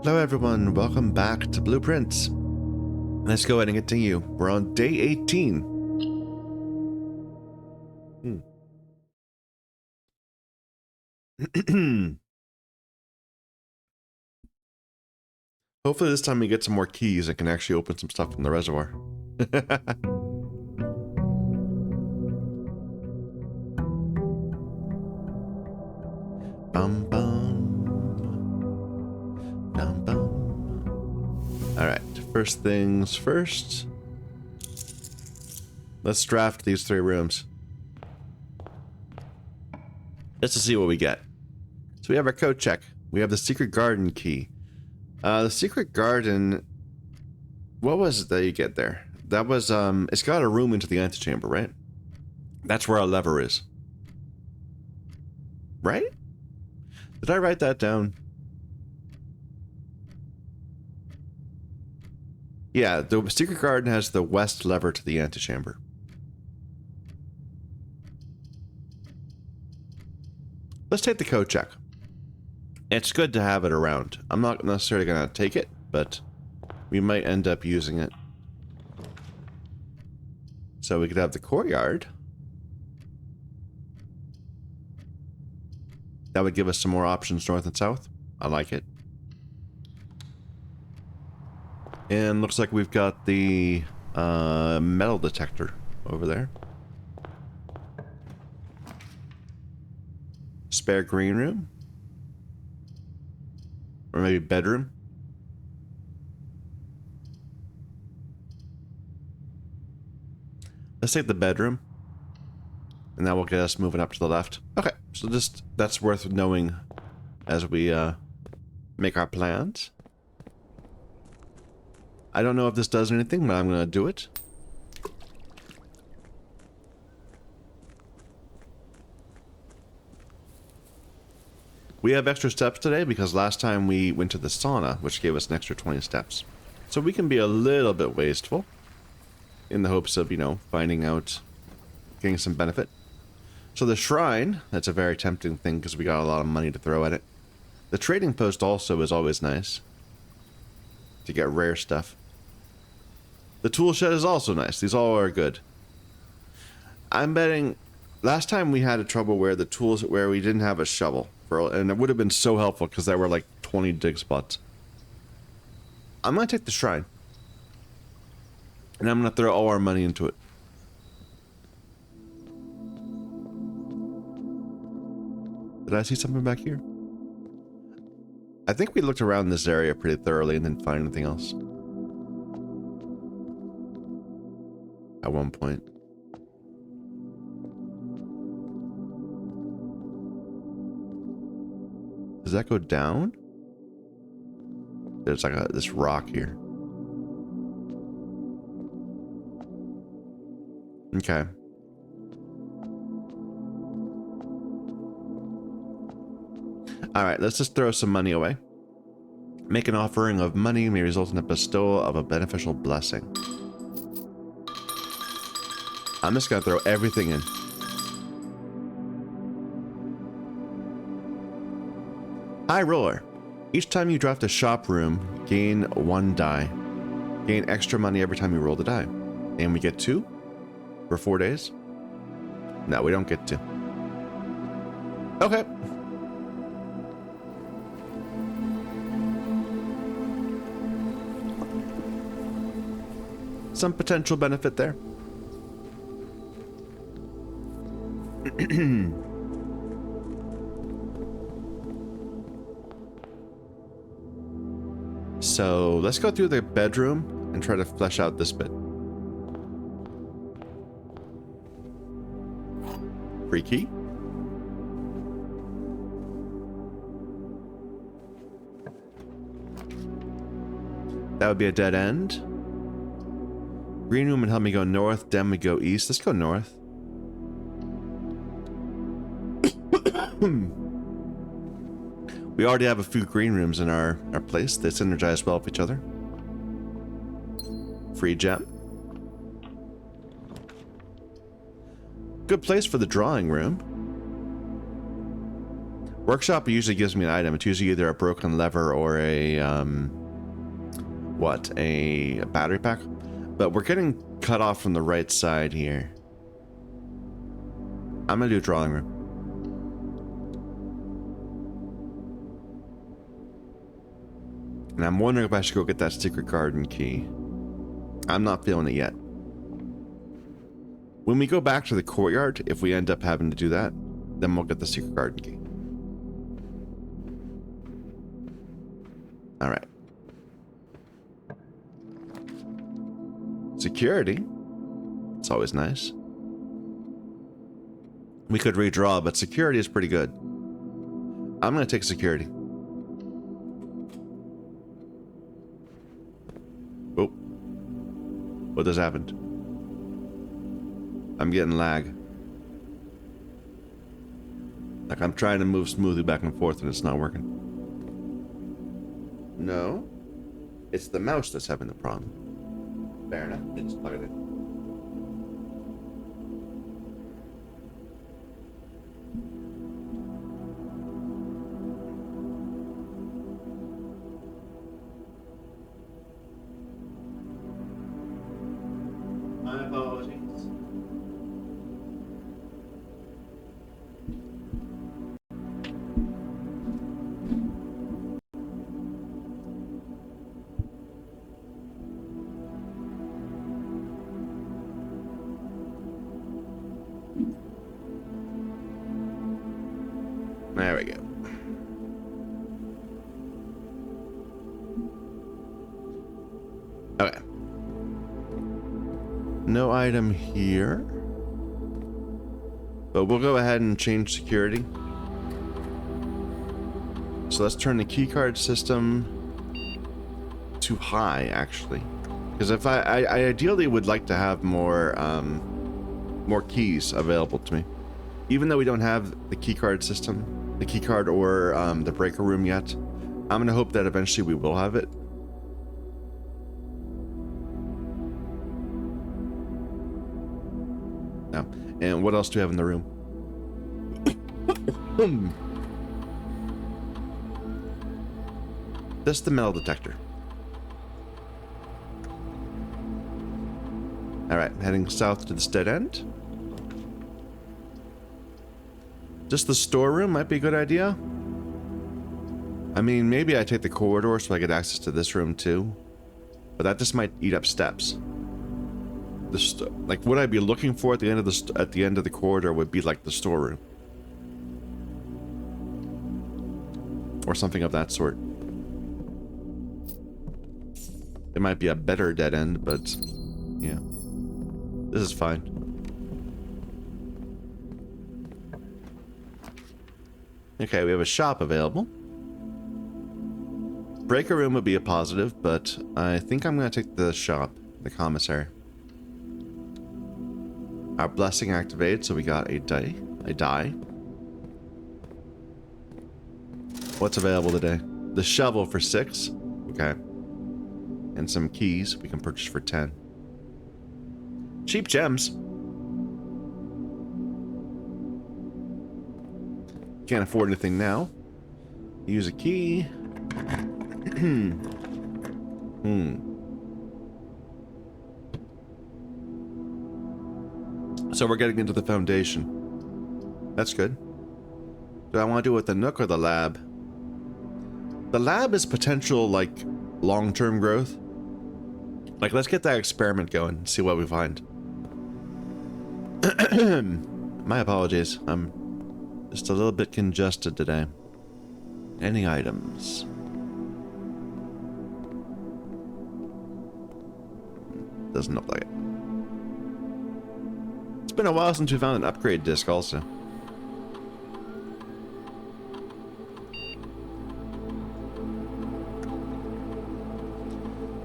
Hello everyone, welcome back to Blueprints. Let's go ahead and continue. We're on day 18. Hopefully this time we get some more keys and can actually open some stuff in the reservoir. Bum bum. Bum bum. Alright, first things first. Let's draft these 3 rooms. Just to see what we get. So we have our code check. We have the secret garden key. The secret garden, what was it that you get there? That was, it's got a room into the antechamber, right? That's where our lever is. Right? Did I write that down? Yeah, the secret garden has the west lever to the antechamber. Let's take the code check. It's good to have it around. I'm not necessarily going to take it, but we might end up using it. So we could have the courtyard. That would give us some more options north and south. I like it. And looks like we've got the metal detector over there. Spare green room. Or maybe bedroom. Let's take the bedroom. And that will get us moving up to the left. Okay, so just that's worth knowing as we make our plans. I don't know if this does anything, but I'm going to do it. We have extra steps today because last time we went to the sauna, which gave us an extra 20 steps. So we can be a little bit wasteful in the hopes of, you know, finding out, getting some benefit. So the shrine, that's a very tempting thing because we got a lot of money to throw at it. The trading post also is always nice to get rare stuff. The tool shed is also nice. These all are good. I'm betting last time we had a trouble where the tools, where we didn't have a shovel. And it would have been so helpful because there were like 20 dig spots. I'm going to take the shrine. And I'm going to throw all our money into it. Did I see something back here? I think we looked around this area pretty thoroughly and didn't find anything else. At one point. Does that go down? There's like this rock here. Okay. Alright, let's just throw some money away. Make an offering of money may result in a bestowal of a beneficial blessing. I'm just gonna throw everything in. High roller. Each time you draft a shop room, gain 1 die. Gain extra money every time you roll the die. And we get 2 for 4 days? No, we don't get 2. Okay. Some potential benefit there. So let's go through the bedroom and try to flesh out this bit. Free key. That would be a dead end. Green room would help me go north, then we go east. Let's go north. We already have a few green rooms in our place. They synergize well with each other. Free gem. Good place for the drawing room. Workshop usually gives me an item. It's usually either a broken lever or a a battery pack. But we're getting cut off from the right side here. I'm gonna do a drawing room. And I'm wondering if I should go get that secret garden key. I'm not feeling it yet. When we go back to the courtyard, if we end up having to do that, then we'll get the secret garden key. All right. Security. It's always nice. We could redraw, but security is pretty good. I'm going to take security. Oh. What just happened? I'm getting lag. Like I'm trying to move smoothly back and forth and it's not working. No. It's the mouse that's having the problem. Fair enough. Just plug it in. My apologies. There we go. Okay. No item here. But we'll go ahead and change security. So let's turn the keycard system to high, actually. Because if I ideally would like to have more more keys available to me. Even though we don't have the keycard system, the keycard or the breaker room yet, I'm gonna hope that eventually we will have it. No. And what else do we have in the room? This is the metal detector. Alright, heading south to this dead end. Just the storeroom might be a good idea. I mean, maybe I take the corridor so I get access to this room too. But that just might eat up steps. Like what I'd be looking for at the end of the corridor would be like the storeroom. Or something of that sort. It might be a better dead end, but yeah. This is fine. Okay, we have a shop available. Breaker room would be a positive, but I think I'm going to take the shop, the commissary. Our blessing activated, so we got a die. What's available today? The shovel for 6. Okay. And some keys we can purchase for 10. Cheap gems. Can't afford anything now. Use a key. So we're getting into the foundation. That's good. Do I want to do it with the Nook or the lab? The lab is potential, like, long-term growth. Like, let's get that experiment going and see what we find. My apologies. I'm just a little bit congested today. Any items? Doesn't look like it. It's been a while since we found an upgrade disc also.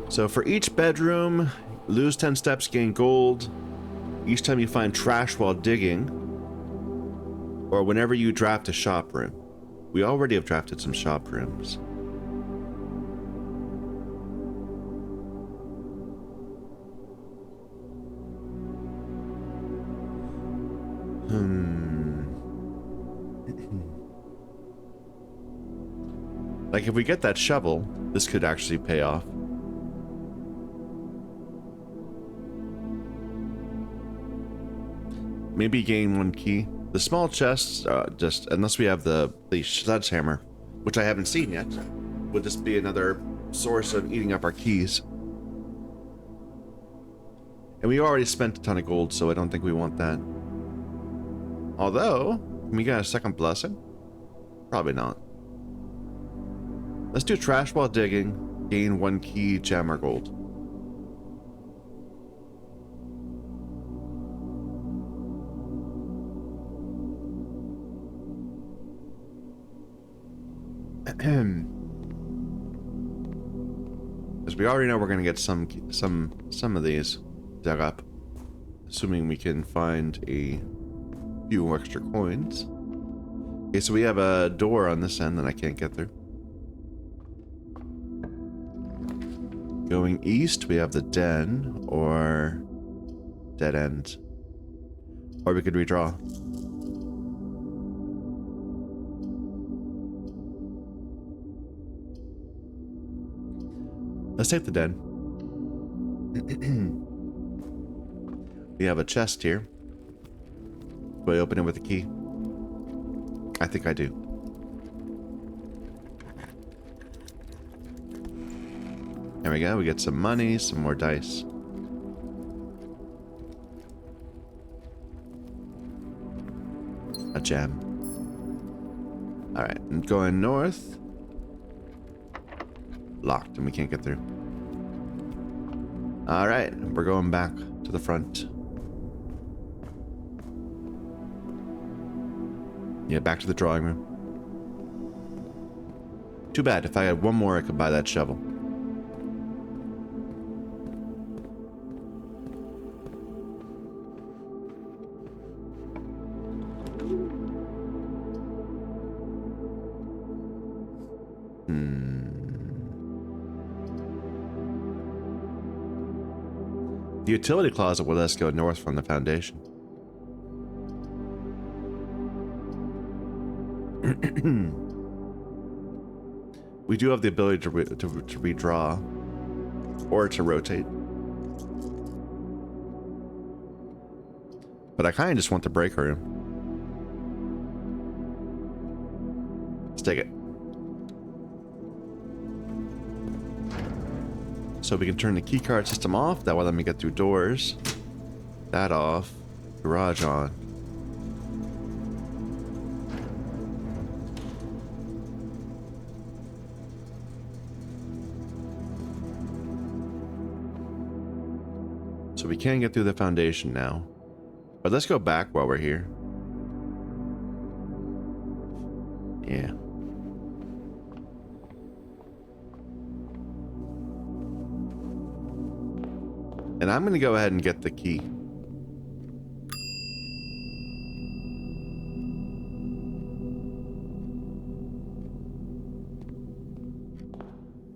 So for each bedroom, lose 10 steps, gain gold. Each time you find trash while digging. Or whenever you draft a shop room. We already have drafted some shop rooms. Like, if we get that shovel, this could actually pay off. Maybe gain 1 key. The small chests, just unless we have the sledgehammer, which I haven't seen yet, would just be another source of eating up our keys. And we already spent a ton of gold, so I don't think we want that. Although, can we get a second blessing? Probably not. Let's do trash while digging, gain 1 key, gem, or gold. Because we already know we're gonna get some of these dug up, assuming we can find a few extra coins. Okay, so we have a door on this end that I can't get through. Going east, we have the den or dead end, or we could redraw. Let's take the den. We have a chest here. Do I open it with a key? I think I do. There we go. We get some money, some more dice. A gem. Alright, I'm going north. Locked and we can't get through. Alright, we're going back to the front. Yeah, back to the drawing room. Too bad. If I had one more, I could buy that shovel. The utility closet will let us go north from the foundation. We do have the ability to redraw or to rotate. But I kind of just want the break room. Let's take it. So we can turn the keycard system off. That will let me get through doors. That off. Garage on. So we can get through the foundation now. But let's go back while we're here. Yeah. And I'm going to go ahead and get the key.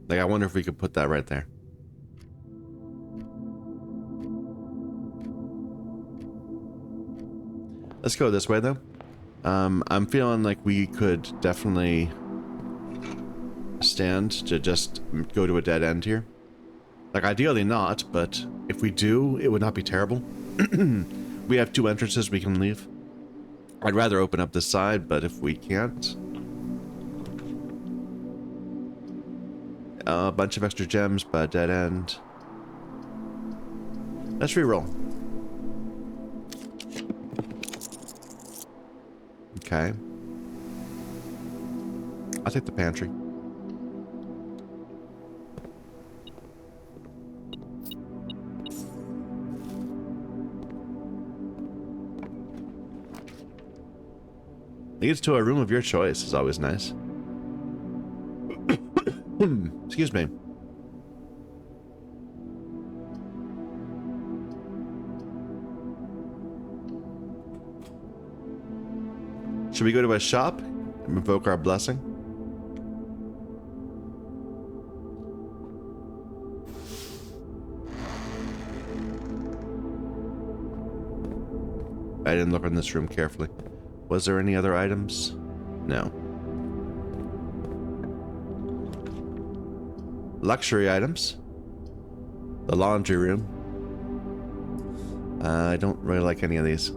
Like, I wonder if we could put that right there. Let's go this way, though. I'm feeling like we could definitely stand to just go to a dead end here. Like, ideally not, but if we do, it would not be terrible. We have 2 entrances we can leave. I'd rather open up this side, but if we can't... a bunch of extra gems, but a dead end. Let's re-roll. Okay. I'll take the pantry. Leads to a room of your choice is always nice. Excuse me. Should we go to a shop and invoke our blessing? I didn't look in this room carefully. Was there any other items? No. Luxury items. The laundry room. I don't really like any of these.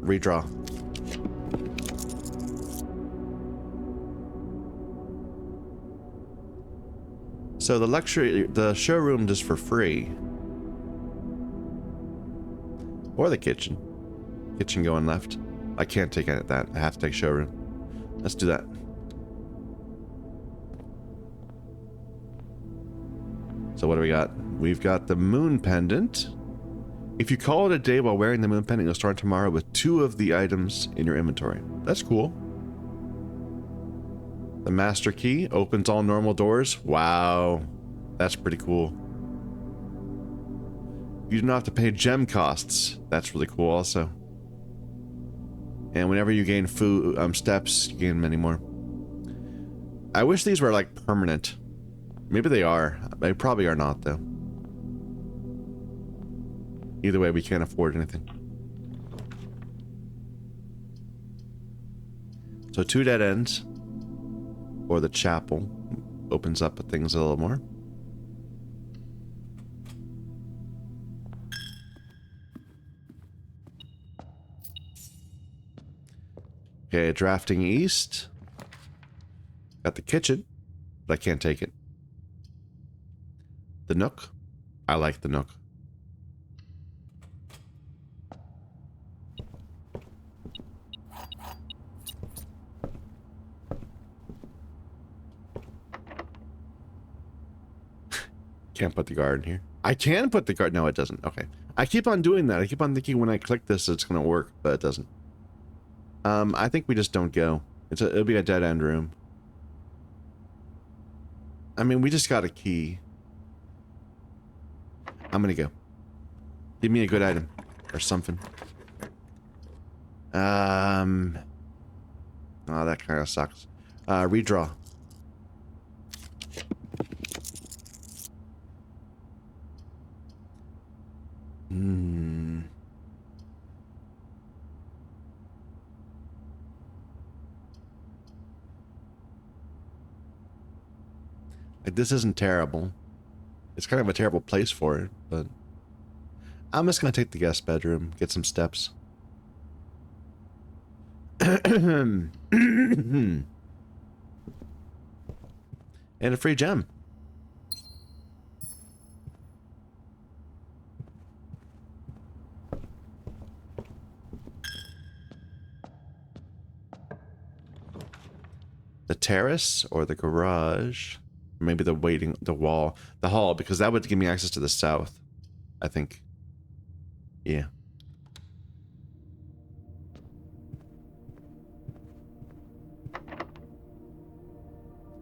Redraw. So the showroom just for free. Or the kitchen. Kitchen going left. I can't take that. I have to take showroom. Let's do that. So what do we got? We've got the moon pendant. If you call it a day while wearing the moon pendant, you'll start tomorrow with 2 of the items in your inventory. That's cool. The master key opens all normal doors. Wow. That's pretty cool. You do not have to pay gem costs. That's really cool also. And whenever you gain food steps, you gain many more. I wish these were like permanent. Maybe they are. They probably are not though. Either way, we can't afford anything. So 2 dead ends. Or the chapel opens up things a little more. Okay, drafting east. Got the kitchen, but I can't take it. The nook. I like the nook. Can't put the guard in here. I can put the guard. No, it doesn't. Okay. I keep on doing that. I keep on thinking when I click this, it's going to work, but it doesn't. I think we just don't go. It'll be a dead end room. I mean, we just got a key. I'm going to go. Give me a good item or something. Oh, that kind of sucks. Redraw. Like, this isn't terrible. It's kind of a terrible place for it, but I'm just gonna take the guest bedroom, get some steps. And a free gem. The terrace or the garage? Maybe the hall, because that would give me access to the south, I think. Yeah.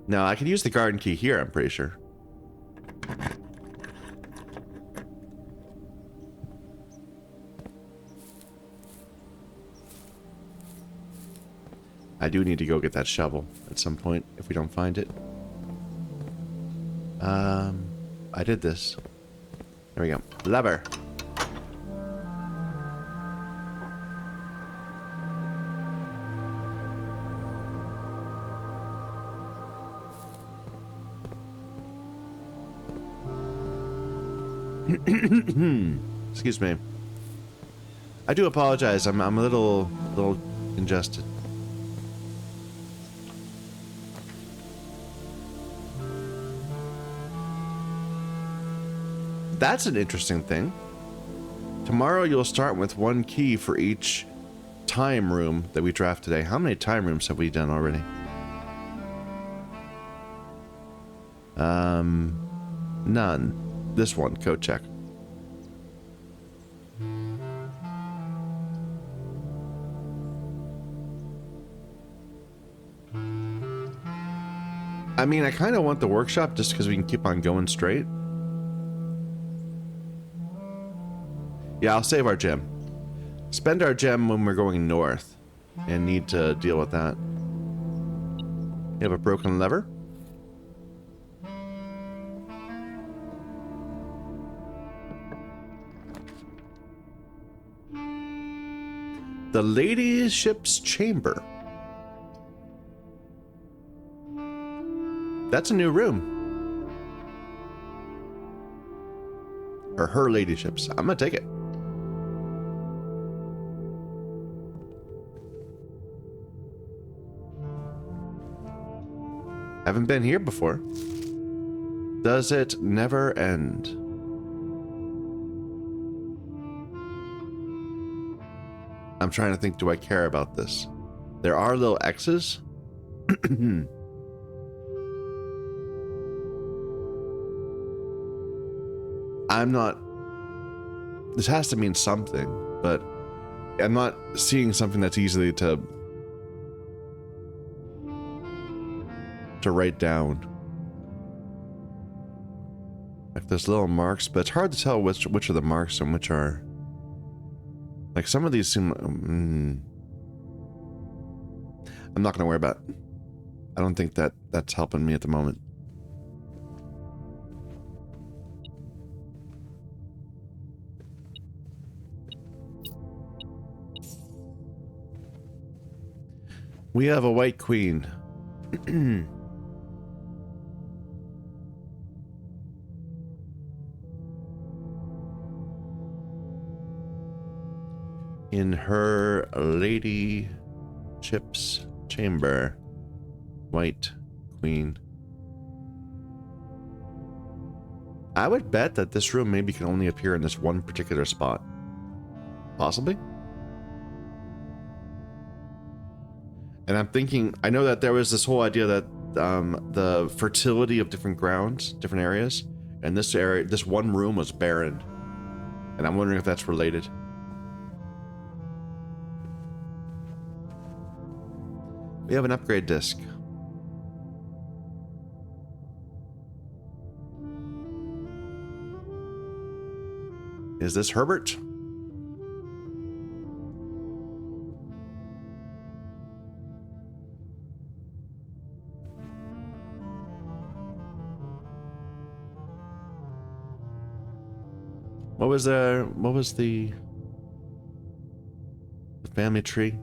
Now, I could use the garden key here, I'm pretty sure. I do need to go get that shovel at some point if we don't find it. I did this. There we go. Lever. Excuse me. I do apologize. I'm a little congested. That's an interesting thing. Tomorrow you'll start with 1 key for each time room that we draft today. How many time rooms have we done already? None. This one, code check. I mean, I kind of want the workshop just because we can keep on going straight. Yeah, I'll save our gem. Spend our gem when we're going north and need to deal with that. You have a broken lever? The ladyship's chamber. That's a new room. Or her ladyships. I'm gonna take it. Haven't been here before. Does it never end? I'm trying to think, do I care about this? There are little X's. I'm not... This has to mean something, but I'm not seeing something that's easily to write down. Like there's little marks, but it's hard to tell which are the marks and which are... Like some of these seem... I'm not going to worry about it. I don't think that's helping me at the moment. We have a white queen. In her ladyship's chamber. White queen. I would bet that this room maybe can only appear in this one particular spot. Possibly? And I'm thinking, I know that there was this whole idea that the fertility of different grounds, different areas, and this area, this one room was barren. And I'm wondering if that's related. We have an upgrade disc. Is this Herbert? What was the family tree?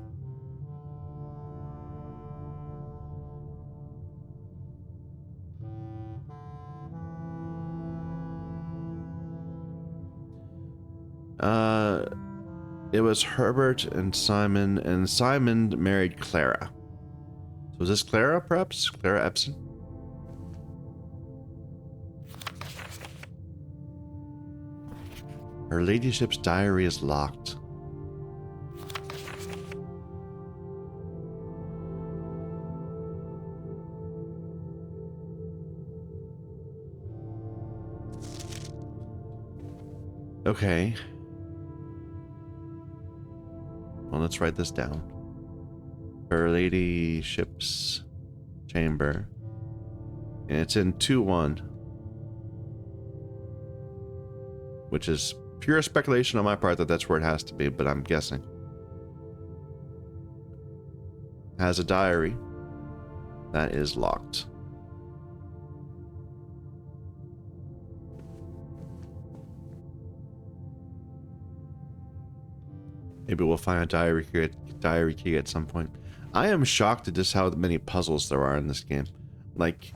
It was Herbert and Simon married Clara. So was this Clara, perhaps? Clara Epson? Her ladyship's diary is locked. Okay. Well, let's write this down. Her ladyship's chamber. And it's in 2-1. Which is pure speculation on my part that that's where it has to be, but I'm guessing. Has a diary that is locked. Maybe we'll find a diary key at some point. I am shocked at just how many puzzles there are in this game. Like...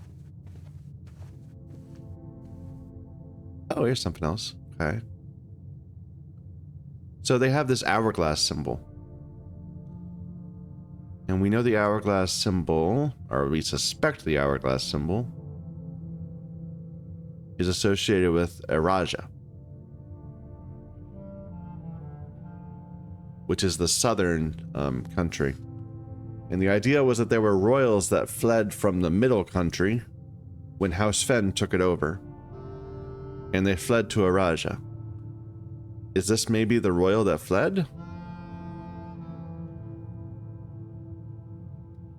Oh, here's something else. Okay. So they have this hourglass symbol. And we know the hourglass symbol, or we suspect the hourglass symbol, is associated with Eraja, which is the southern country. And the idea was that there were royals that fled from the middle country when House Fen took it over. And they fled to Eraja. Is this maybe the royal that fled?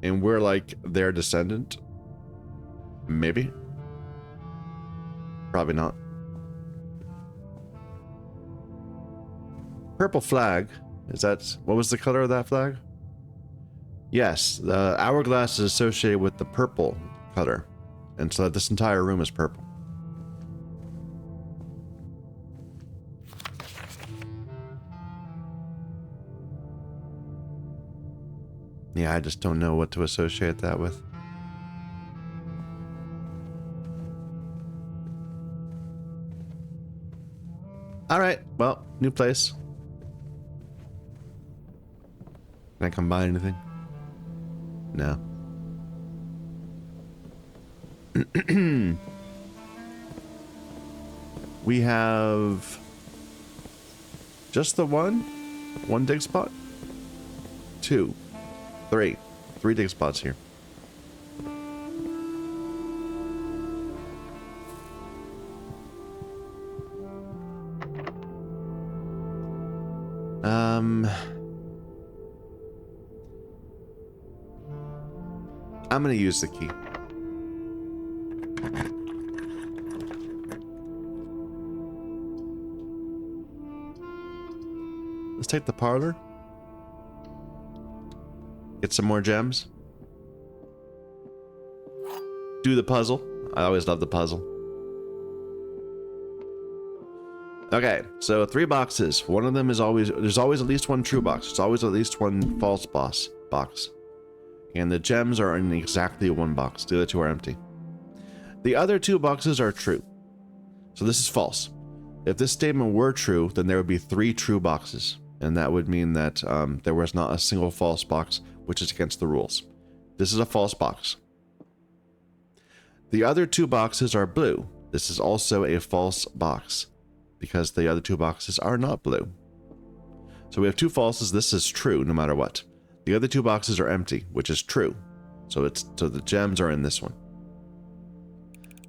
And we're like their descendant? Maybe? Probably not. Purple flag. Is that... What was the color of that flag? Yes, the hourglass is associated with the purple color. And so this entire room is purple. Yeah, I just don't know what to associate that with. All right. Well, new place. Can I combine anything? No. We have just the one dig spot, 2, 3 dig spots here. I'm gonna use the key. Let's take the parlor. Get some more gems. Do the puzzle. I always love the puzzle. Okay, so 3 boxes. One of them is always, there's always at least one true box. There's always at least one false box. And the gems are in exactly one box. The other 2 are empty. The other 2 boxes are true. So this is false. If this statement were true, then there would be 3 true boxes. And that would mean that there was not a single false box, which is against the rules. This is a false box. The other 2 boxes are blue. This is also a false box, because the other 2 boxes are not blue. So we have 2 falses. This is true no matter what. The other 2 boxes are empty, which is true. So the gems are in this one.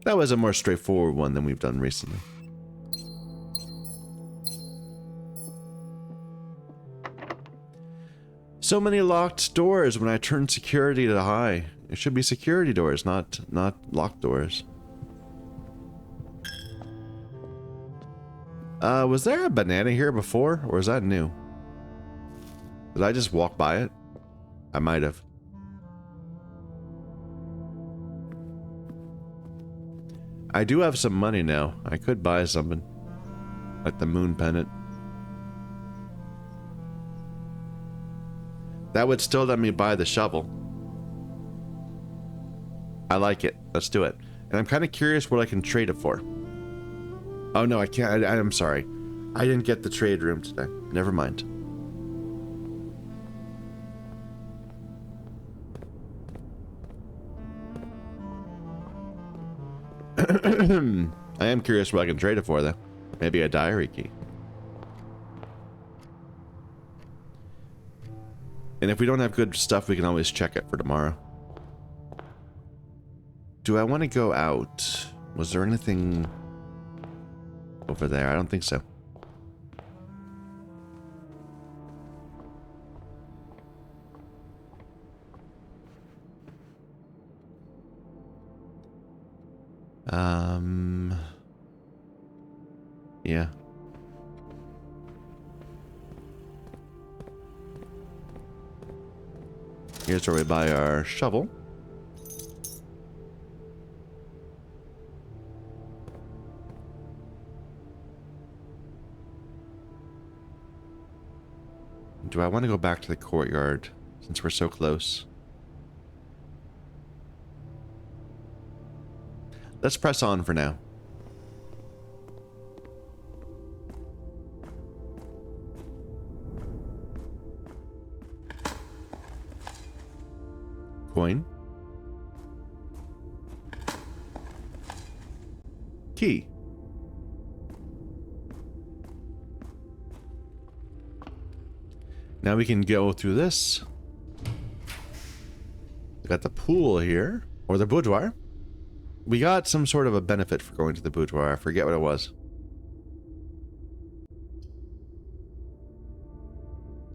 That was a more straightforward one than we've done recently. So many locked doors when I turned security to high. It should be security doors, not locked doors. Was there a banana here before, or is that new? Did I just walk by it? I might have. I do have some money now. I could buy something. Like the moon pendant. That would still let me buy the shovel. I like it. Let's do it. And I'm kind of curious what I can trade it for. Oh no, I can't. I'm sorry. I didn't get the trade room today. Never mind. I am curious what I can trade it for, though. Maybe a diary key. And if we don't have good stuff, we can always check it for tomorrow. Do I want to go out? Was there anything over there? I don't think so. Yeah. Here's where we buy our shovel. Do I want to go back to the courtyard since we're so close? Let's press on for now. Coin. Key. Now we can go through this. We got the pool here, or the boudoir. We got some sort of a benefit for going to the boudoir. I forget what it was.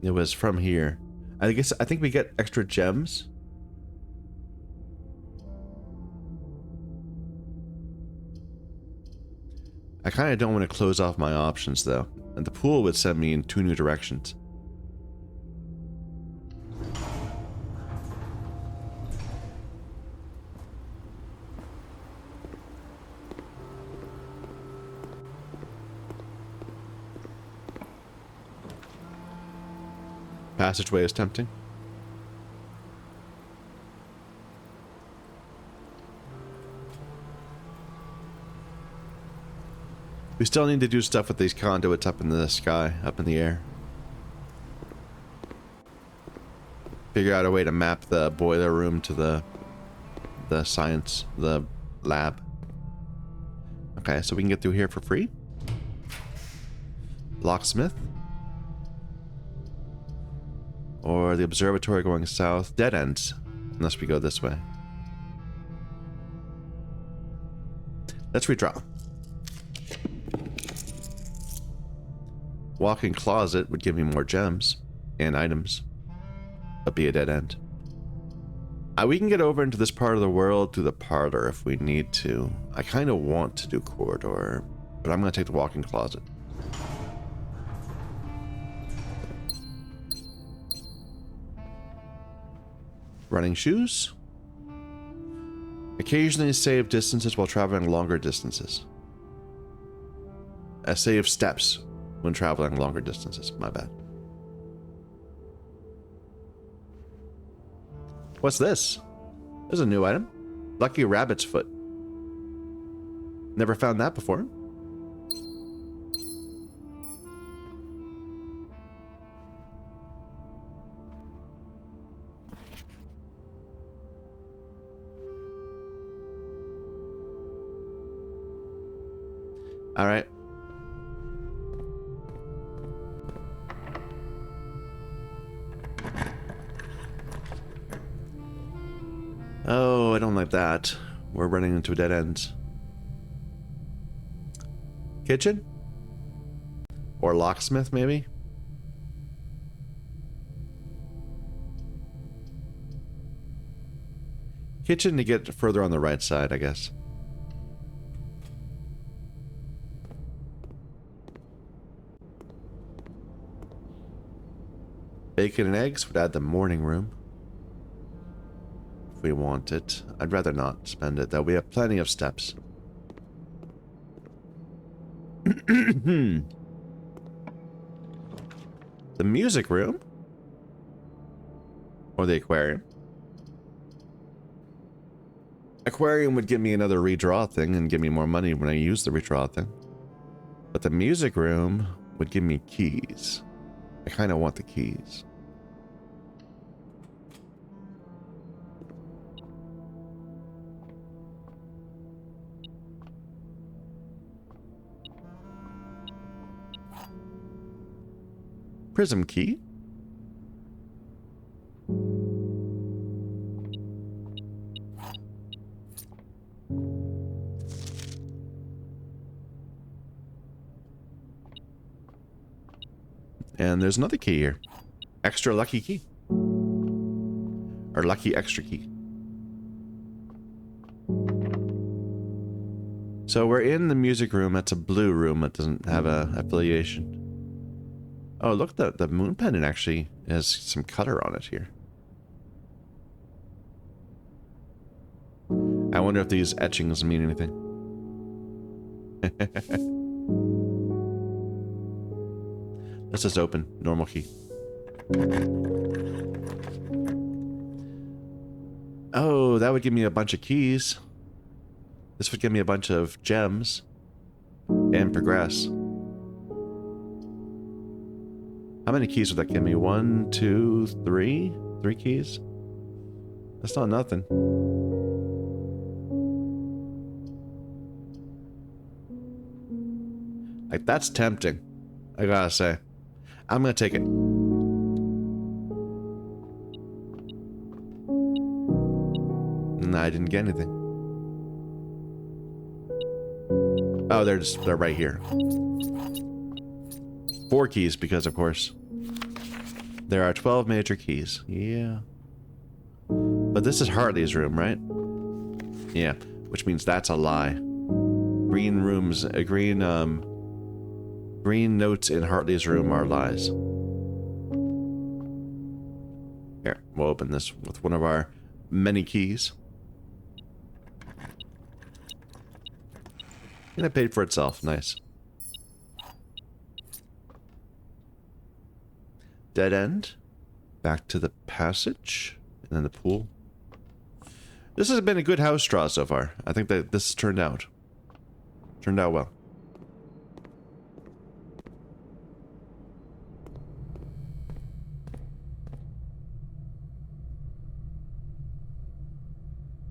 It was from here. I think we get extra gems. I kind of don't want to close off my options though. And the pool would send me in 2 new directions. Passageway is tempting. We still need to do stuff with these conduits up in the sky, up in the air. Figure out a way to map the boiler room to the lab. Okay, so we can get through here for free. Locksmith. Or the observatory going south. Dead ends. Unless we go this way. Let's redraw. Walk-in closet would give me more gems and items. But be a dead end. We can get over into this part of the world through the parlor if we need to. I kind of want to do corridor, but I'm going to take the walk-in closet. Running shoes. Occasionally save distances while traveling longer distances. Save steps when traveling longer distances. My bad. What's this? There's a new item. Lucky rabbit's foot. Never found that before. All right. Oh, I don't like that. We're running into a dead end. Kitchen? Or locksmith, maybe? Kitchen to get further on the right side, I guess. Bacon and eggs would add the morning room. If we want it. I'd rather not spend it, though. We have plenty of steps. The music room? Or the aquarium? Aquarium would give me another redraw thing and give me more money when I use the redraw thing. But the music room would give me keys. I kind of want the keys. Prism key. And there's another key here. Extra lucky key. Or lucky extra key. So we're in the music room. That's a blue room that doesn't have a affiliation. Oh, look, the moon pendant actually has some color on it here. I wonder if these etchings mean anything. Let's just open. Normal key. Oh, that would give me a bunch of keys. This would give me a bunch of gems. And progress. How many keys would that give me? 1, 2, 3? 3 keys? That's not nothing. Like, that's tempting. I gotta say. I'm gonna take it. Nah, I didn't get anything. Oh, they're right here. 4 keys, because of course. There are 12 major keys. Yeah. But this is Hartley's room, right? Yeah, which means that's a lie. Green rooms, green notes in Hartley's room are lies. Here, we'll open this with one of our many keys. And it paid for itself. Nice. Dead end. Back to the passage. And then the pool. This has been a good house draw so far. I think that this turned out well.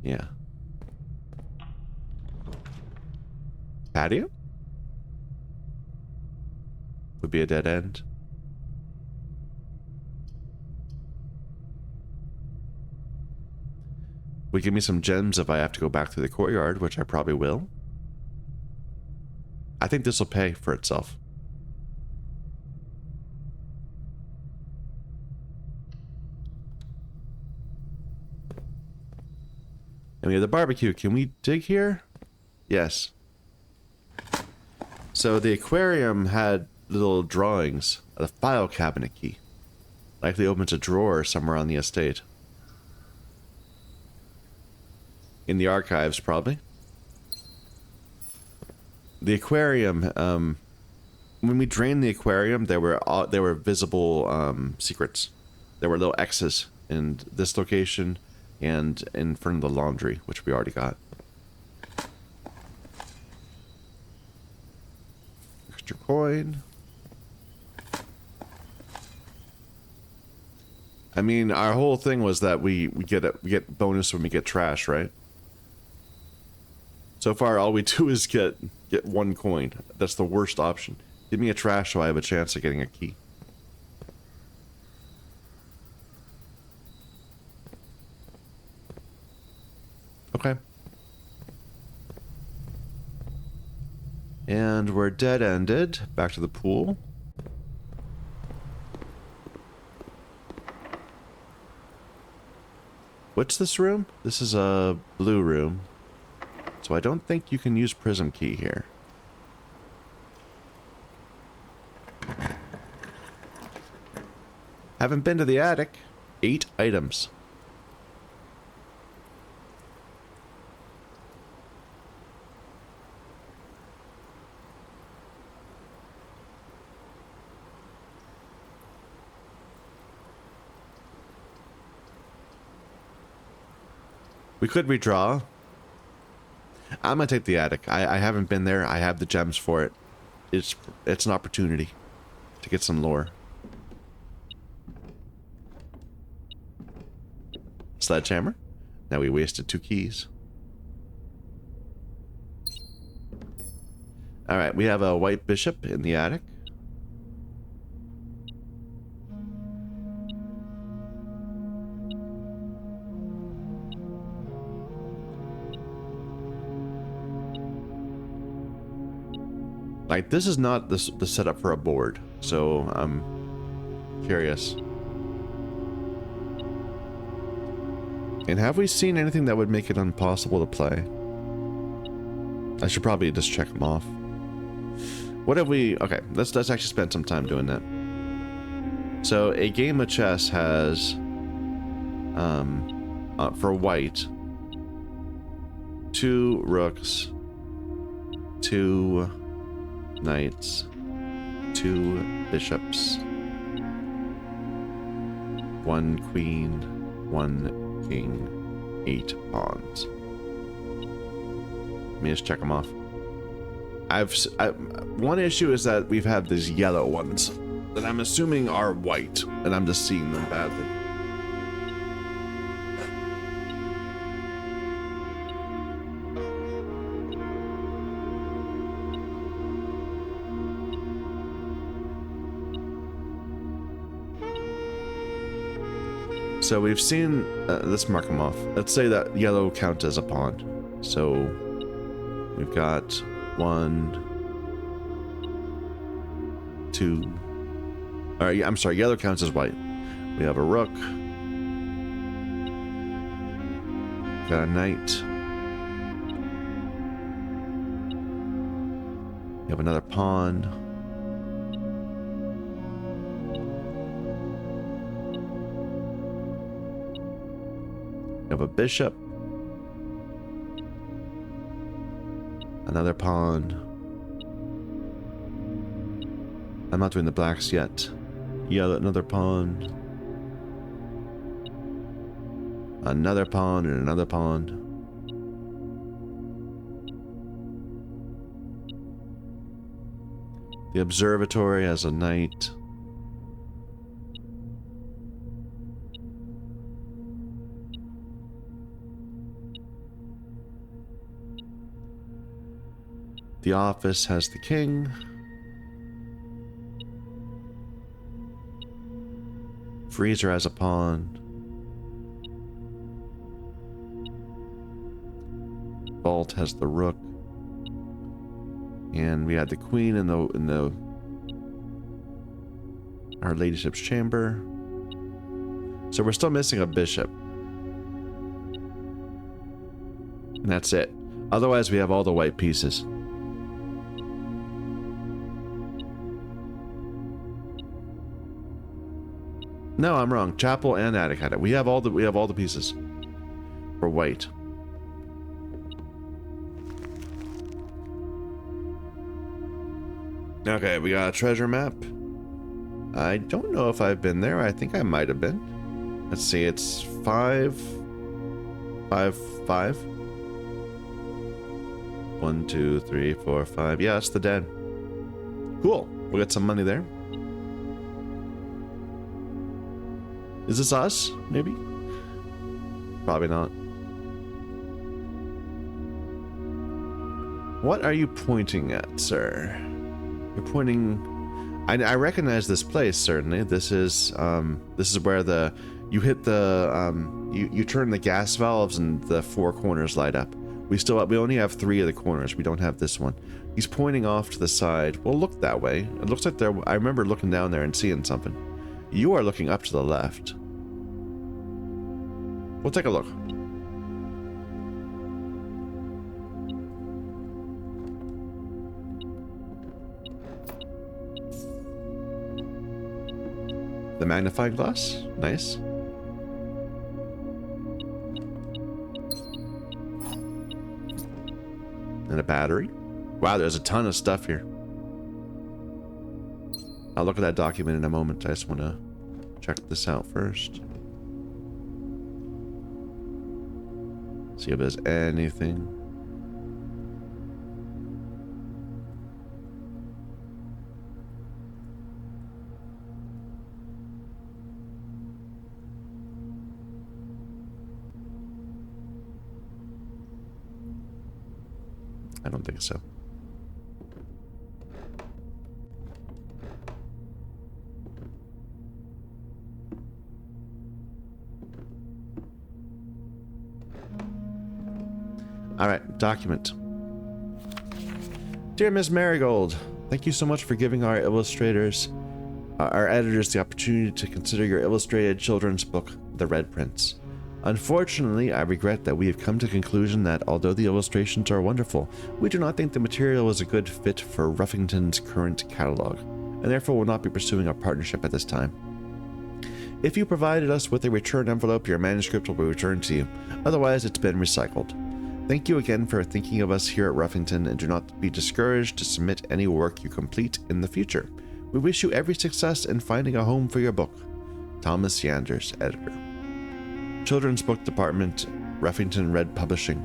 Yeah. Patio? Would be a dead end. Would give me some gems if I have to go back through the courtyard, which I probably will. I think this will pay for itself. And we have the barbecue. Can we dig here? Yes. So the aquarium had little drawings of the file cabinet key. Likely opens a drawer somewhere on the estate. In the archives, probably. The aquarium, when we drained the aquarium, there were visible secrets. There were little X's in this location and in front of the laundry, which we already got. Extra coin. I mean, our whole thing was that we get bonus when we get trash, right? So far, all we do is get 1 coin. That's the worst option. Give me a trash so I have a chance of getting a key. Okay. And we're dead-ended. Back to the pool. What's this room? This is a blue room. So I don't think you can use prism key here. Haven't been to the attic. 8 items. We could redraw. I'm gonna take the attic. I haven't been there. I have the gems for it. It's an opportunity to get some lore. Sledgehammer. Now we wasted 2 keys. Alright, we have a white bishop in the attic. Like, this is not the setup for a board, so I'm curious. And have we seen anything that would make it impossible to play? I should probably just check them off. What have we... Okay, let's actually spend some time doing that. So, a game of chess has... for white... 2 rooks... 2... knights, 2 bishops, 1 queen, 1 king, 8 pawns. Let me just check them off. One issue is that we've had these yellow ones that I'm assuming are white, and I'm just seeing them badly. So we've seen, let's mark them off. Let's say that yellow counts as a pawn. So we've got 1, 2. All right, I'm sorry, yellow counts as white. We have a rook. Got a knight. We have another pawn. We have a bishop. Another pawn. I'm not doing the blacks yet. Yellow, another pawn. Another pawn and another pawn. The observatory has a knight. The office has the king. Freezer has a pawn. Vault has the rook. And we had the queen in the Our Ladyship's chamber. So we're still missing a bishop. And that's it. Otherwise, we have all the white pieces. No, I'm wrong. Chapel and attic had it. We have all the pieces for white. Okay, we got a treasure map. I don't know if I've been there. I think I might have been. Let's see. It's 5, 5, 5. 1, 2, 3, 4, 5. Yeah, it's the dead. Cool. We'll get some money there. Is this us? Maybe? Probably not. What are you pointing at, sir? You're pointing... I recognize this place, certainly. This is where you hit the... you turn the gas valves and the 4 corners light up. We only have 3 of the corners. We don't have this one. He's pointing off to the side. We'll look that way. It looks like I remember looking down there and seeing something. You are looking up to the left. We'll take a look. The magnifying glass. Nice. And a battery. Wow, there's a ton of stuff here. I'll look at that document in a moment. I just want to check this out first. See if there's anything. I don't think so. All right, document. Dear Ms. Marigold, thank you so much for giving our editors the opportunity to consider your illustrated children's book, The Red Prince. Unfortunately, I regret that we have come to the conclusion that although the illustrations are wonderful, we do not think the material is a good fit for Ruffington's current catalog, and therefore will not be pursuing a partnership at this time. If you provided us with a return envelope, your manuscript will be returned to you. Otherwise, it's been recycled. Thank you again for thinking of us here at Ruffington, and do not be discouraged to submit any work you complete in the future. We wish you every success in finding a home for your book. Thomas Yanders, Editor. Children's Book Department, Ruffington Red Publishing,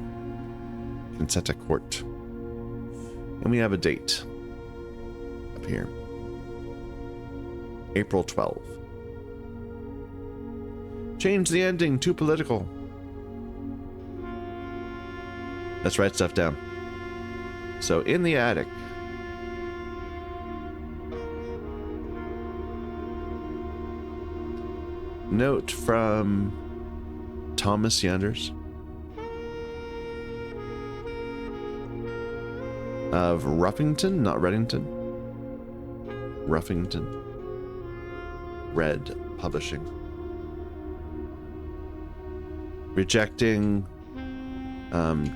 Consetta Court. And we have a date up here. April 12. Change the ending, too political. Let's write stuff down. So, in the attic. Note from Thomas Yanders of Ruffington, not Reddington. Ruffington Red Publishing. Rejecting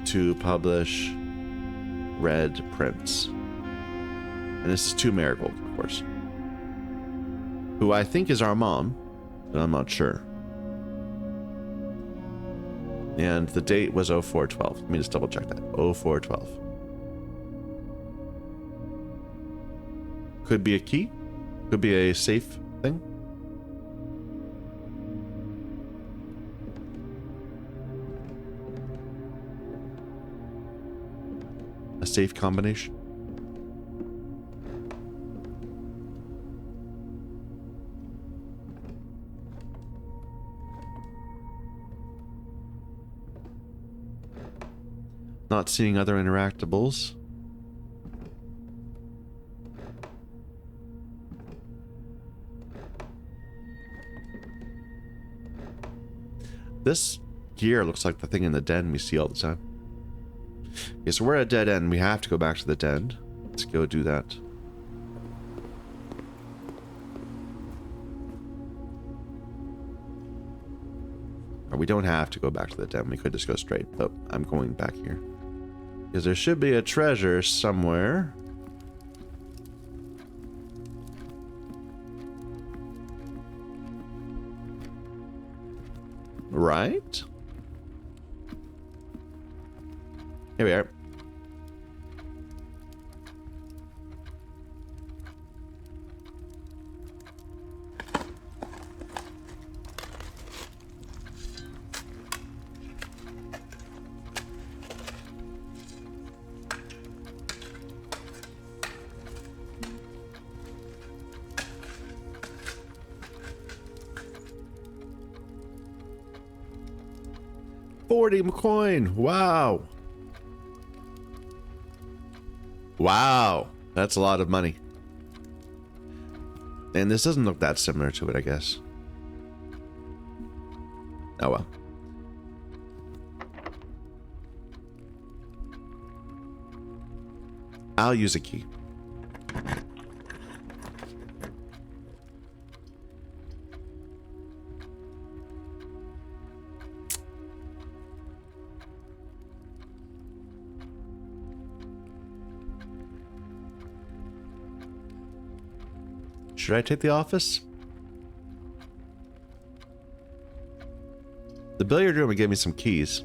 to publish Red Prince. And this is to Marigold, of course. Who I think is our mom, but I'm not sure. And the date was 04/12. Let me just double check that. 04/12. Could be a key. Could be a safe thing. A safe combination. Not seeing other interactables. This gear looks like the thing in the den we see all the time. Okay, so we're at a dead end. We have to go back to the den. Let's go do that. Or we don't have to go back to the den. We could just go straight, but I'm going back here. Because there should be a treasure somewhere. Right? Here we are. $40 Wow. Wow. That's a lot of money. And this doesn't look that similar to it, I guess. Oh well. I'll use a key. Should I take the office? The billiard room gave me some keys.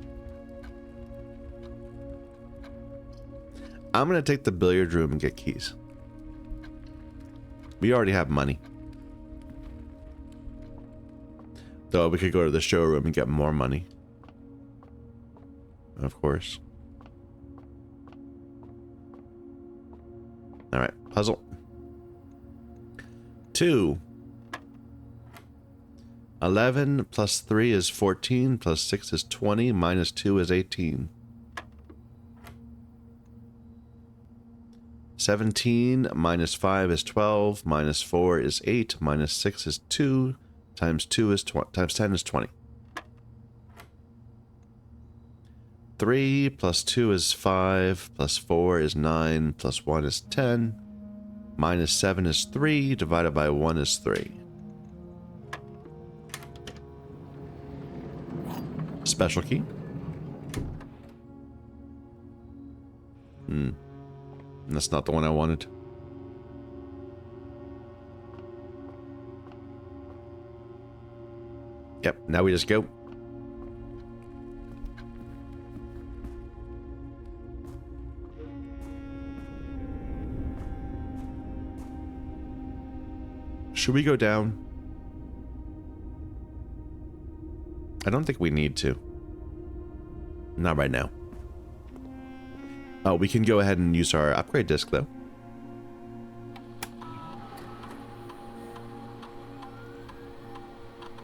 I'm going to take the billiard room and get keys. We already have money. Though we could go to the showroom and get more money. Of course. Alright, puzzle. 2. 11 plus 3 is 14, plus 6 is 20, minus 2 is 18. 17 minus 5 is 12, minus 4 is 8, minus 6 is 2, times 2 is times 10 is 20. 3 plus 2 is 5, plus 4 is 9, plus 1 is 10, minus 7 is 3, divided by 1 is 3. Special key. That's not the one I wanted. Yep, now we just go. Should we go down? I don't think we need to. Not right now. Oh, we can go ahead and use our upgrade disc, though.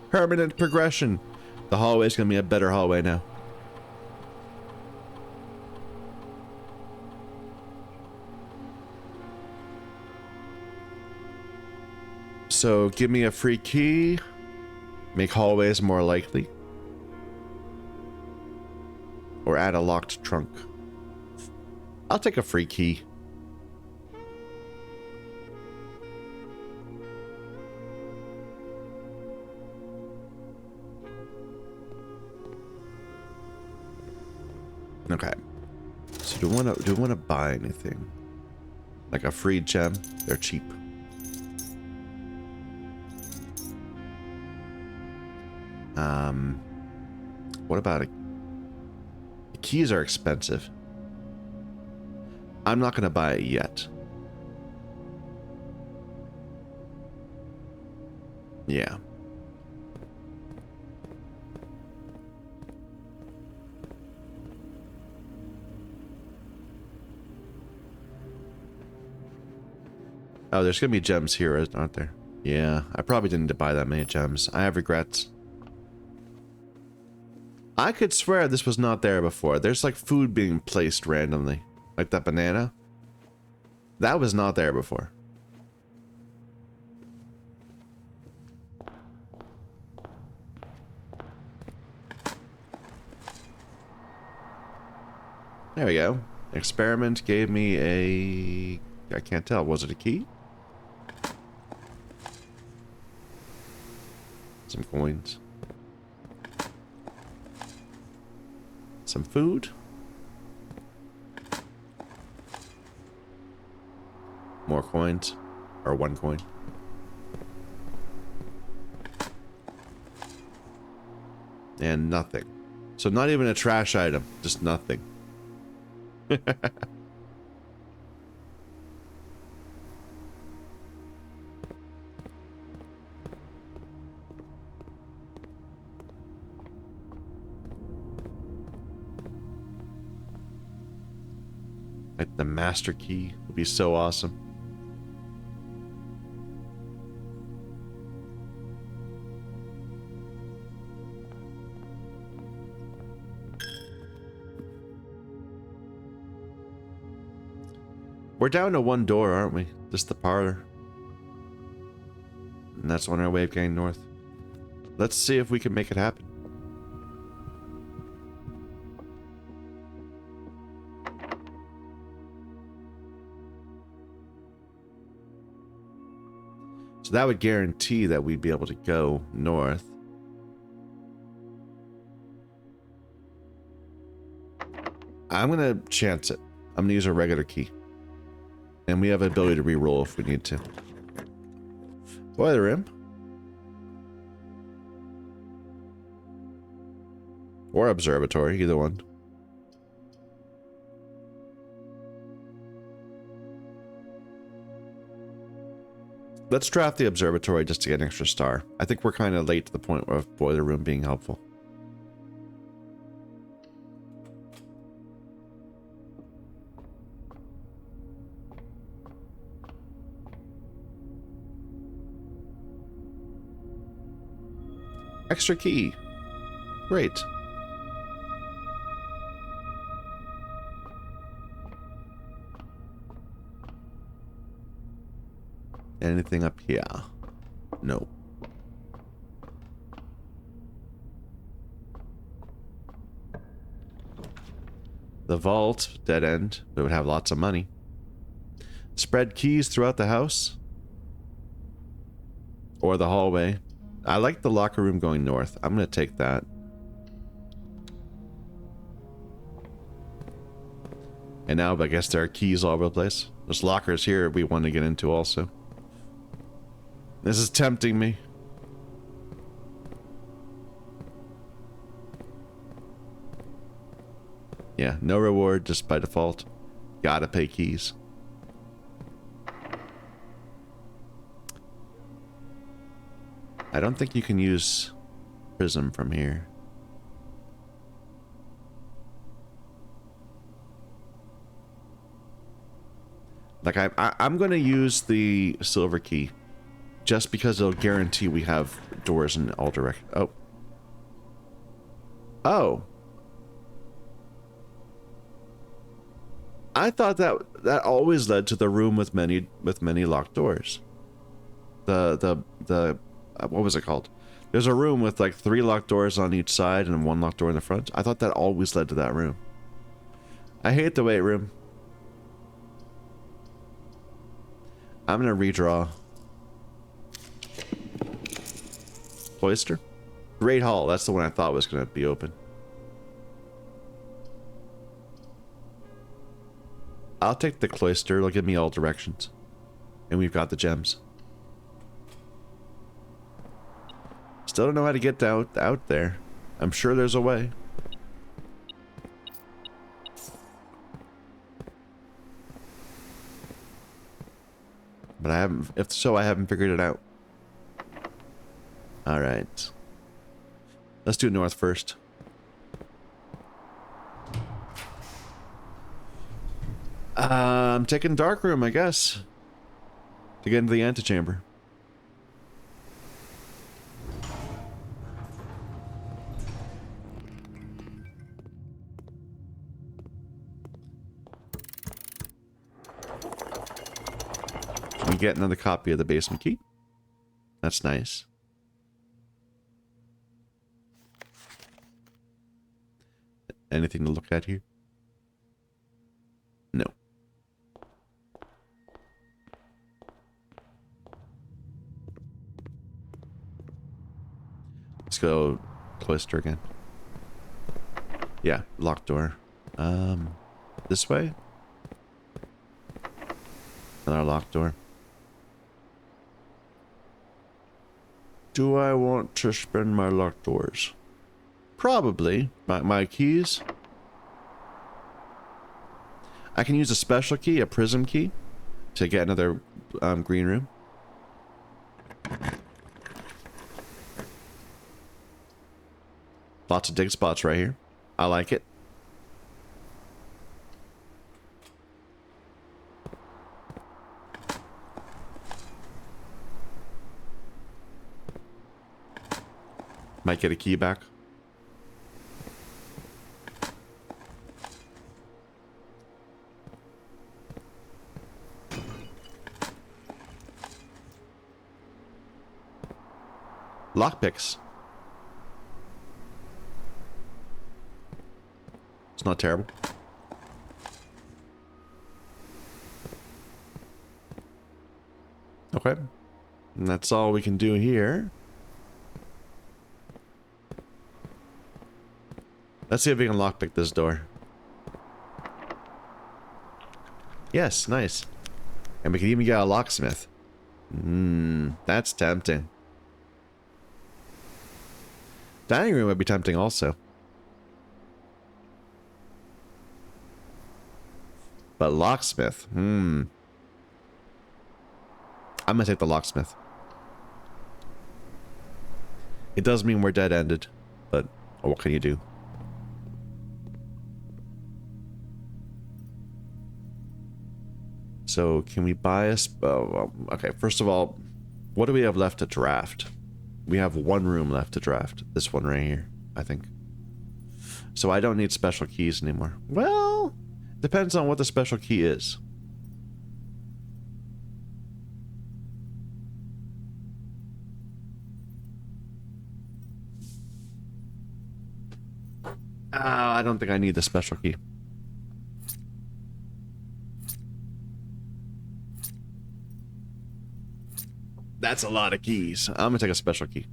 Permanent progression. The hallway is going to be a better hallway now. So, give me a free key. Make hallways more likely. Or add a locked trunk. I'll take a free key. Okay. So do we want to buy anything? Like a free gem? They're cheap. What about it? The keys are expensive. I'm not going to buy it yet. Yeah. Oh, there's going to be gems here, aren't there? Yeah, I probably didn't buy that many gems. I have regrets. I could swear this was not there before. There's like food being placed randomly. Like that banana. That was not there before. There we go. Experiment gave me a... I can't tell. Was it a key? Some coins. Some food. More coins. Or 1 coin. And nothing. So not even a trash item. Just nothing. Like the master key would be so awesome. We're down to 1 door, aren't we? Just the parlor. And that's on our way of getting north. Let's see if we can make it happen. So that would guarantee that we'd be able to go north. I'm going to chance it. I'm going to use a regular key. And we have the ability to re-roll if we need to. Boiler room. Or observatory, either one. Let's draft the observatory just to get an extra star. I think we're kind of late to the point of boiler room being helpful. Extra key. Great. Anything up here? No. The vault, dead end, but it would have lots of money. Spread keys throughout the house. Or the hallway. I like the locker room going north. I'm going to take that. And now I guess there are keys all over the place. There's lockers here we want to get into also. This is tempting me. Yeah, no reward just by default. Gotta pay keys. I don't think you can use prism from here. Like I'm going to use the silver key just because it'll guarantee we have doors in all directions. Oh. Oh. I thought that always led to the room with many locked doors. The what was it called? There's a room with like 3 locked doors on each side and 1 locked door in the front. I thought that always led to that room. I hate the weight room. I'm gonna redraw. Cloister? Great Hall, that's the one I thought was gonna be open. I'll take the cloister, it'll give me all directions. And we've got the gems. Still don't know how to get out there. I'm sure there's a way. But I haven't, if so, I haven't figured it out. Alright. Let's do north first. I'm taking dark room, I guess. To get into the antechamber. We get another copy of the basement key. That's nice. Anything to look at here? Let's go cloister again. Yeah, locked door. This way? Another locked door. Do I want to spin my locked doors? Probably. My keys? I can use a special key, a prism key, to get another green room. Lots of dig spots right here. I like it. Might get a key back. Lockpicks. It's not terrible. Okay. And that's all we can do here. Let's see if we can lockpick this door. Yes, nice. And we can even get a locksmith. That's tempting. Dining room would be tempting also. But locksmith, I'm gonna take the locksmith. It does mean we're dead-ended, but what can you do? So, can we buy a... okay, first of all, what do we have left to draft? We have one room left to draft. This one right here, I think. So I don't need special keys anymore. Well, depends on what the special key is. I don't think I need the special key. That's a lot of keys. I'm gonna take a special key.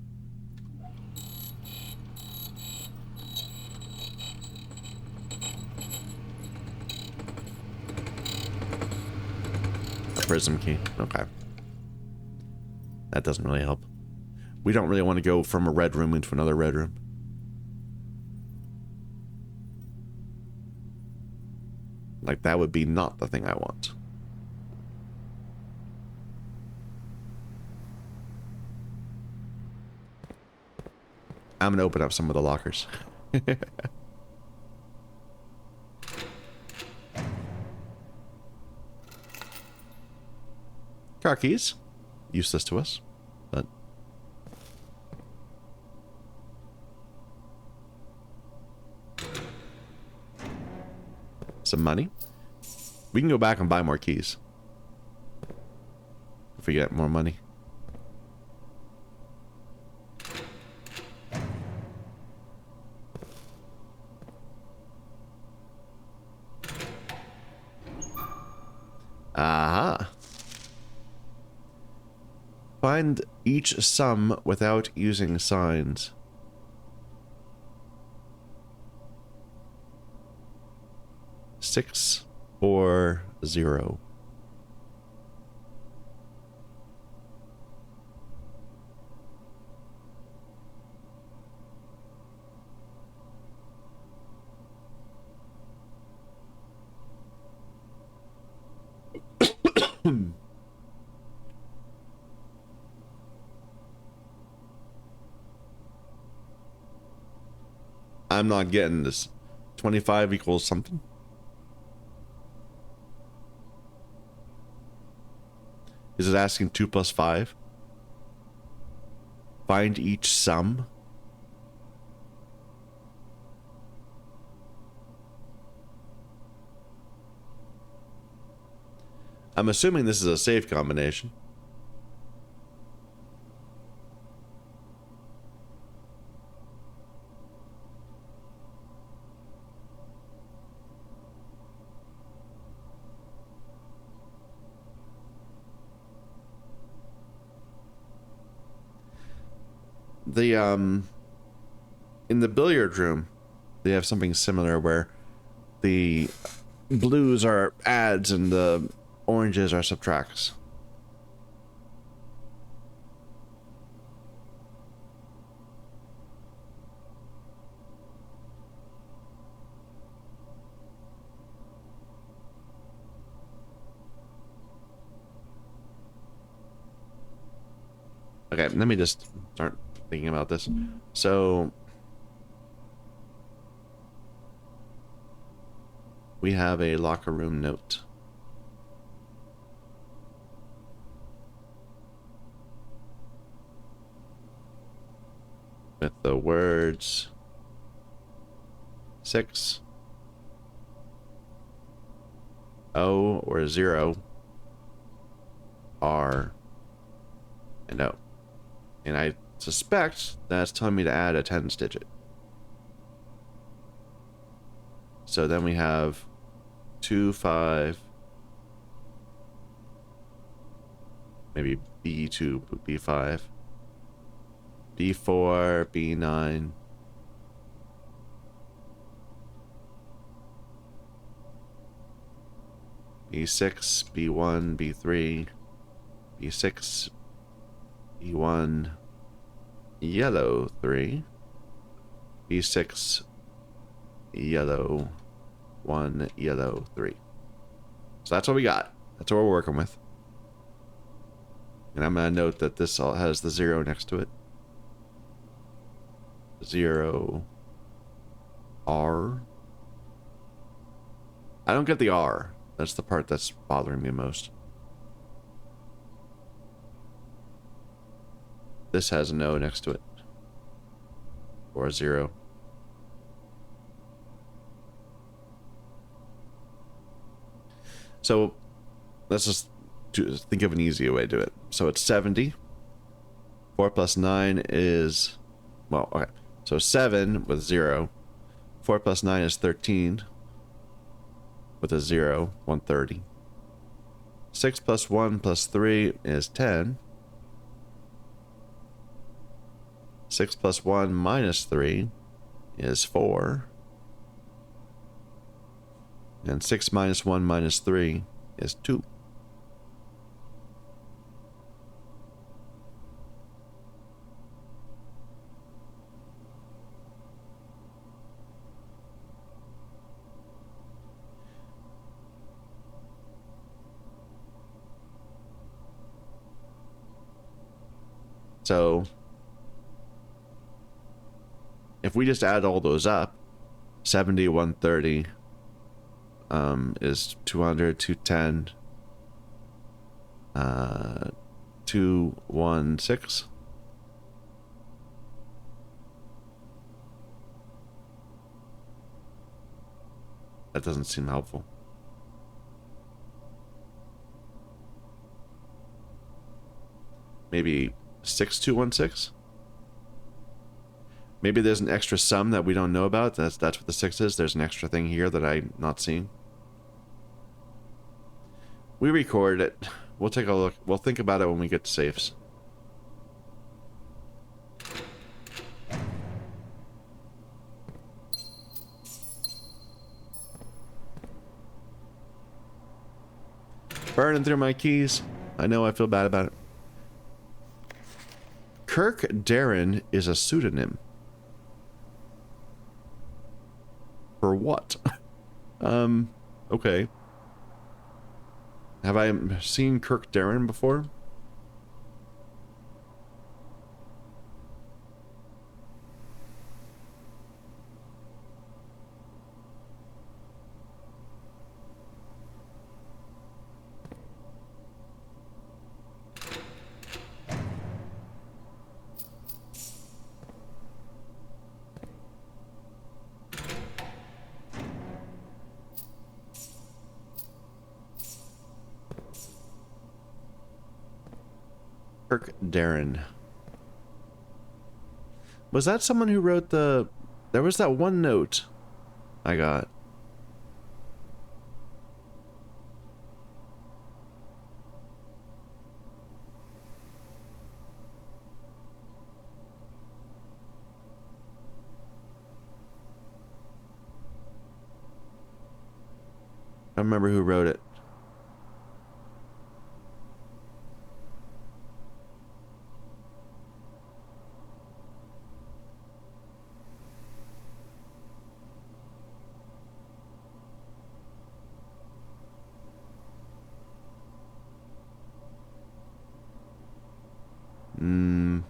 A prism key. Okay. That doesn't really help. We don't really want to go from a red room into another red room. Like, that would be not the thing I want. I'm gonna open up some of the lockers. Car keys. Useless to us, but... some money. We can go back and buy more keys. If we get more money. Aha. Find each sum without using signs. Six, 4, 0. I'm not getting this. 25 equals something. Is it asking 2 plus 5? Find each sum. I'm assuming this is a safe combination. in the billiard room, they have something similar where the blues are adds and the oranges are subtracts. Okay, let me just start thinking about this. So we have a locker room note. With the words 6, O or 0, R, and O. And I suspect that's telling me to add a tens digit. So then we have 2, 5, maybe B2, B5, B4, B9, B6, B1, B3, B6, B1, yellow 3, B6, yellow 1, yellow 3. So that's what we got. That's what we're working with. And I'm going to note that this all has the 0 next to it. 0, R. I don't get the R. That's the part that's bothering me most. This has an O next to it. Or a 0. So let's just think of an easier way to do it. So it's 70. 4 plus 9 is, well, okay. So 7 with 0. 4 plus 9 is 13. With a 0, 130. 6 plus 1 plus 3 is 10. 6 plus 1 minus 3 is 4. And 6 minus 1 minus 3 is 2. So if we just add all those up, 70, 130 is 200, 210, 216. That doesn't seem helpful. Maybe 6216. Maybe there's an extra sum that we don't know about. That's what the 6 is. There's an extra thing here that I'm not seeing. We record it. We'll take a look. We'll think about it when we get to safes. Burning through my keys. I know I feel bad about it. Kirk Darren is a pseudonym. For what? Okay. Have I seen Kirk Darren before? Kirk Darren. Was that someone who wrote the... There was that one note I got. I don't remember who wrote it. Hmm.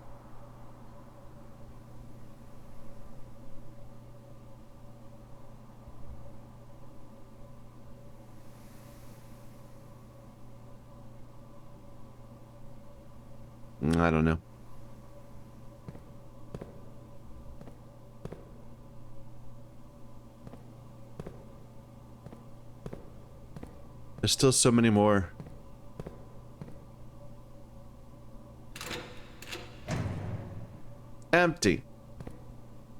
I don't know. There's still so many more. Empty.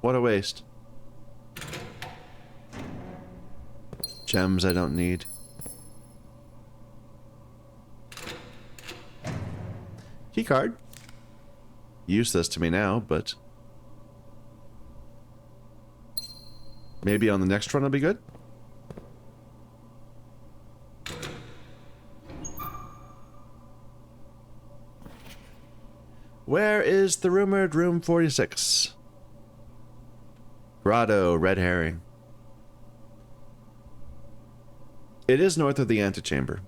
What a waste. Gems I don't need. Keycard. Useless to me now, but maybe on the next run it'll be good. Where is the rumored room 46? Grotto, red herring. It is north of the antechamber.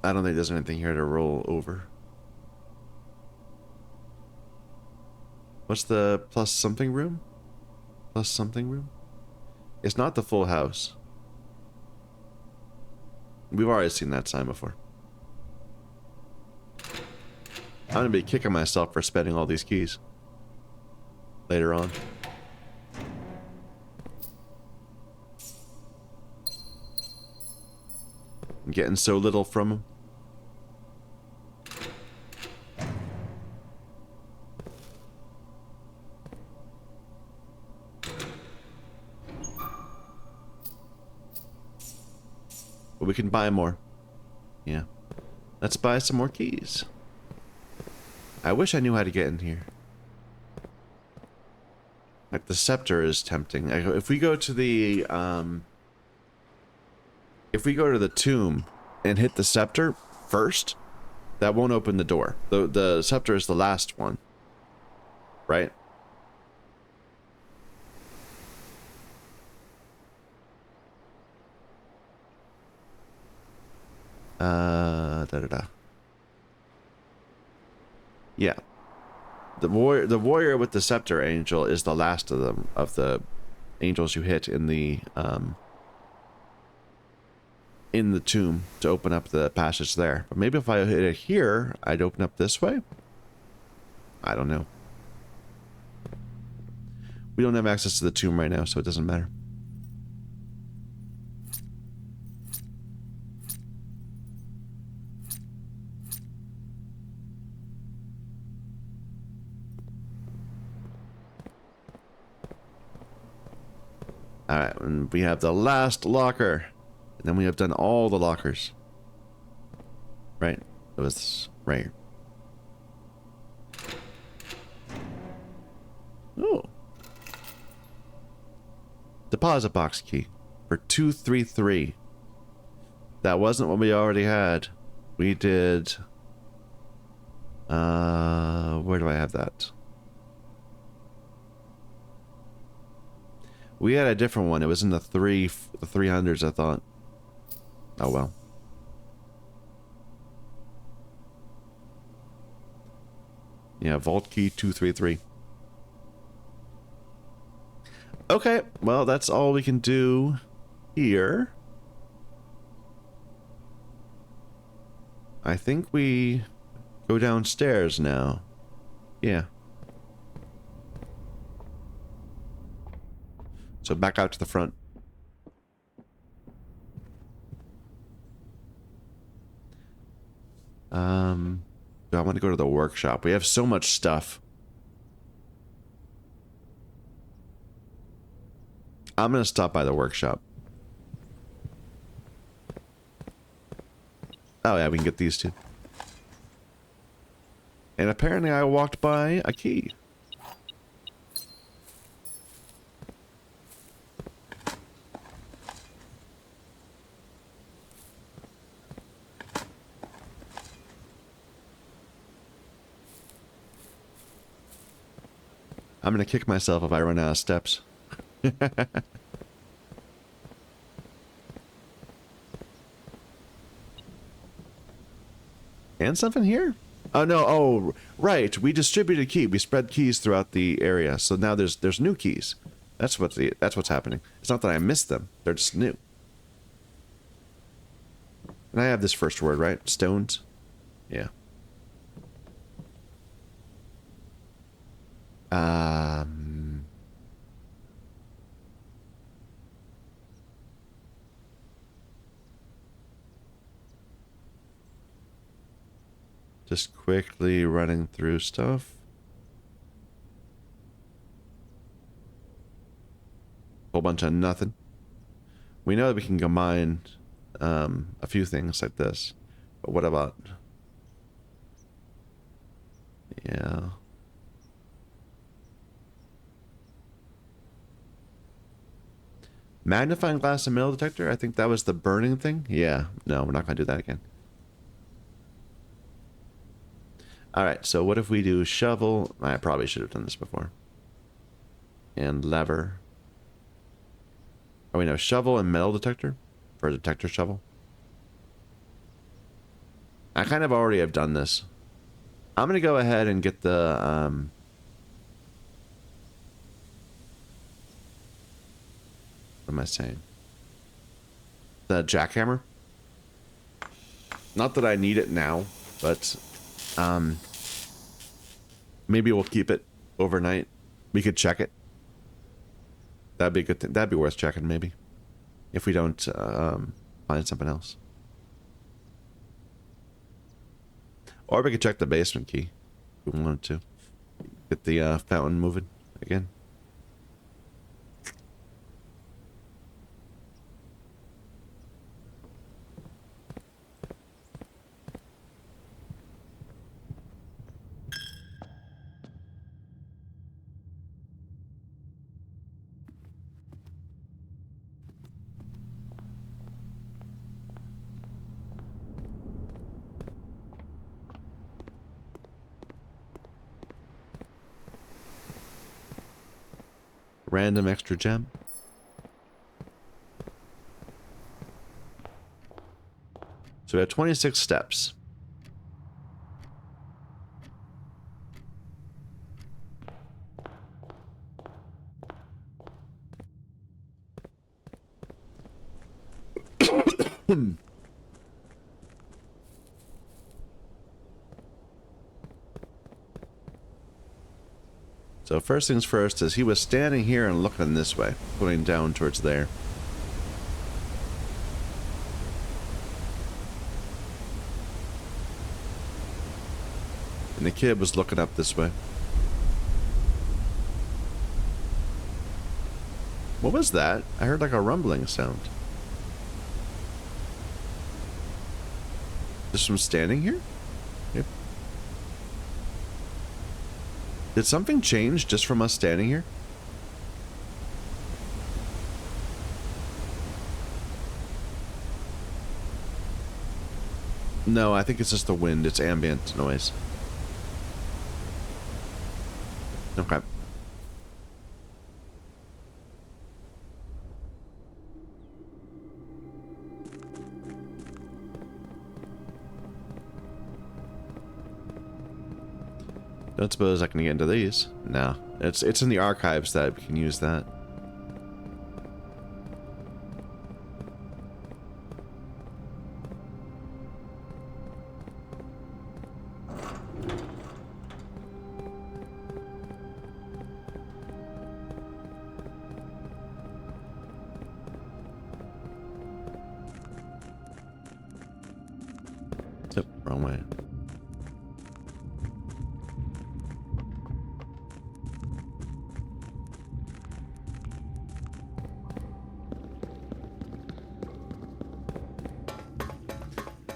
I don't think there's anything here to roll over. What's the plus something room? Plus something room? It's not the full house. We've already seen that sign before. I'm gonna be kicking myself for spending all these keys later on. I'm getting so little from them. But we can buy more. Yeah. Let's buy some more keys. I wish I knew how to get in here. Like, the scepter is tempting. If we go to the, if we go to the tomb and hit the scepter first, that won't open the door. The scepter is the last one. Right? Yeah. The warrior with the scepter angel is the last of them, of the angels you hit in the tomb to open up the passage there. But maybe if I hit it here, I'd open up this way? I don't know. We don't have access to the tomb right now, so it doesn't matter. Alright, and we have the last locker. And then we have done all the lockers. Right? It was right here. Oh. Deposit box key for 233. That wasn't what we already had. We did... where do I have that? We had a different one. It was in the 300s, I thought. Oh well. Yeah, vault key 233. Okay, well, that's all we can do here. I think we go downstairs now. Yeah. So back out to the front. I want to go to the workshop. We have so much stuff. I'm going to stop by the workshop. Oh yeah, we can get these two. And apparently I walked by a key. I'm gonna kick myself if I run out of steps. And something here? Oh no, oh right. We distributed key. We spread keys throughout the area. So now there's new keys. That's what's happening. It's not that I missed them. They're just new. And I have this first word, right? Stones? Yeah. Just quickly running through stuff. Whole bunch of nothing. We know that we can combine a few things like this. But what about... Yeah. Magnifying glass and metal detector? I think that was the burning thing? Yeah. No, we're not going to do that again. Alright, so what if we do shovel? I probably should have done this before. And lever. Oh, we know shovel and metal detector for a detector shovel. I kind of already have done this. I'm going to go ahead and get the... what am I saying? The jackhammer. Not that I need it now, but... maybe we'll keep it overnight. We could check it. That'd be a good thing. That'd be worth checking, maybe. If we don't find something else. Or we could check the basement key. If we wanted to. Get the fountain moving again. Random extra gem. So we have 26 steps. So first things first is he was standing here and looking this way, pointing down towards there. And the kid was looking up this way. What was that? I heard like a rumbling sound. Just from standing here? Yep. Did something change just from us standing here? No, I think it's just the wind. It's ambient noise. Okay. Don't suppose I can get into these. No. It's in the archives that we can use that. Yep, wrong way.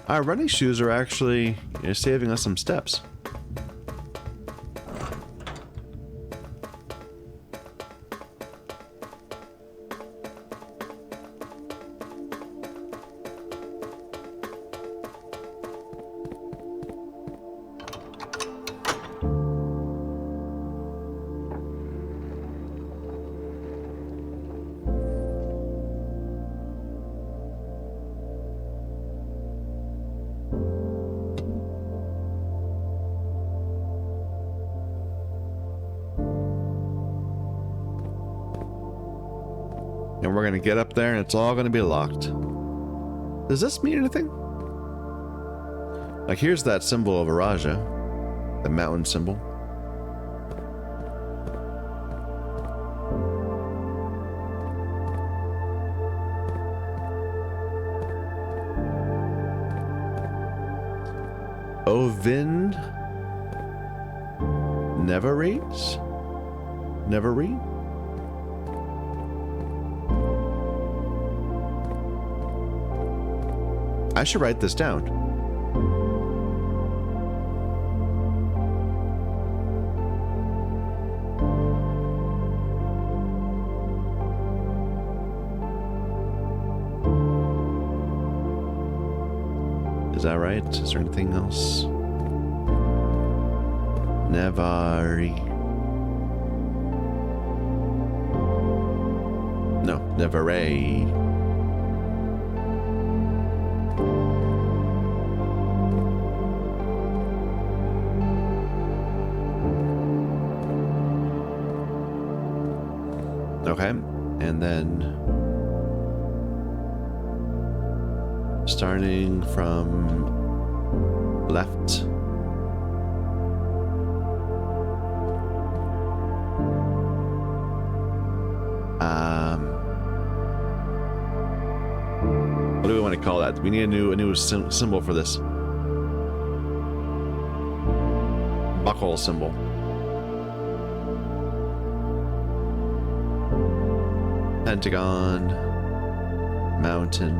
Our running shoes are actually saving us some steps. And we're going to get up there and it's all going to be locked. Does this mean anything? Like, here's that symbol of Araja. The mountain symbol. Ovin never reads? Never read? I should write this down. Is that right? Is there anything else? Nevari. No, Nevare. Okay, and then starting from left. What do we want to call that? We need a new symbol for this. Buckle symbol. Pentagon, mountain,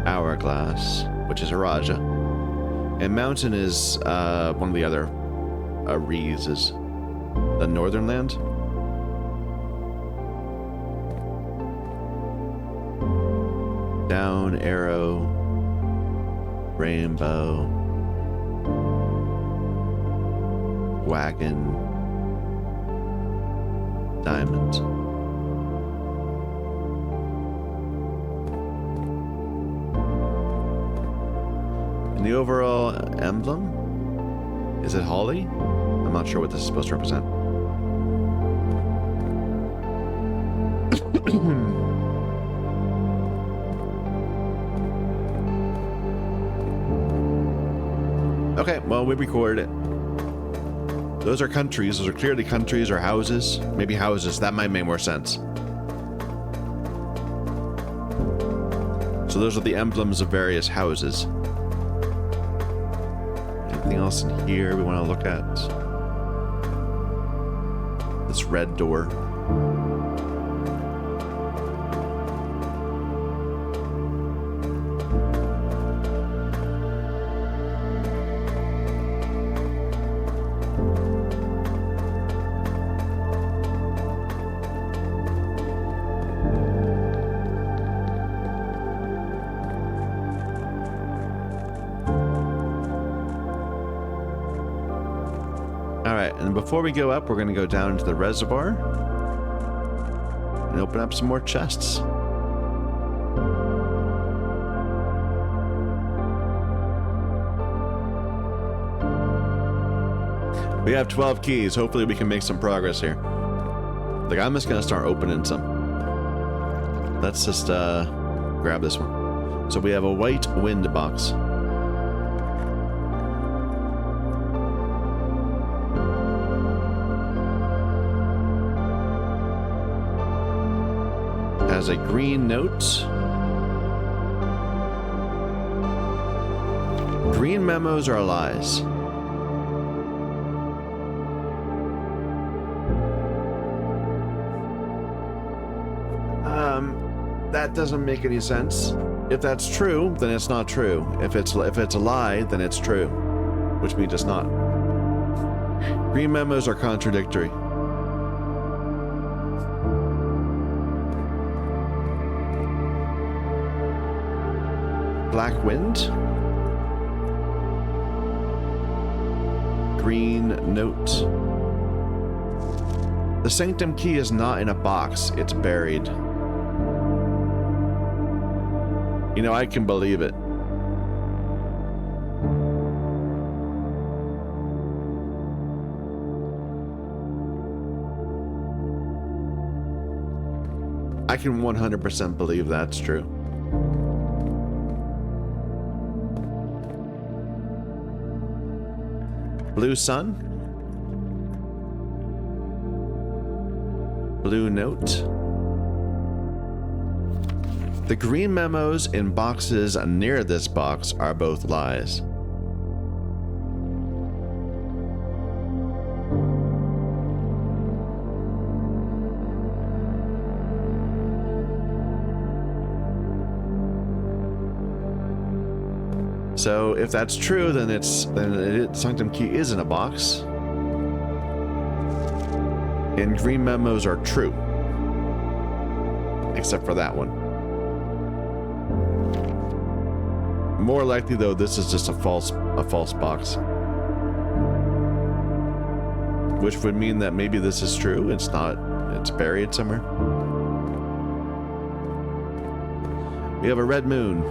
hourglass, which is Araja, and mountain is one of the other Rees is the northern land. Down arrow, rainbow. Wagon, diamond. And the overall emblem, is it holly? I'm not sure what this is supposed to represent. Okay, well, we recorded it. Those are countries. Those are clearly countries or houses. Maybe houses. That might make more sense. So those are the emblems of various houses. Anything else in here we want to look at? This red door. And before we go up, we're going to go down to the reservoir and open up some more chests. We have 12 keys. Hopefully we can make some progress here. Like, I'm just going to start opening some. Let's just grab this one. So we have a white wind box. Has a green note. Green memos are lies. That doesn't make any sense. If that's true, then it's not true. If it's a lie, then it's true, which means it's not. Green memos are contradictory. Black wind. Green note. The sanctum key is not in a box, it's buried. You know, I can believe it. I can 100% believe that's true. Blue sun. Blue note. The green memos in boxes near this box are both lies. So if that's true, then Sanctum Key is in a box. And green memos are true. Except for that one. More likely though, this is just a false box. Which would mean that maybe this is true. It's not. It's buried somewhere. We have a red moon.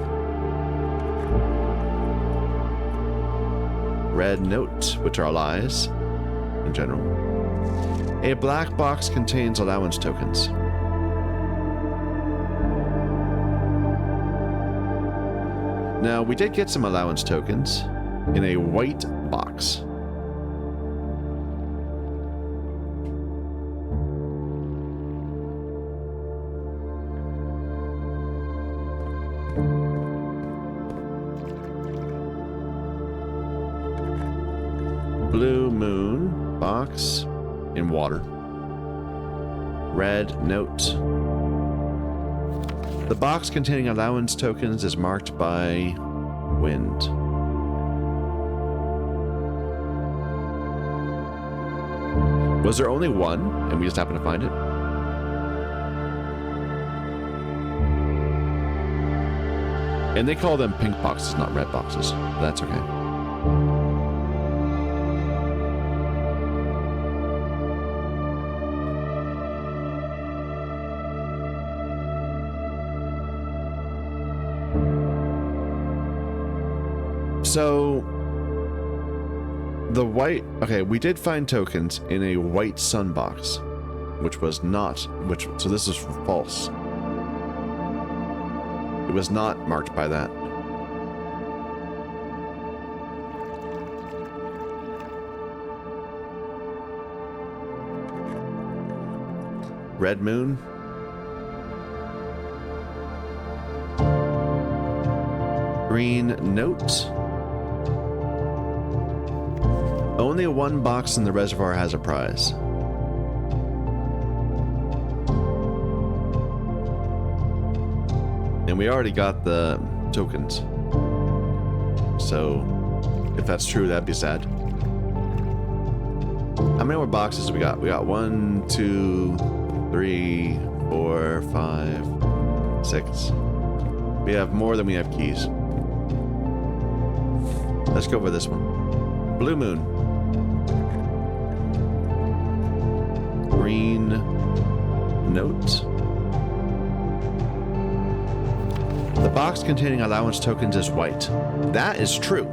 Red note, which are lies in general. A black box contains allowance tokens. Now, we did get some allowance tokens in a white box. Blue moon box in water. Red note. The box containing allowance tokens is marked by wind. Was there only one and we just happened to find it? And they call them pink boxes, not red boxes. That's okay. So, the white... Okay, we did find tokens in a white sun box, which was not... So this is false. It was not marked by that. Red moon. Green note. Only one box in the reservoir has a prize. And we already got the tokens. So, if that's true, that'd be sad. How many more boxes we got? We got 1, 2, 3, 4, 5, 6. We have more than we have keys. Let's go for this one. Blue moon. Green note. The box containing allowance tokens is white. That is true.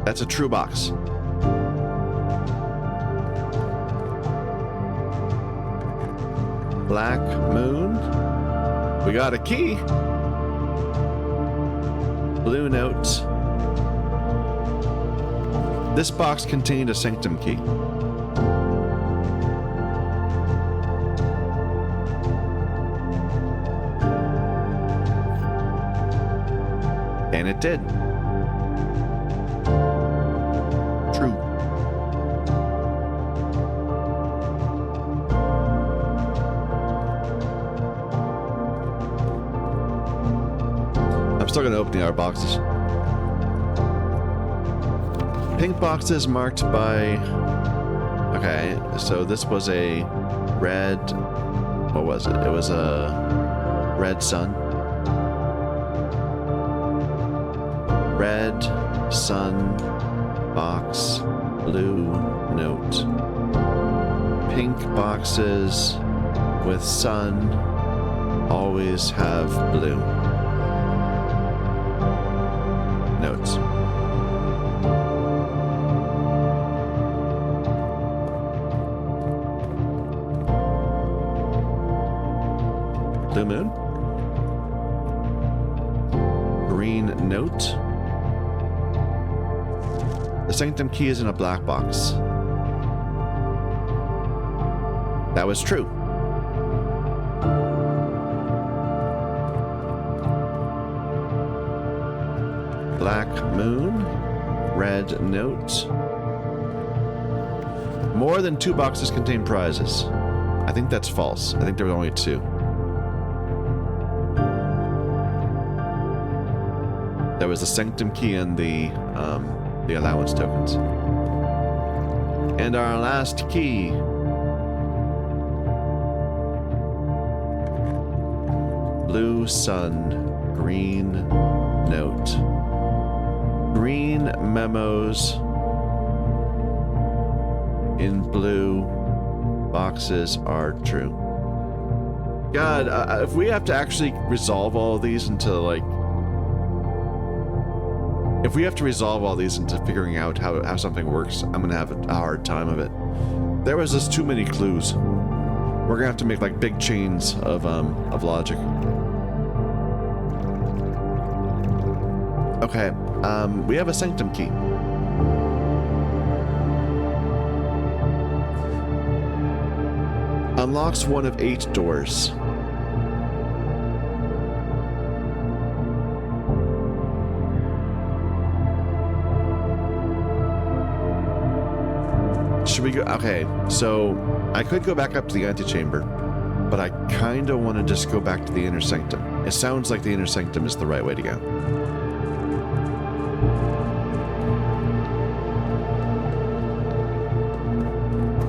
That's a true box. Black moon. We got a key. Blue note. This box contained a sanctum key. And it did. True. I'm still going to open our boxes. Pink boxes marked by... Okay, so this was a red... What was it? It was a red sun. Red sun box, blue note. Pink boxes with sun always have blue. notes. Blue moon. Green note. The sanctum key is in a black box. That was true. Black moon. Red note. More than 2 boxes contain prizes. I think that's false. I think there were only 2. There was the sanctum key and the allowance tokens. And our last key. Blue sun, green note. Green memos in blue boxes are true. God, if we have to actually resolve all of these into like... If we have to resolve all these into figuring out how something works, I'm gonna have a hard time of it. There was just too many clues. We're gonna have to make like big chains of logic. Okay, we have a sanctum key. Unlocks one of 8 doors. Should we go? Okay, so I could go back up to the antechamber, but I kind of want to just go back to the inner sanctum. It sounds like the inner sanctum is the right way to go.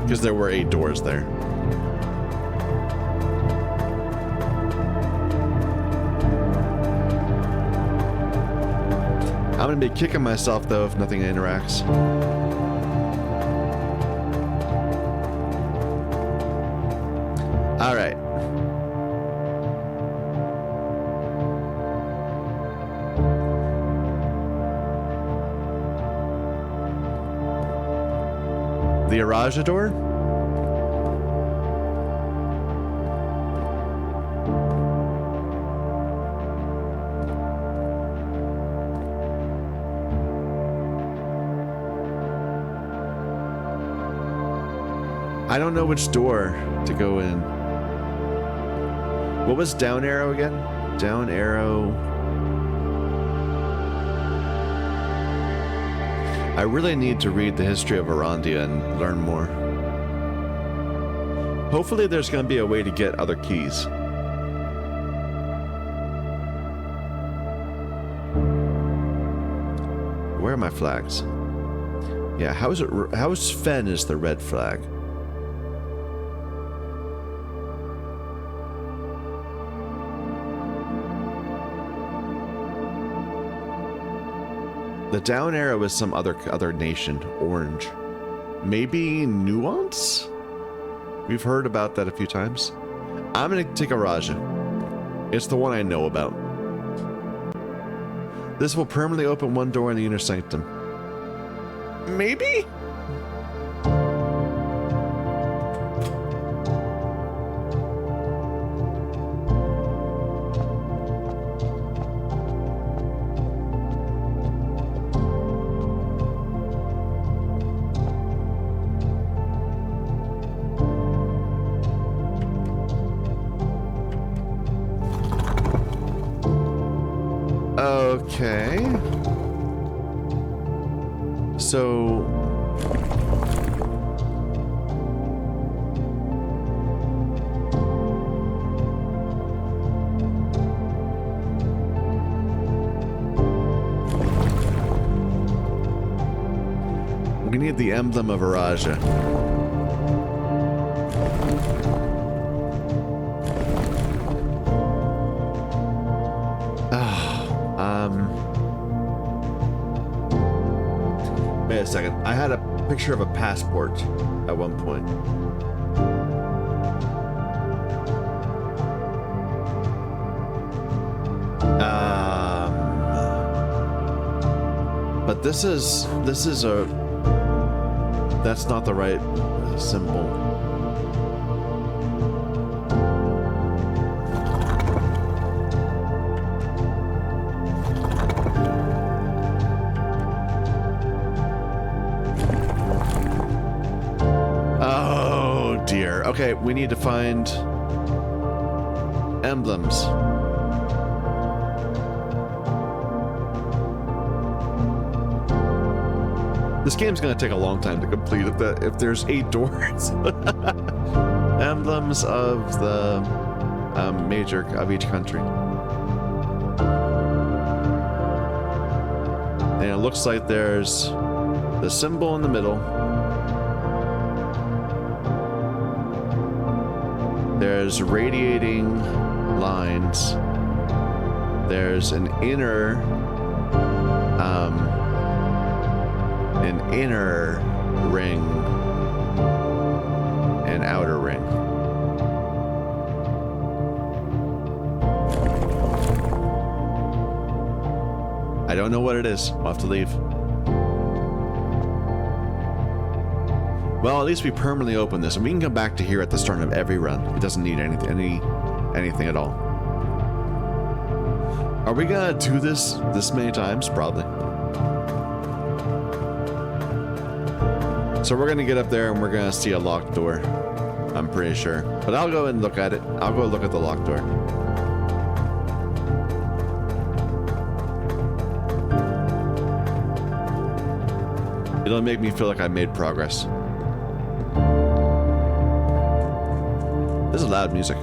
Because there were 8 doors there. I'm gonna be kicking myself though if nothing interacts. All right. The Araja door? I don't know which door to go in. What was down arrow again? Down arrow. I really need to read the history of Arandia and learn more. Hopefully there's going to be a way to get other keys. Where are my flags? Yeah, how's Fen is the red flag? The down arrow is some other nation, orange. Maybe Nuance? We've heard about that a few times. I'm gonna take a Raja. It's the one I know about. This will permanently open one door in the inner sanctum. Maybe? Okay. So... we need the emblem of Araja. Wait a second. I had a picture of a passport at one point. But this is a... That's not the right symbol. Oh dear. Okay, we need to find emblems. This game's gonna take a long time to complete if there's 8 doors. Emblems of the major of each country. And it looks like there's the symbol in the middle. There's radiating lines. There's an inner ring, and outer ring. I don't know what it is. We'll have to leave. Well, at least we permanently open this, and we can come back to here at the start of every run. It doesn't need anything at all. Are we gonna do this many times? Probably. So we're gonna get up there and we're gonna see a locked door. I'm pretty sure. But I'll go and look at it. I'll go look at the locked door. It'll make me feel like I made progress. This is loud music.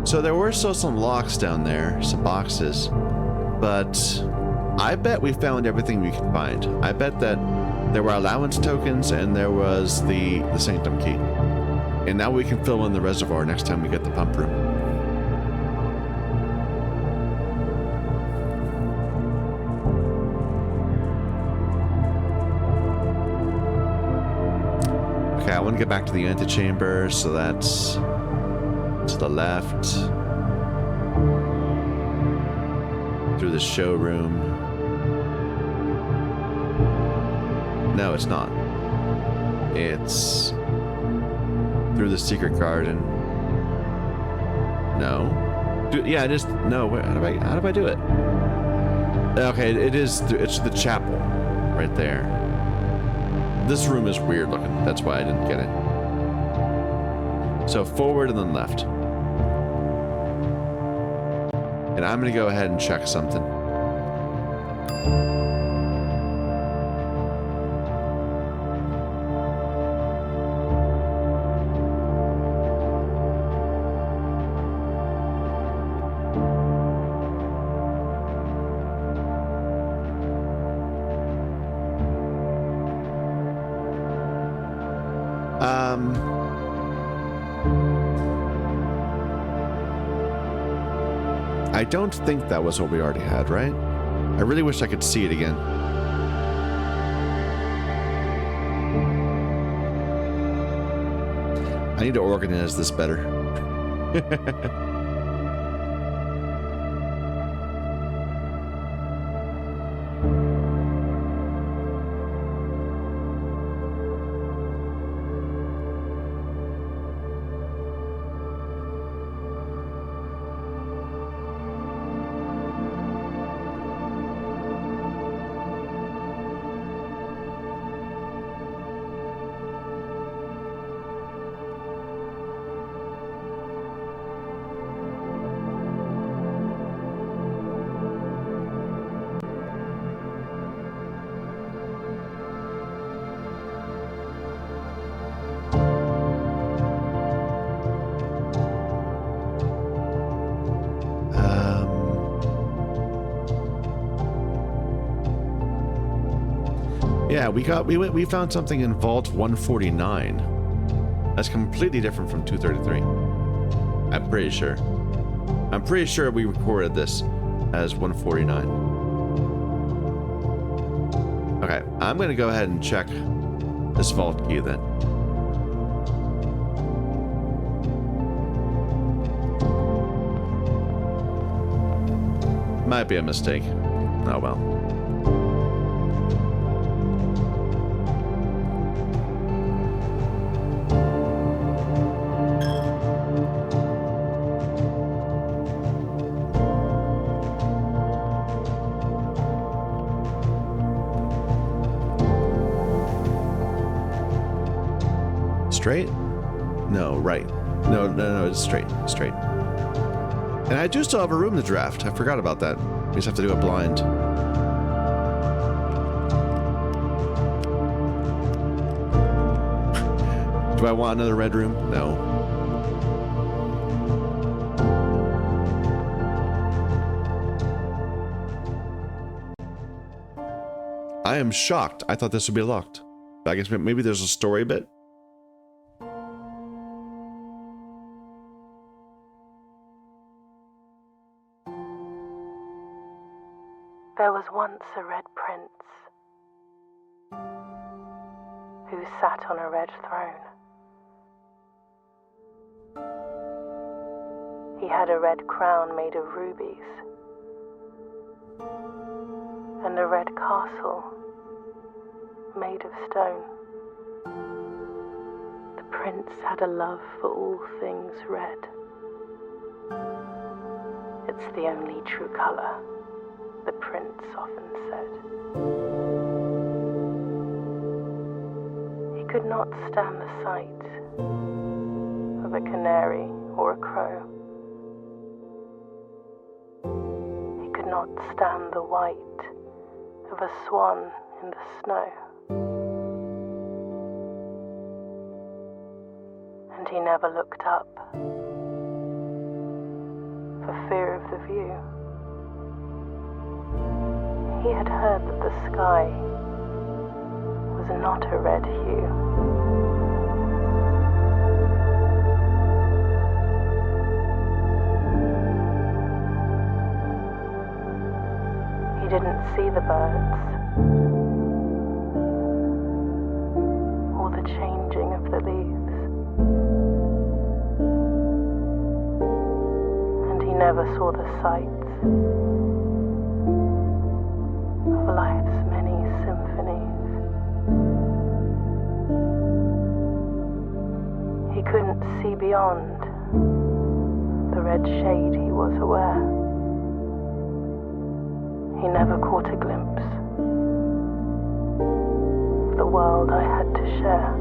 So there were still some locks down there, some boxes, but I bet we found everything we could find. I bet that there were allowance tokens and there was the sanctum key. And now we can fill in the reservoir next time we get the pump room. Okay, I want to get back to the antechamber, so that's to the left, through the showroom. No, it's not. It's through the secret garden. No. Yeah, it is. No, wait, how do I do it? Okay, it is. It's the chapel, right there. This room is weird looking. That's why I didn't get it. So forward and then left. And I'm going to go ahead and check something. I don't think that was what we already had, right? I really wish I could see it again. I need to organize this better. Yeah, we found something in Vault 149. That's completely different from 233. I'm pretty sure. I'm pretty sure we recorded this as 149. Okay, I'm gonna go ahead and check this vault key then. Might be a mistake. Oh well. Straight? No, right. No, it's straight. Straight. And I do still have a room to draft. I forgot about that. We just have to do it blind. Do I want another red room? No. I am shocked. I thought this would be locked. I guess maybe there's a story bit. There was once a red prince who sat on a red throne. He had a red crown made of rubies and a red castle made of stone. The prince had a love for all things red. It's the only true color, the prince often said. He could not stand the sight of a canary or a crow. He could not stand the white of a swan in the snow. And he never looked up for fear of the view. He had heard that the sky was not a red hue. He didn't see the birds or the changing of the leaves. And he never saw the sights of life's many symphonies. He couldn't see beyond the red shade he was aware. He never caught a glimpse of the world I had to share.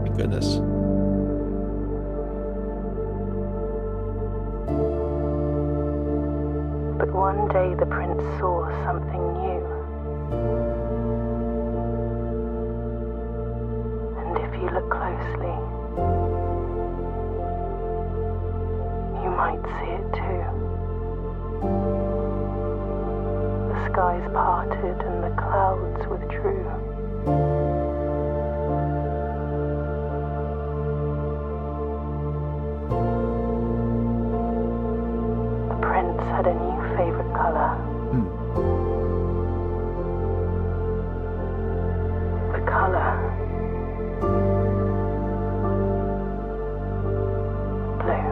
My goodness. But one day the prince saw something new. And if you look closely, you might see it too. The skies parted and the clouds withdrew. The prince had a new favorite color. The color blue.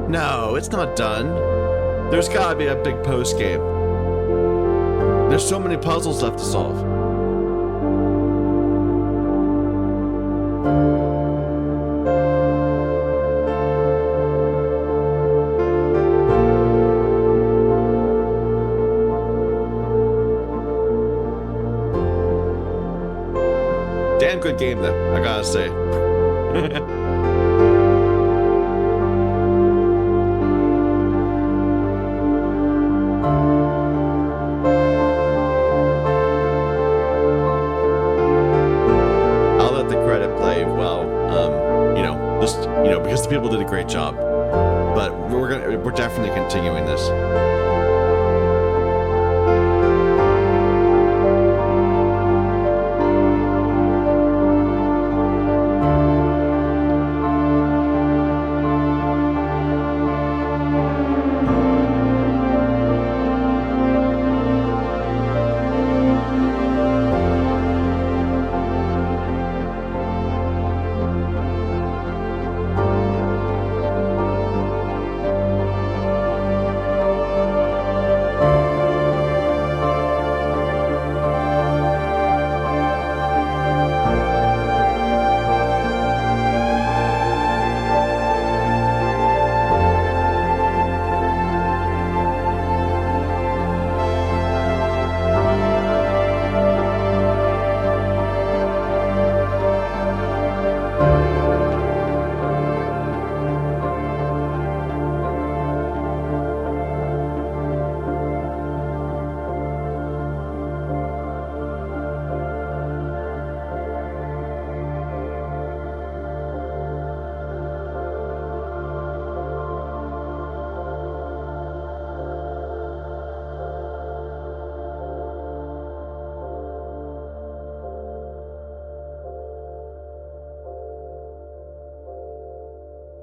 No, it's not done. There's gotta be a big post game. There's so many puzzles left to solve. Damn good game though, I gotta say. we're definitely continuing this.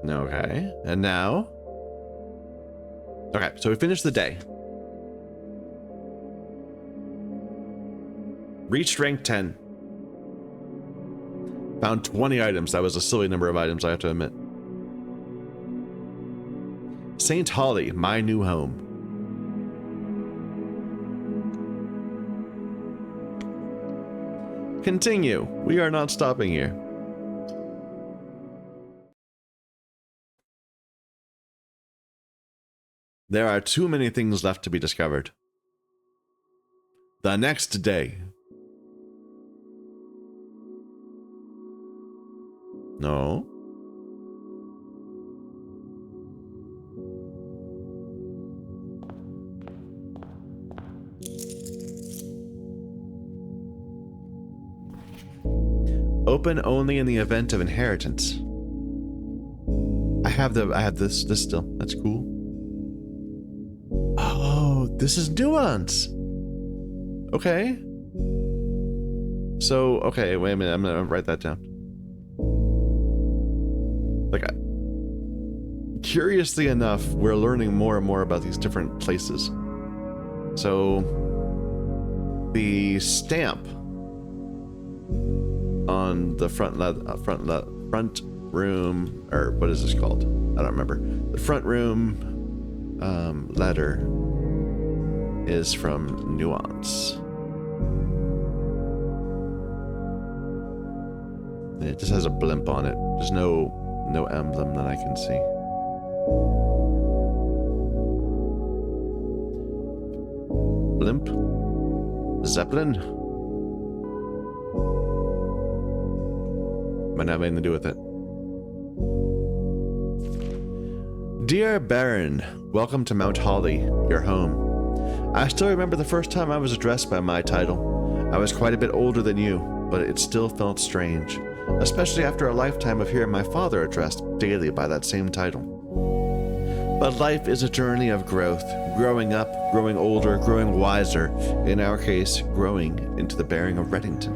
Okay, and now? Okay, so we finished the day. Reached rank 10. Found 20 items. That was a silly number of items, I have to admit. St. Holly, my new home. Continue. We are not stopping here. There are too many things left to be discovered. The next day. No. Open only in the event of inheritance. I have this still. That's cool. Oh, this is nuance. Okay. So, okay, wait a minute. I'm gonna write that down. Like, curiously enough, we're learning more and more about these different places. So, the stamp on the front room, or what is this called? I don't remember. The front room letter is from Nuance. And it just has a blimp on it. There's no emblem that I can see. Blimp? Zeppelin? Might not have anything to do with it. Dear Baron, welcome to Mount Holly, your home. I still remember the first time I was addressed by my title. I was quite a bit older than you, but it still felt strange, especially after a lifetime of hearing my father addressed daily by that same title. But life is a journey of growth, growing up, growing older, growing wiser, in our case, growing into the Baron of Reddington.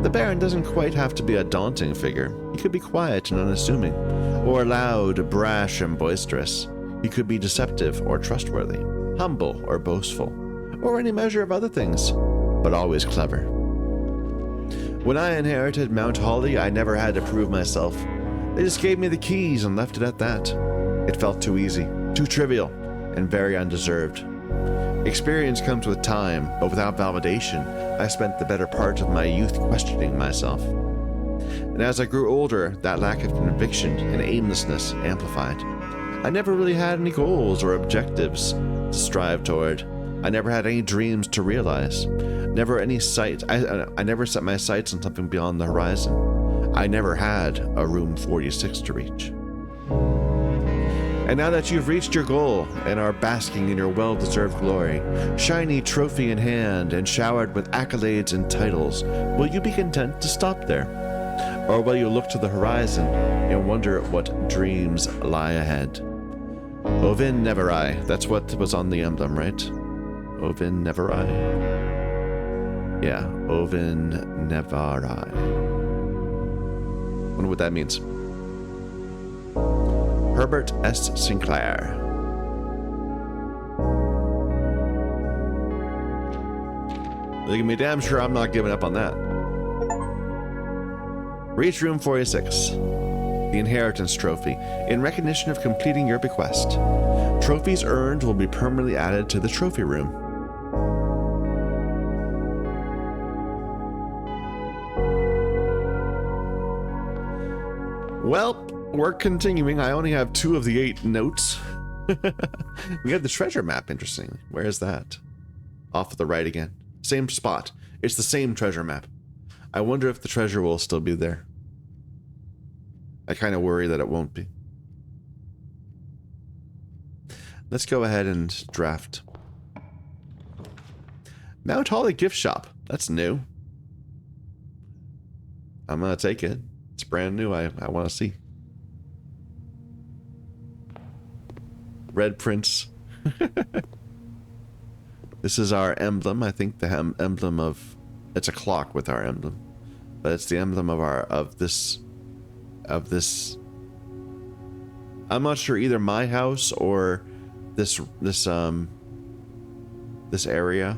The Baron doesn't quite have to be a daunting figure. He could be quiet and unassuming, or loud, brash, and boisterous. He could be deceptive or trustworthy, humble or boastful, or any measure of other things, but always clever. When I inherited Mount Holly, I never had to prove myself. They just gave me the keys and left it at that. It felt too easy, too trivial, and very undeserved. Experience comes with time, but without validation, I spent the better part of my youth questioning myself. And as I grew older, that lack of conviction and aimlessness amplified. I never really had any goals or objectives to strive toward. I never had any dreams to realize. Never any sight. I never set my sights on something beyond the horizon. I never had a Room 46 to reach. And now that you've reached your goal and are basking in your well-deserved glory, shiny trophy in hand and showered with accolades and titles, will you be content to stop there? Or will you look to the horizon and wonder what dreams lie ahead? Ovin Neverai. That's what was on the emblem, right? Ovin Neverai. Yeah, Ovin Neverai. Wonder what that means. Herbert S. Sinclair. Look at me, damn sure I'm not giving up on that. Reach room 46. The Inheritance Trophy. In recognition of completing your bequest, trophies earned will be permanently added to the trophy room. Well, we're continuing. I only have 2 of the 8 notes. We have the treasure map, interesting. Where is that? Off to the right again. Same spot. It's the same treasure map. I wonder if the treasure will still be there. I kind of worry that it won't be. Let's go ahead and draft. Mount Holly gift shop. That's new. I'm going to take it. It's brand new. I want to see. Red Prince. This is our emblem. I think the emblem of... It's a clock with our emblem. But it's the emblem of this... I'm not sure, either my house or this area.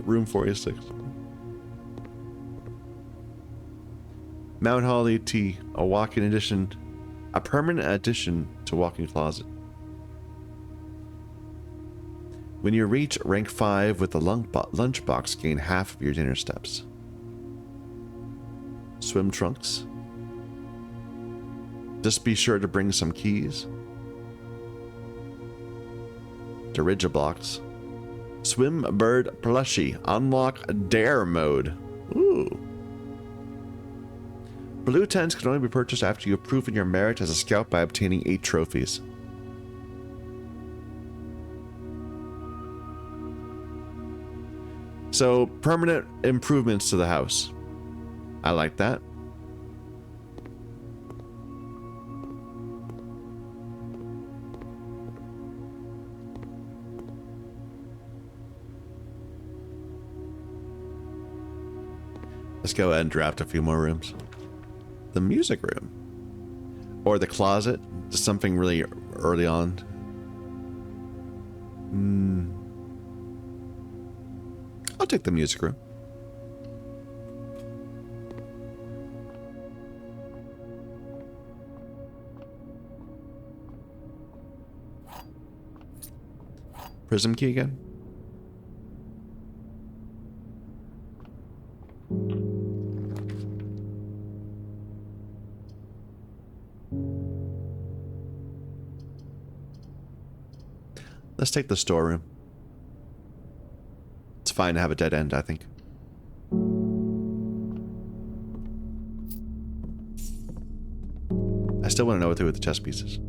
Room 46. Mount Holly Tea, a walk-in addition, a permanent addition to walk-in closet. When you reach rank 5 with the lunchbox, gain half of your dinner steps. Swim trunks. Just be sure to bring some keys. Dirigiblocks. Swim bird plushie. Unlock dare mode. Ooh. Blue tents can only be purchased after you have proven your merit as a scout by obtaining 8 trophies. So, permanent improvements to the house. I like that. Let's go ahead and draft a few more rooms. The music room. Or the closet. Just something really early on. I'll take the music room. Prism key again. Let's take the storeroom. It's fine to have a dead end, I think. I still want to know what to do with the chess pieces.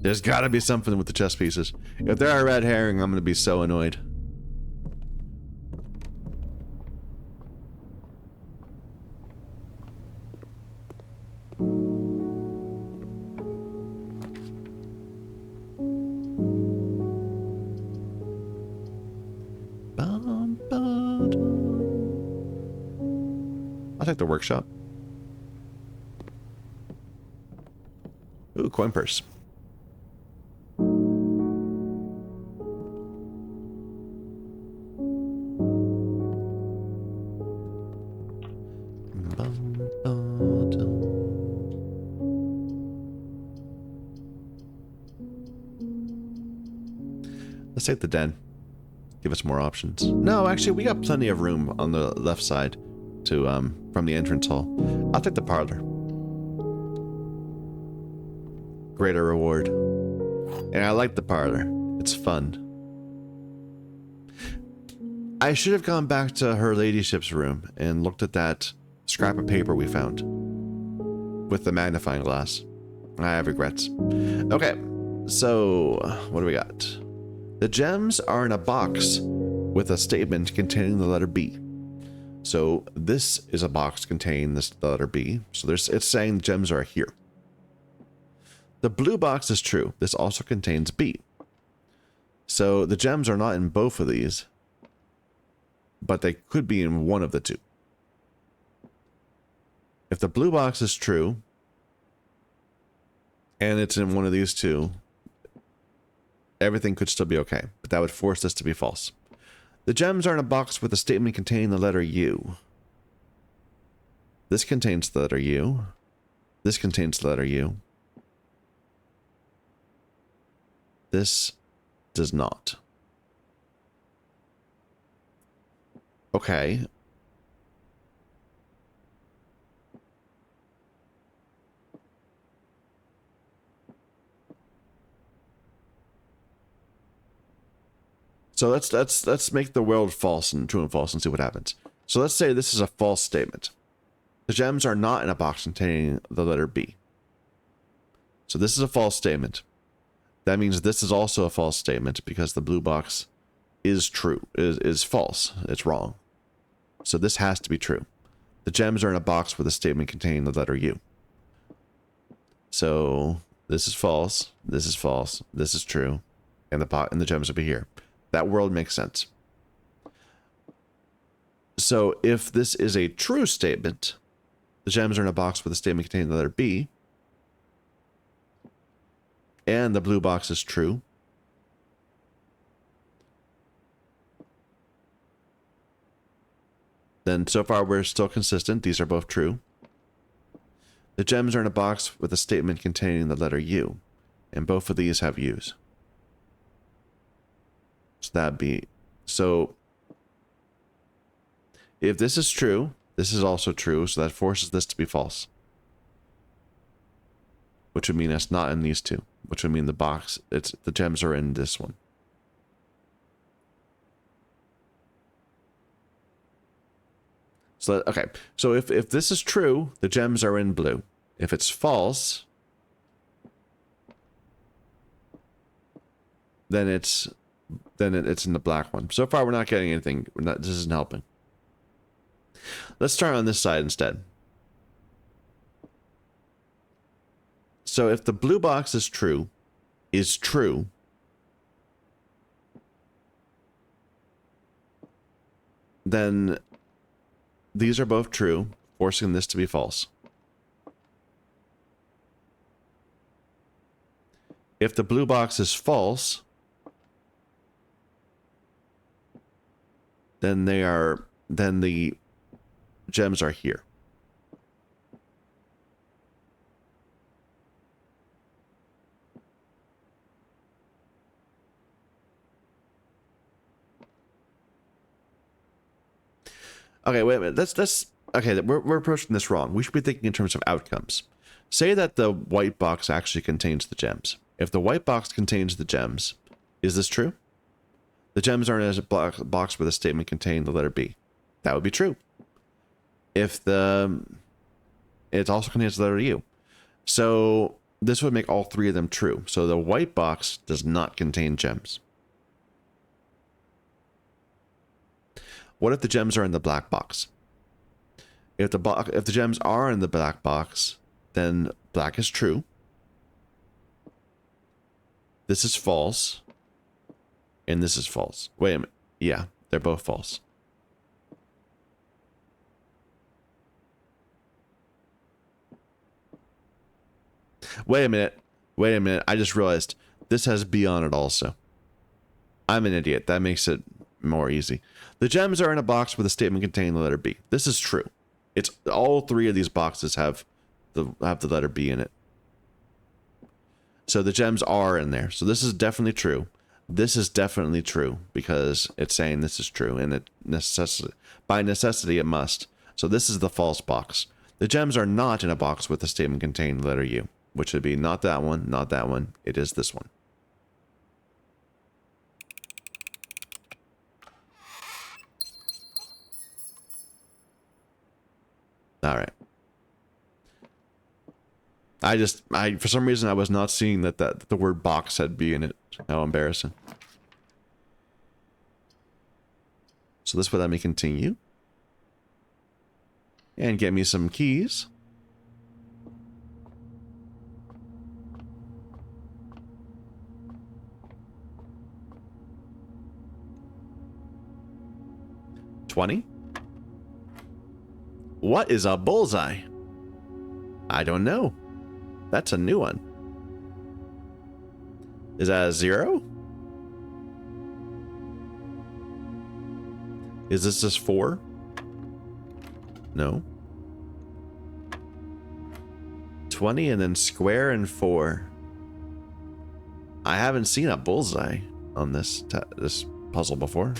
There's got to be something with the chess pieces. If they're a red herring, I'm going to be so annoyed. I'll take the workshop. Ooh, coin purse. Let's take the den. Give us more options. No, actually, we got plenty of room on the left side to from the entrance hall. I'll take the parlor. Greater reward. And I like the parlor. It's fun. I should have gone back to her ladyship's room and looked at that scrap of paper we found with the magnifying glass. I have regrets. Okay, so what do we got? The gems are in a box with a statement containing the letter B. So this is a box containing the letter B. So it's saying the gems are here. The blue box is true. This also contains B. So the gems are not in both of these, but they could be in one of the two. If the blue box is true, and it's in one of these two, everything could still be okay, but that would force this to be false. The gems are in a box with a statement containing the letter U. This contains the letter U. This contains the letter U. This does not. Okay. So let's make the world false and true and false and see what happens. So let's say this is a false statement. The gems are not in a box containing the letter B. So this is a false statement. That means this is also a false statement because the blue box is true, is false. It's wrong. So this has to be true. The gems are in a box with a statement containing the letter U. So this is false, this is false, this is true, and the gems will be here. That world makes sense. So if this is a true statement, the gems are in a box with a statement containing the letter B, and the blue box is true, then so far we're still consistent. These are both true. The gems are in a box with a statement containing the letter U, and both of these have U's. So that'd be, so if this is true, this is also true, so that forces this to be false. Which would mean it's not in these two, which would mean the box, the gems are in this one. So, okay, so if this is true, the gems are in blue. If it's false, then it's in the black one. So far, we're not getting anything. This isn't helping. Let's start on this side instead. So if the blue box is true, then these are both true, forcing this to be false. If the blue box is false, then the gems are here. Okay, wait a minute. That's okay. We're approaching this wrong. We should be thinking in terms of outcomes. Say that the white box actually contains the gems. If the white box contains the gems, is this true? The gems are in a box with a statement containing the letter B. That would be true. If it also contains the letter U. So this would make all three of them true. So the white box does not contain gems. What if the gems are in the black box? If the gems are in the black box, then black is true. This is false. And this is false. Wait a minute. Yeah, they're both false. Wait a minute. Wait a minute. I just realized this has B on it also. I'm an idiot. That makes it more easy. The gems are in a box with a statement containing the letter B. This is true. It's all three of these boxes have the letter B in it. So the gems are in there. So this is definitely true. This is definitely true because it's saying this is true, and by necessity it must. So this is the false box. The gems are not in a box with a statement containing the letter U, which would be not that one, not that one. It is this one. All right. For some reason I was not seeing that the word box had B in it. How embarrassing. So this would let me continue. And get me some keys. 20? What is a bullseye? I don't know. That's a new one. Is that a 0? Is this just 4? No. 20 and then square and 4. I haven't seen a bullseye on this puzzle before.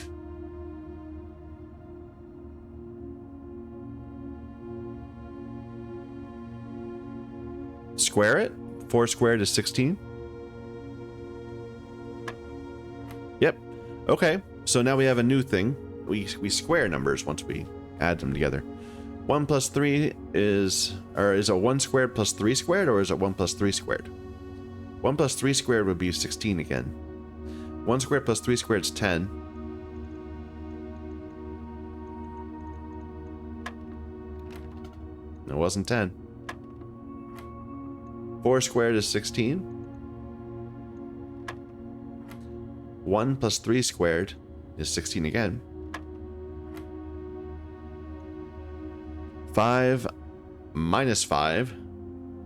Square it? 4 squared is 16? Yep. Okay, so now we have a new thing. We square numbers once we add them together. 1 plus 3 is... Or is it 1 squared plus 3 squared, or is it 1 plus 3 squared? 1 plus 3 squared would be 16 again. 1 squared plus 3 squared is 10. It wasn't 10. 4 squared is 16. 1 plus 3 squared is 16 again. 5 minus 5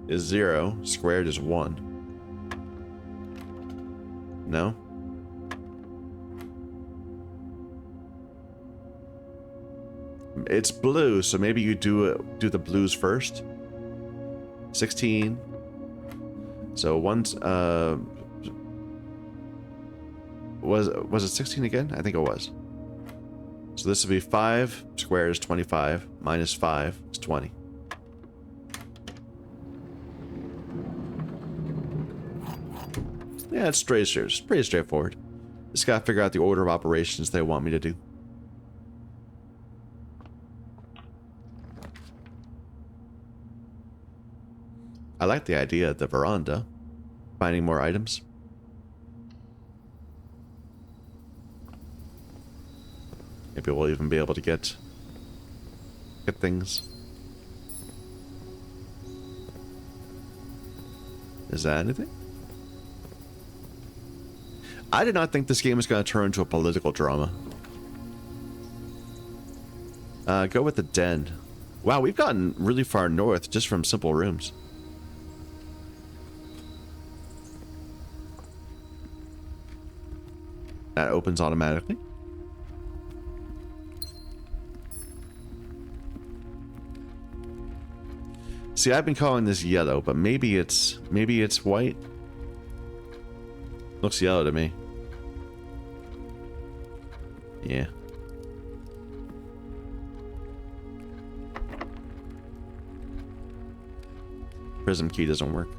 is 0. Squared is 1. No? It's blue, so maybe you do the blues first. 16. So one's was it 16 again? I think it was. So this would be 5 squared is 25 minus 5 is 20. Yeah, it's pretty straightforward. Just gotta figure out the order of operations they want me to do. I like the idea of the veranda. Finding more items. Maybe we'll even be able to get things. Is that anything? I did not think this game was going to turn into a political drama. Go with the den. Wow, we've gotten really far north just from simple rooms. That opens automatically. See, I've been calling this yellow, but maybe it's white. Looks yellow to me. Yeah. Prism key doesn't work.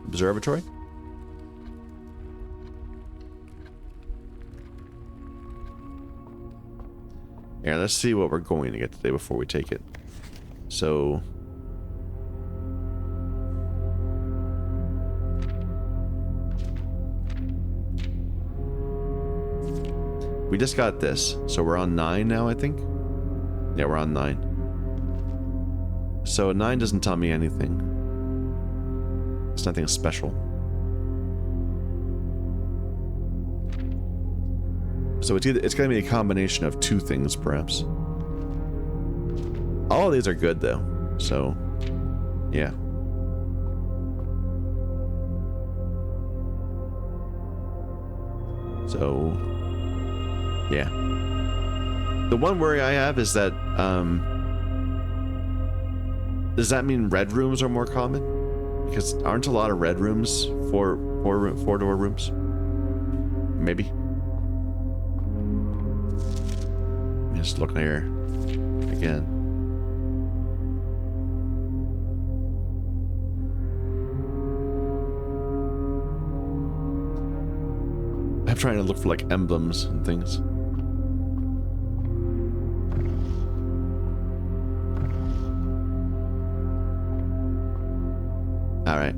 Observatory? Yeah, let's see what we're going to get today before we take it. So... we just got this, so we're on 9 now, I think? Yeah, we're on 9. So 9 doesn't tell me anything. It's nothing special. So it's going to be a combination of 2 things, perhaps. All of these are good, though. So, yeah. So, yeah. The one worry I have is that, does that mean red rooms are more common? Because aren't a lot of red rooms four-door rooms? Maybe. Just look here again. I'm trying to look for like emblems and things. All right.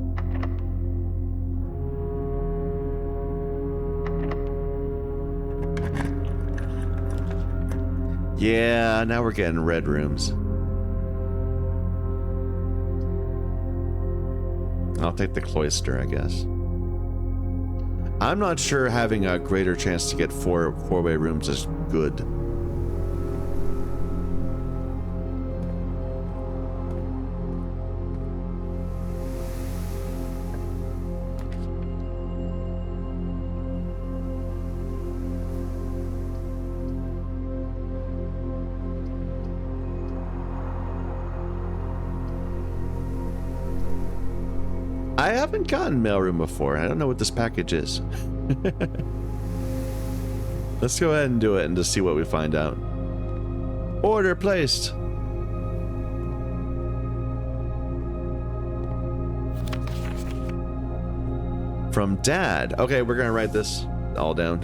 Yeah, now we're getting red rooms. I'll take the cloister, I guess. I'm not sure having a greater chance to get four-way rooms is good. I haven't gotten mailroom before. I don't know what this package is. Let's go ahead and do it and just see what we find out. Order placed. From Dad. Okay, we're gonna write this all down.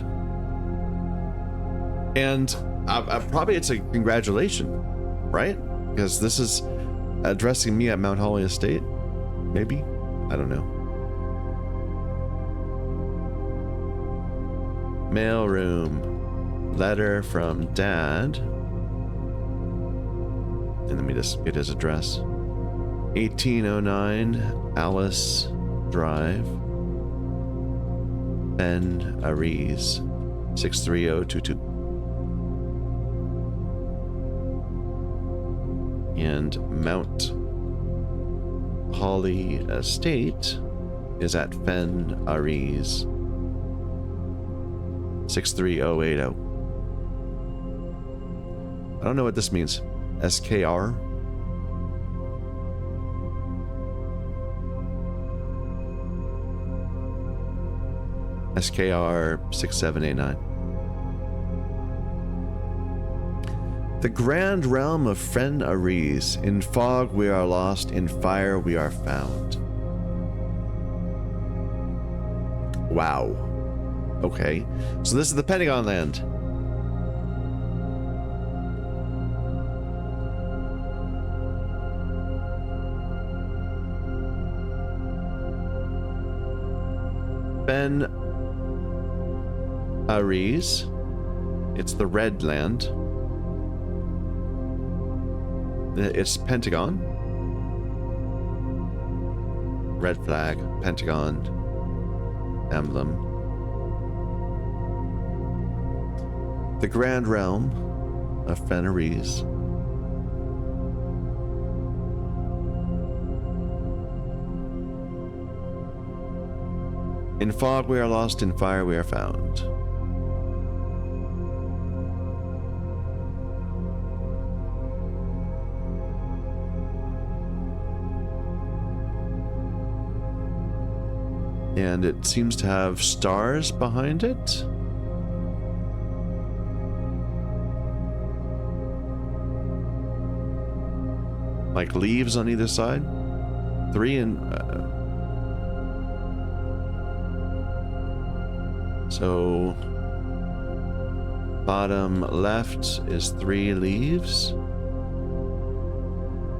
And probably it's a congratulation, right? Because this is addressing me at Mount Holly Estate. Maybe? I don't know. Mailroom. Letter from Dad. And let me just get his address. 1809 Alice Drive. Ben Aries. 63022. And Mount Holly Estate is at Fen Aries 63080. I don't know what this means. SKR? SKR 6789. The grand realm of Fen Aries. In fog we are lost, in fire we are found. Wow. Okay. So this is the Pentagon land. Fen Aries. It's the red land. It's Pentagon. Red flag, Pentagon, emblem. The Grand Realm of Fen Aries. In fog we are lost, in fire we are found. And it seems to have stars behind it. Like leaves on either side. 3 and... so... bottom left is 3 leaves.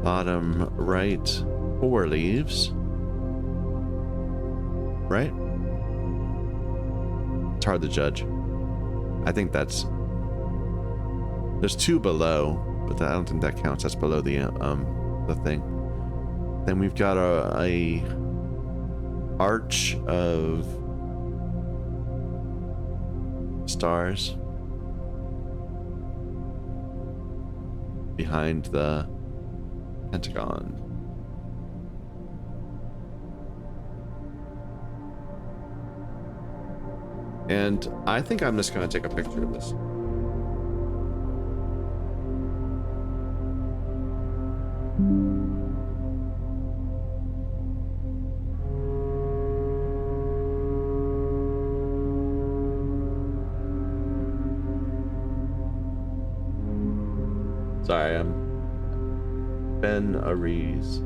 Bottom right, 4 leaves. Right? It's hard to judge. I think that's... there's 2 below, but I don't think that counts. That's below the thing. Then we've got a arch of stars behind the Pentagon. And I think I'm just going to take a picture of this. Sorry, I'm Fen Aries.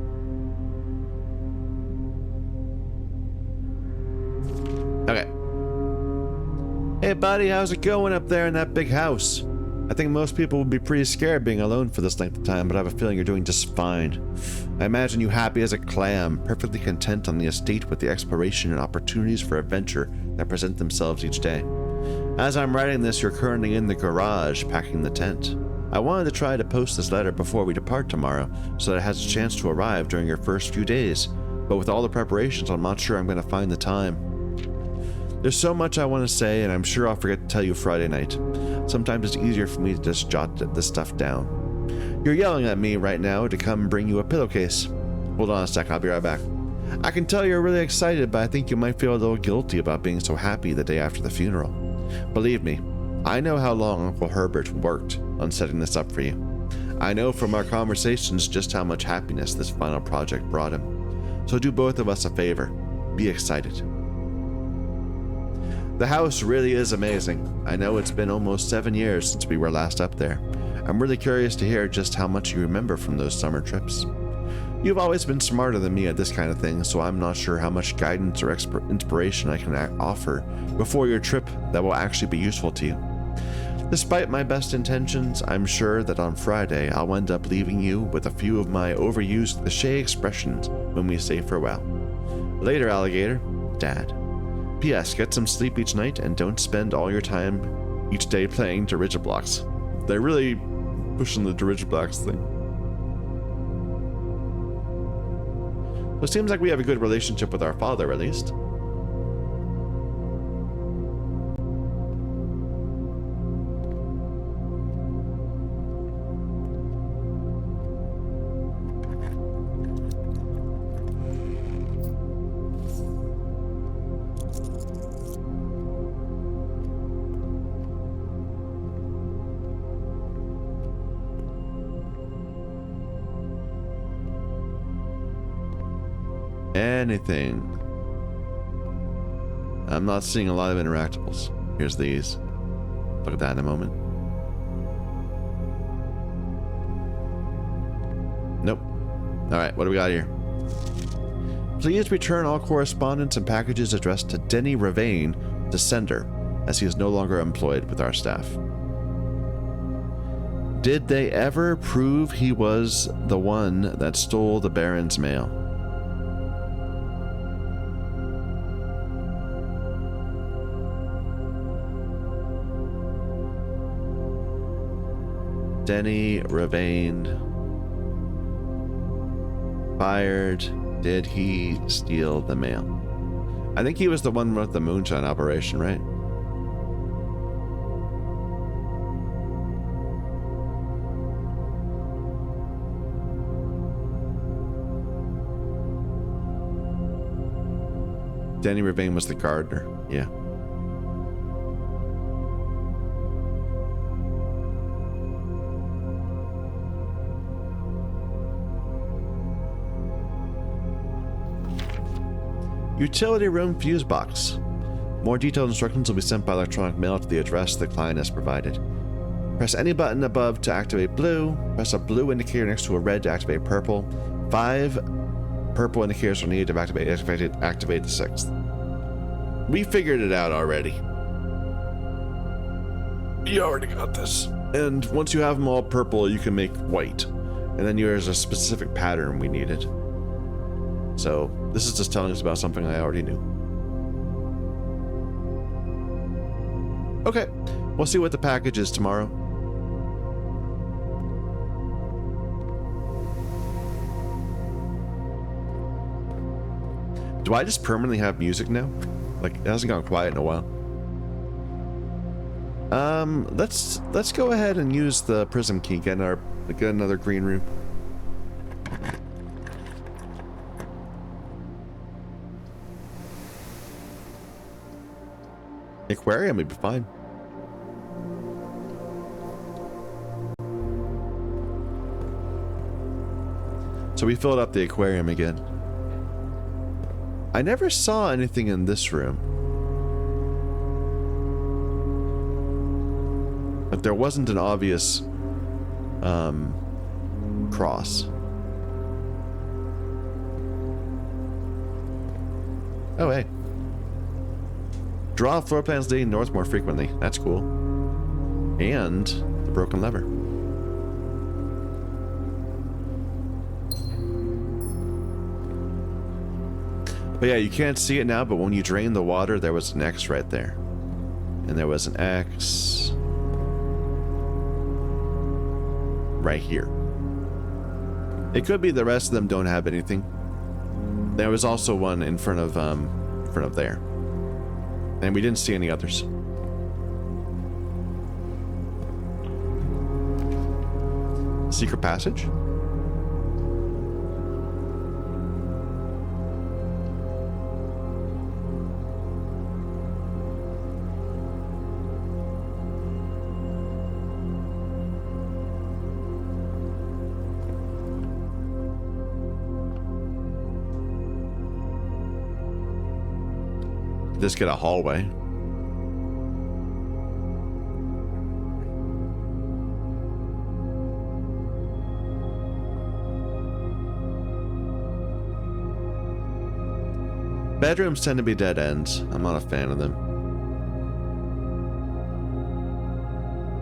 Okay. Hey buddy, how's it going up there in that big house? I think most people would be pretty scared being alone for this length of time, but I have a feeling you're doing just fine. I imagine you happy as a clam, perfectly content on the estate with the exploration and opportunities for adventure that present themselves each day. As I'm writing this, you're currently in the garage packing the tent. I wanted to try to post this letter before we depart tomorrow, so that it has a chance to arrive during your first few days. but with all the preparations, I'm not sure I'm going to find the time. There's so much I want to say, and I'm sure I'll forget to tell you Friday night. Sometimes it's easier for me to just jot this stuff down. You're yelling at me right now to come bring you a pillowcase. Hold on a sec, I'll be right back. I can tell you're really excited, but I think you might feel a little guilty about being so happy the day after the funeral. Believe me, I know how long Uncle Herbert worked on setting this up for you. I know from our conversations just how much happiness this final project brought him. So do both of us a favor. Be excited. The house really is amazing. I know it's been almost 7 years since we were last up there. I'm really curious to hear just how much you remember from those summer trips. You've always been smarter than me at this kind of thing, so I'm not sure how much guidance or inspiration I can offer before your trip that will actually be useful to you. Despite my best intentions, I'm sure that on Friday I'll end up leaving you with a few of my overused cliché expressions when we say farewell. Later, alligator. Dad. P.S. Get some sleep each night and don't spend all your time each day playing Dirigiblocks. They're really pushing the Dirigiblocks thing. Well, it seems like we have a good relationship with our father, at least. Anything. I'm not seeing a lot of interactables. Here's these. Look at that in a moment. Nope. Alright, what do we got here? Please return all correspondence and packages addressed to Denny Ravane to sender, as he is no longer employed with our staff. Did they ever prove he was the one that stole the Baron's mail? Denny Ravane fired. Did he steal the mail? I think he was the one with the moonshine operation, right? Denny Ravane was the gardener, yeah. Utility room fuse box. More detailed instructions will be sent by electronic mail to the address the client has provided. Press any button above to activate blue. Press a blue indicator next to a red to activate purple. 5 purple indicators are needed to activate the 6th. We figured it out already. You already got this. And once you have them all purple, you can make white. And then there's a specific pattern we needed. So this is just telling us about something I already knew. Okay, we'll see what the package is tomorrow. Do I just permanently have music now? Like, it hasn't gone quiet in a while. Let's go ahead and use the prism key, get another green room. Aquarium would be fine. So we filled up the aquarium again. I never saw anything in this room. But there wasn't an obvious cross. Oh, hey. Draw floor plans leading north more frequently. That's cool. And the broken lever. But yeah, you can't see it now, but when you drain the water, there was an X right there. And there was an X right here. It could be the rest of them don't have anything. There was also one in front of there. And we didn't see any others. Secret passage? Just get a hallway. Bedrooms tend to be dead ends. I'm not a fan of them.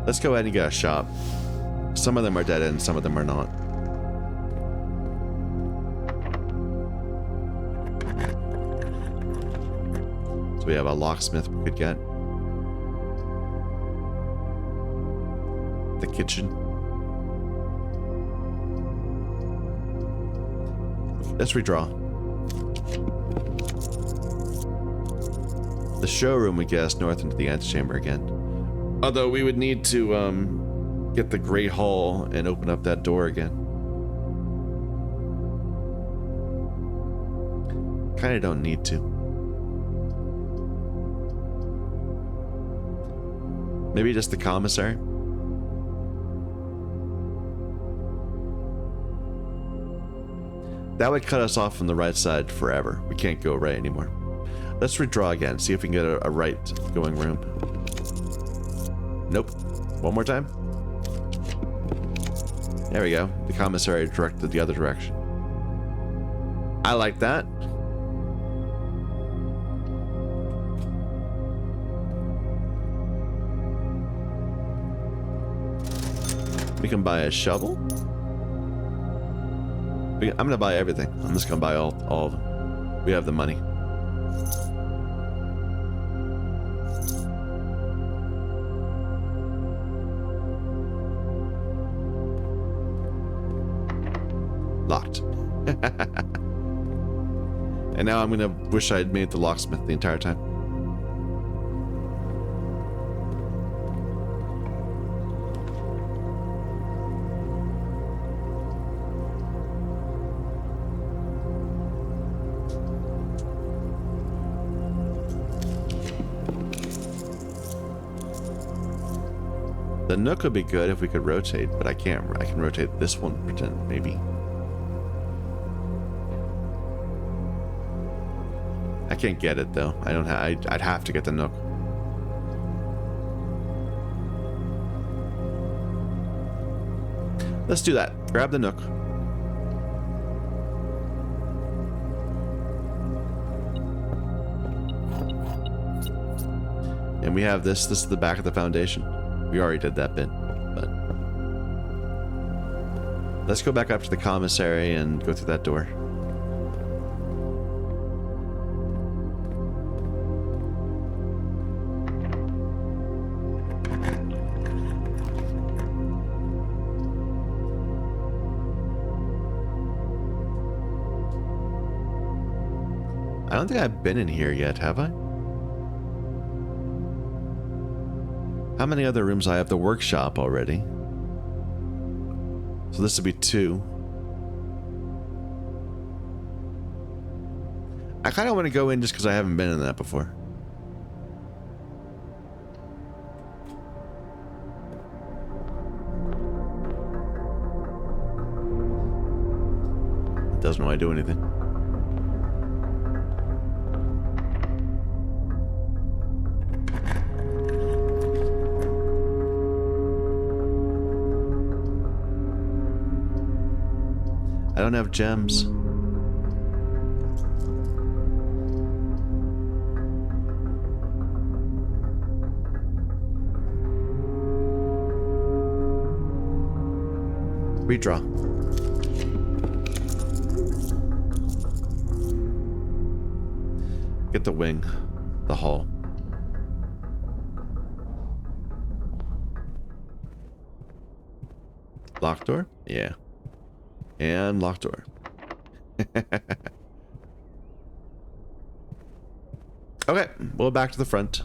Let's go ahead and get a shop. Some of them are dead ends, some of them are not. So we have a locksmith we could get. The kitchen. Let's redraw. The showroom would get us north into the antechamber again. Although we would need to get the Great Hall and open up that door again. Kinda don't need to. Maybe just the commissary? That would cut us off from the right side forever. We can't go right anymore. Let's redraw again, see if we can get a right going room. Nope. One more time. There we go. The commissary directed the other direction. I like that. We can buy a shovel. I'm gonna buy everything. I'm just gonna buy all of them. We have the money. Locked. And now I'm gonna wish I'd made the locksmith the entire time. The nook would be good if we could rotate, but I can't. I can rotate this one, pretend, maybe. I can't get it though. I don't have. I'd have to get the nook. Let's do that. Grab the nook. And we have this. This is the back of the foundation. We already did that bit, but let's go back up to the commissary and go through that door. I don't think I've been in here yet, have I? How many other rooms? I have the workshop already. So this would be 2. I kind of want to go in just because I haven't been in that before. It doesn't really do anything. I don't have gems. Redraw. Get the wing, the hall. Locked door? Yeah. And locked door. Okay, well, back to the front.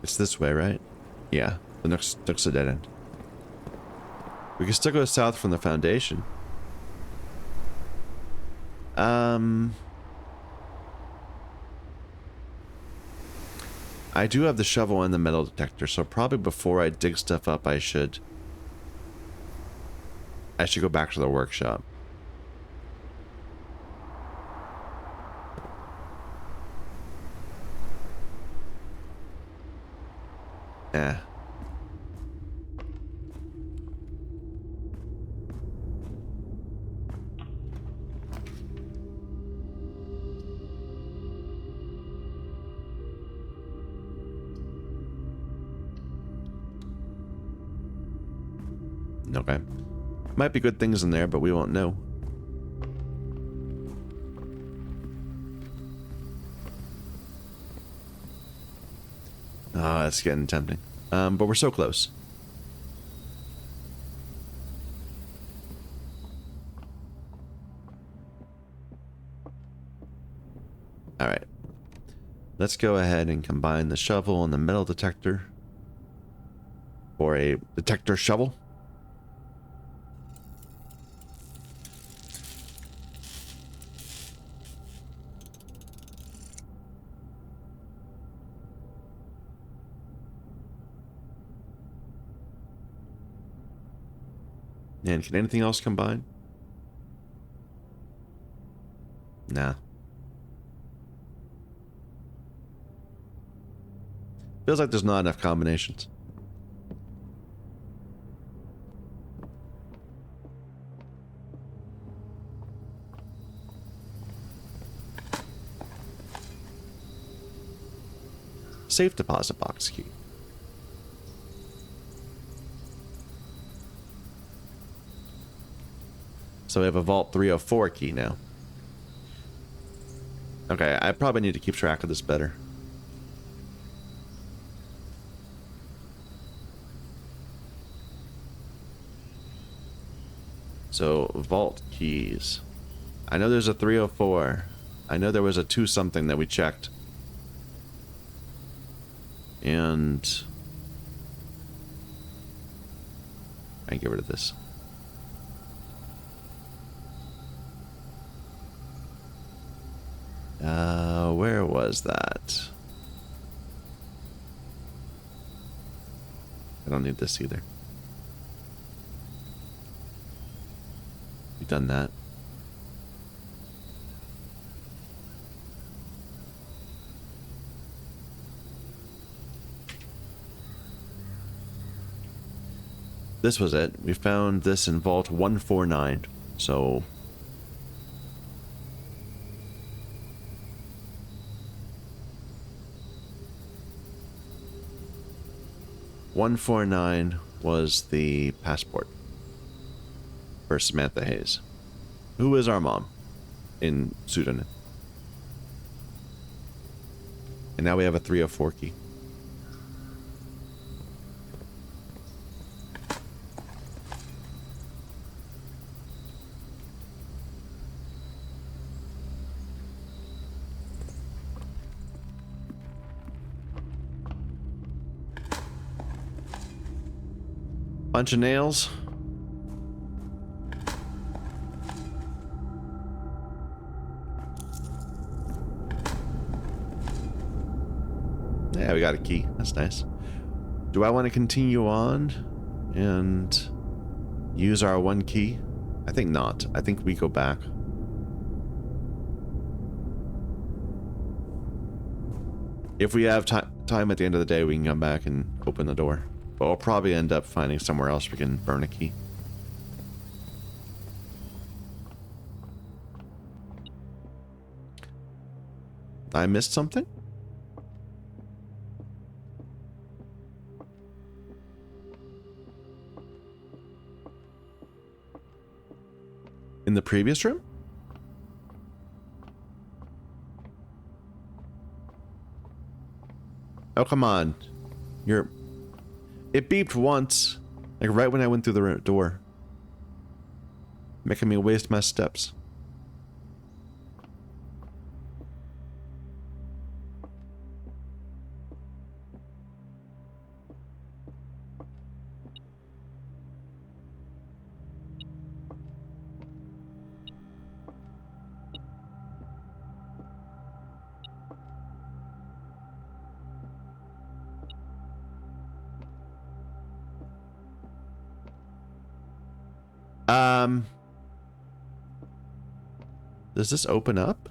It's this way, right? Yeah, the next a dead end. We can still go south from the foundation. I do have the shovel and the metal detector, so probably before I dig stuff up, I should go back to the workshop. Yeah. Okay. Might be good things in there, but we won't know. Oh, that's getting tempting. But we're so close. All right. Let's go ahead and combine the shovel and the metal detector for a detector shovel. And can anything else combine? Nah. Feels like there's not enough combinations. Safe deposit box key. So we have a Vault 304 key now. Okay, I probably need to keep track of this better. So, vault keys. I know there's a 304. I know there was a 2 something that we checked. And I can get rid of this. Where was that? I don't need this either. We've done that. This was it. We found this in Vault 149. So 149 was the passport for Samantha Hayes, who is our mom in pseudonym. And now we have a 304 key. Bunch of nails. Yeah, we got a key. That's nice. Do I want to continue on and use our 1 key? I think not. I think we go back. If we have time at the end of the day, we can come back and open the door. But we'll probably end up finding somewhere else we can burn a key. I missed something? In the previous room? Oh, come on. It beeped once. Like right when I went through the door. Making me waste my steps. Does this open up?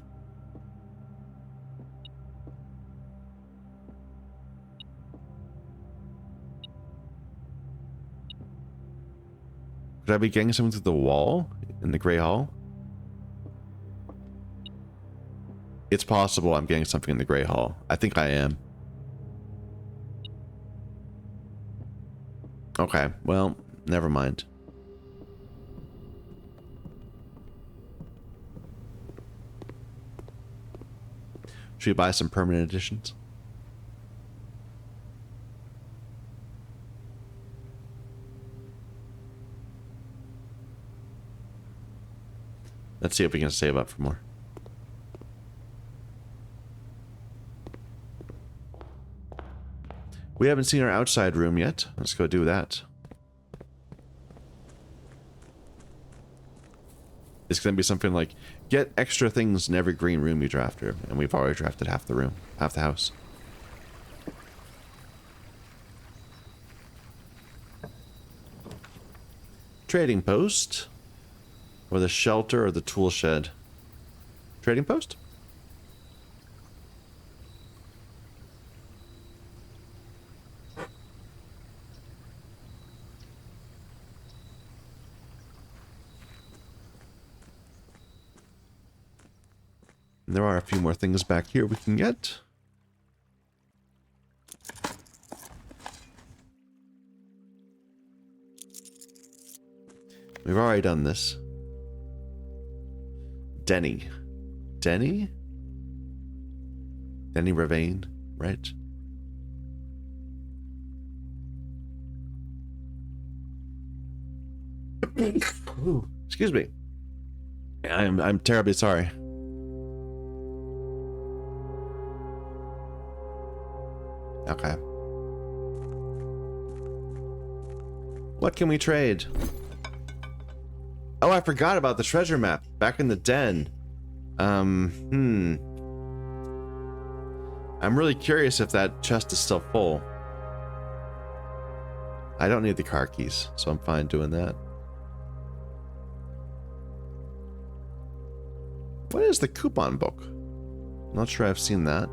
Could I be getting something through the wall in the Grey Hall? It's possible I'm getting something in the Grey Hall. I think I am. Okay, well, never mind. Should we buy some permanent editions? Let's see if we can save up for more. We haven't seen our outside room yet. Let's go do that. It's going to be something like, get extra things in every green room you draft her. And we've already drafted half the room, half the house. Trading post. Or the shelter or the tool shed. Trading post? And there are a few more things back here we can get. We've already done this. Denny. Denny? Denny Ravane, right? Ooh, excuse me. I'm terribly sorry. Okay. What can we trade? Oh, I forgot about the treasure map back in the den. I'm really curious if that chest is still full. I don't need the car keys, so I'm fine doing that. What is the coupon book? I'm not sure I've seen that.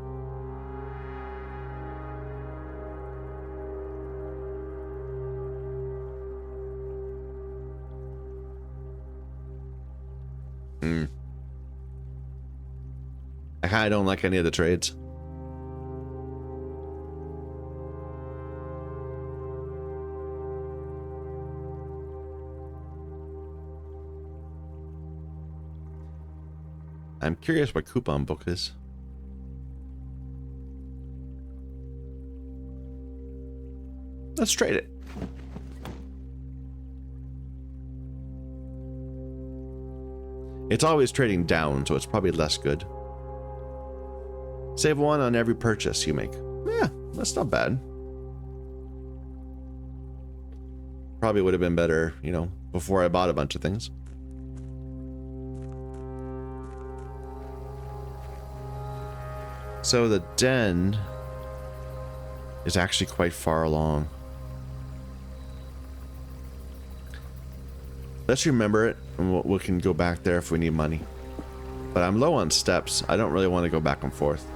I kinda don't like any of the trades. I'm curious what coupon book is. Let's trade it. It's always trading down, so it's probably less good. Save 1 on every purchase you make. Yeah, that's not bad. Probably would have been better, you know, before I bought a bunch of things. So the den is actually quite far along. Let's remember it, and we can go back there if we need money. But I'm low on steps. I don't really want to go back and forth.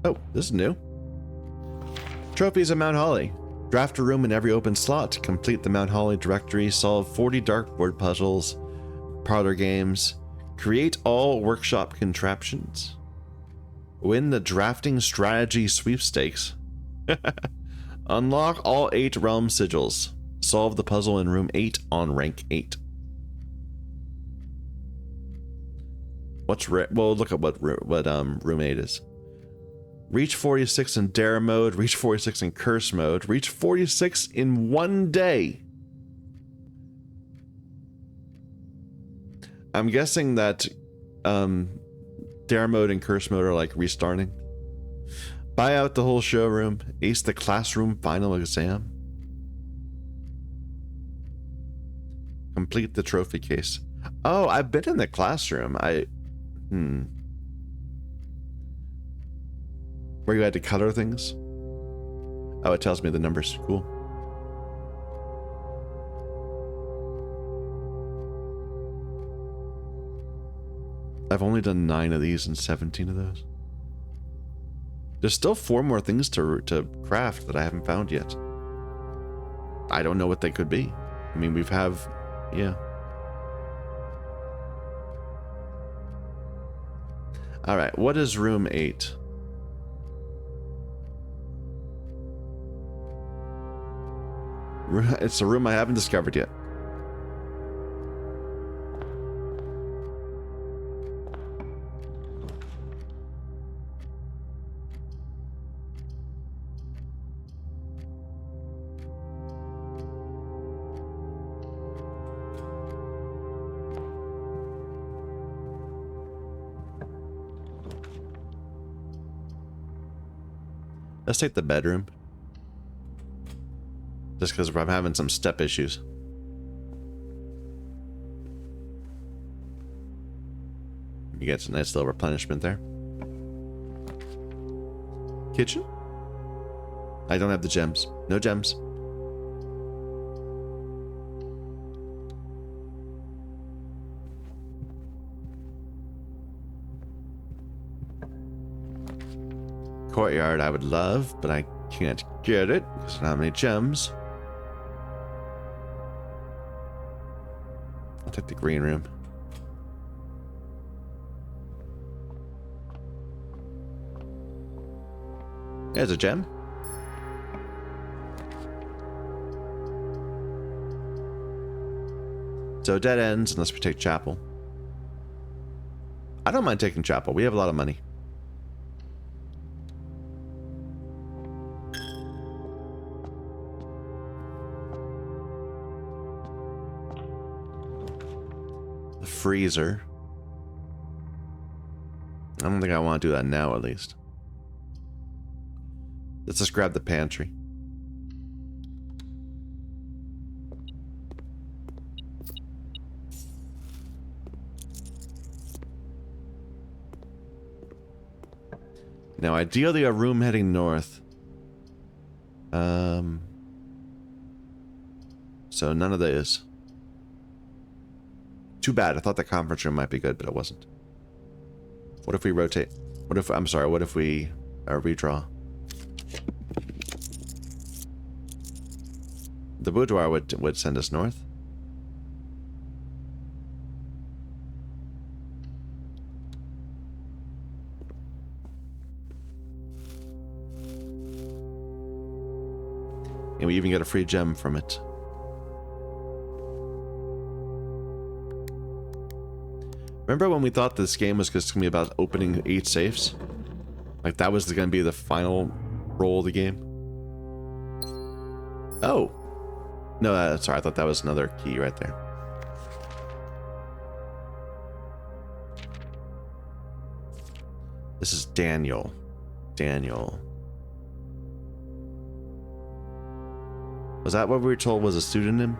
Oh, this is new. Trophies of Mount Holly. Draft a room in every open slot. Complete the Mount Holly directory. Solve 40 dartboard puzzles. Parlor games. Create all workshop contraptions. Win the drafting strategy sweepstakes. Unlock all 8 realm sigils. Solve the puzzle in room 8 on rank 8. Well, look at what room 8 is. Reach 46 in Dare mode, reach 46 in Curse mode, reach 46 in 1 day. I'm guessing that Dare mode and Curse mode are like restarting. Buy out the whole showroom, ace the classroom final exam. Complete the trophy case. Oh, I've been in the classroom. Where you had to color things? Oh, it tells me the numbers. Cool. I've only done 9 of these and 17 of those. There's still 4 more things to craft that I haven't found yet. I don't know what they could be. I mean, yeah. All right, what is room 8? It's a room I haven't discovered yet. Let's take the bedroom. Just because I'm having some step issues. You get some nice little replenishment there. Kitchen? I don't have the gems. No gems. Courtyard I would love, but I can't get it because I don't have any gems. I'll take the green room. There's a gem. So dead ends unless we take chapel. I don't mind taking chapel. We have a lot of money. The freezer. I don't think I want to do that now, at least. Let's just grab the pantry. Now, ideally, a room heading north. So none of those. Too bad. I thought the conference room might be good, but it wasn't. What if we rotate? What if we redraw? The boudoir would send us north. And we even get a free gem from it. Remember when we thought this game was just going to be about opening 8 safes? Like that was going to be the final role of the game? Oh! No, sorry, I thought that was another key right there. This is Daniel. Daniel. Was that what we were told was a pseudonym?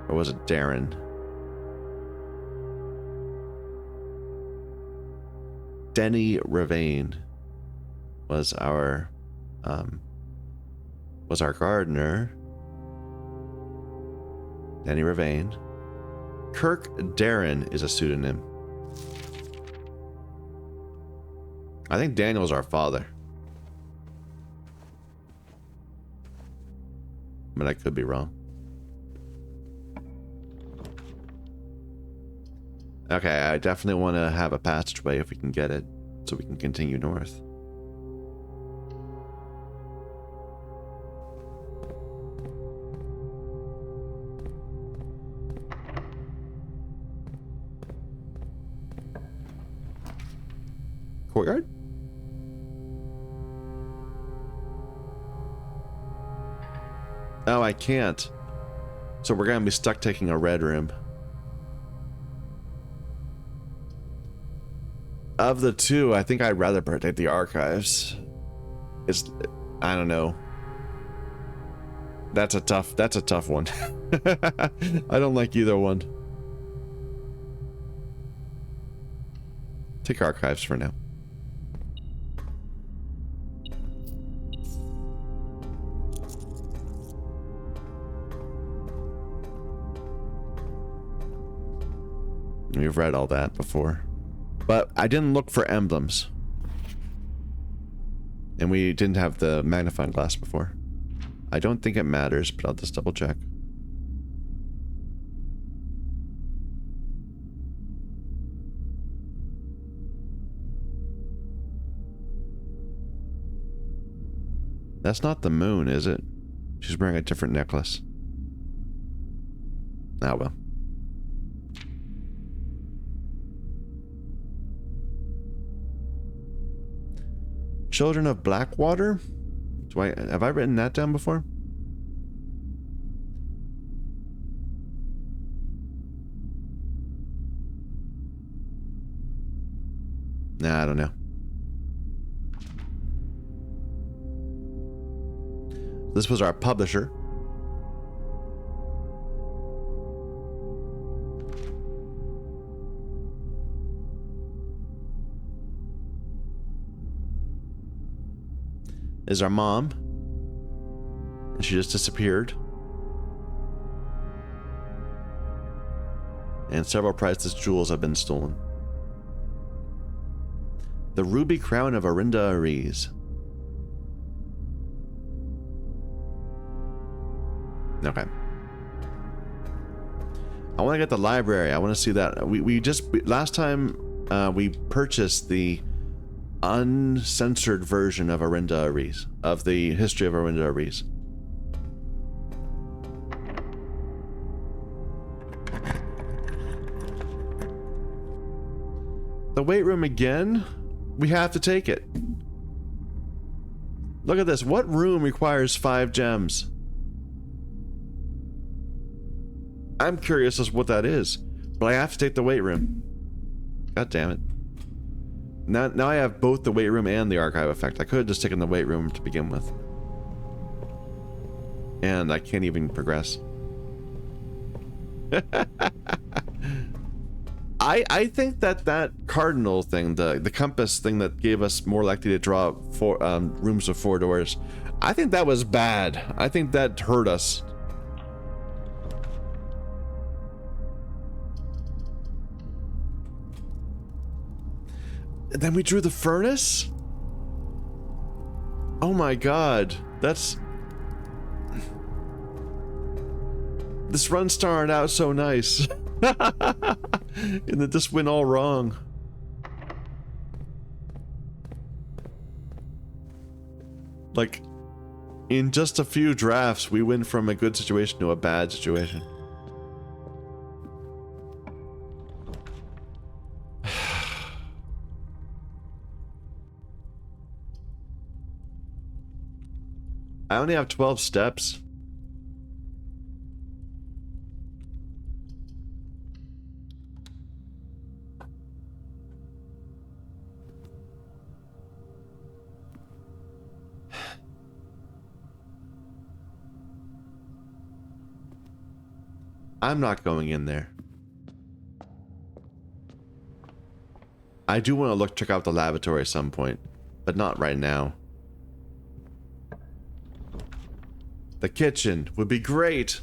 Or was it Darren? Denny Ravane was our gardener. Denny Ravane. Kirk Darren is a pseudonym. I think Daniel's our father. But I could be wrong. Okay, I definitely want to have a passageway if we can get it, so we can continue north. courtyard? Oh, I can't. So we're gonna be stuck taking a red room. Of the two, I think I'd rather take the archives. I don't know. That's a tough one. I don't like either one. Take archives for now. We've read all that before. But I didn't look for emblems. And we didn't have the magnifying glass before. I don't think it matters, but I'll just double check. That's not the moon, is it? She's wearing a different necklace. Ah, well. Children of Blackwater? Have I written that down before? Nah, I don't know. This was our publisher. Is our mom. And she just disappeared. And several priceless jewels have been stolen. The Ruby Crown of Arinda Ares. Okay. I want to get the library. I want to see that. Last time we purchased the uncensored version of Arinda Ares, of the history of Arinda Ares. The weight room again? We have to take it. Look at this. What room requires 5 gems? I'm curious as to what that is, but I have to take the weight room. God damn it. Now I have both the weight room and the archive effect. I could have just taken the weight room to begin with. And I can't even progress. I think that cardinal thing, the compass thing that gave us more likely to draw rooms with 4 doors, I think that was bad. I think that hurt us. And then we drew the furnace? Oh my god. This run started out so nice. And it just went all wrong. Like, in just a few drafts, we went from a good situation to a bad situation. I only have 12 steps. I'm not going in there. I do want to check out the lavatory at some point, but not right now. The kitchen would be great.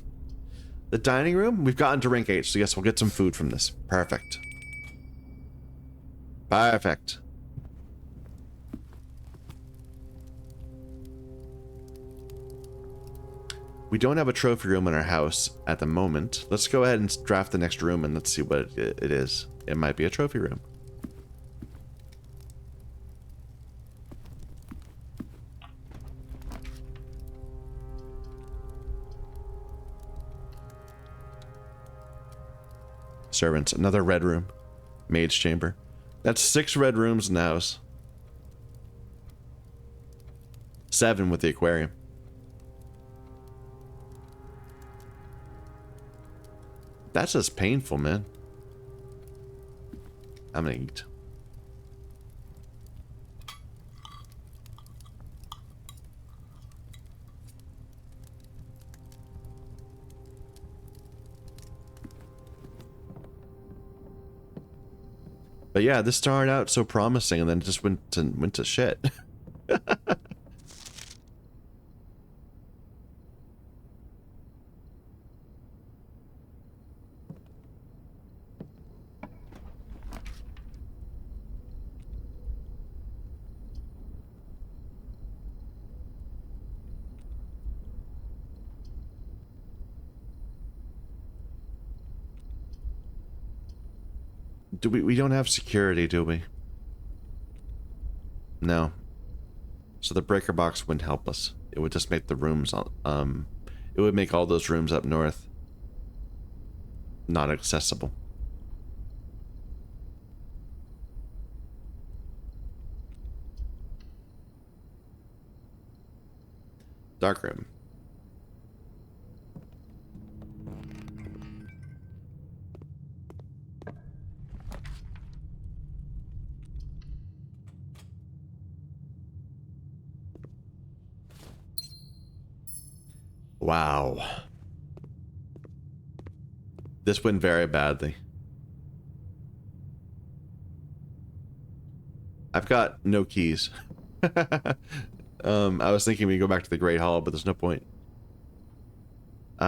The dining room? We've gotten to rank 8, so yes, we'll get some food from this. Perfect. Perfect. We don't have a trophy room in our house at the moment. Let's go ahead and draft the next room and let's see what it is. It might be a trophy room. Servants, another red room. Maid's chamber. That's 6 red rooms in the house. 7 with the aquarium. That's just painful, man. I'm gonna eat. But yeah, this started out so promising and then it just went to shit. Do we don't have security, do we? No. So the breaker box wouldn't help us. It would just make the rooms it would make all those rooms up north not accessible. Dark room. Wow. This went very badly. I've got no keys. I was thinking we go back to the Great Hall, but there's no point. We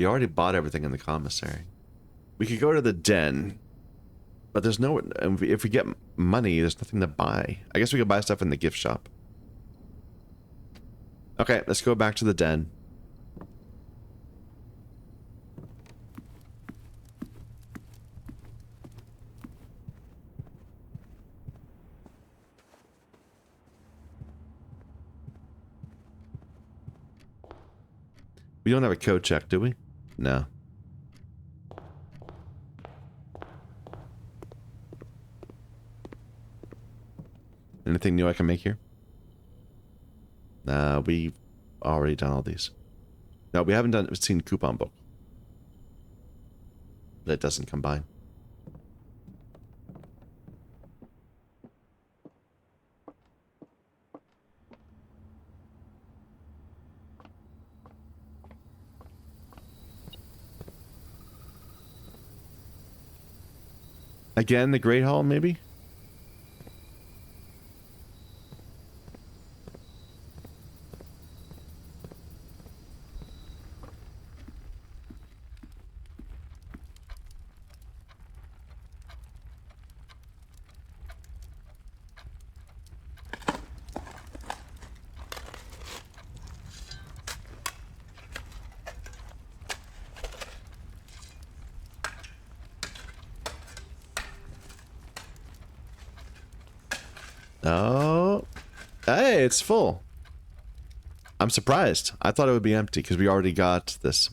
already bought everything in the commissary. We could go to the den, but there's no... If we get money, there's nothing to buy. I guess we could buy stuff in the gift shop. Okay, let's go back to the den. We don't have a code check, do we? No. Anything new I can make here? Nah, we've already done all these. No, we haven't seen coupon book. But it doesn't combine. Again, the Great Hall, maybe? Oh. Hey, it's full. I'm surprised. I thought it would be empty because we already got this.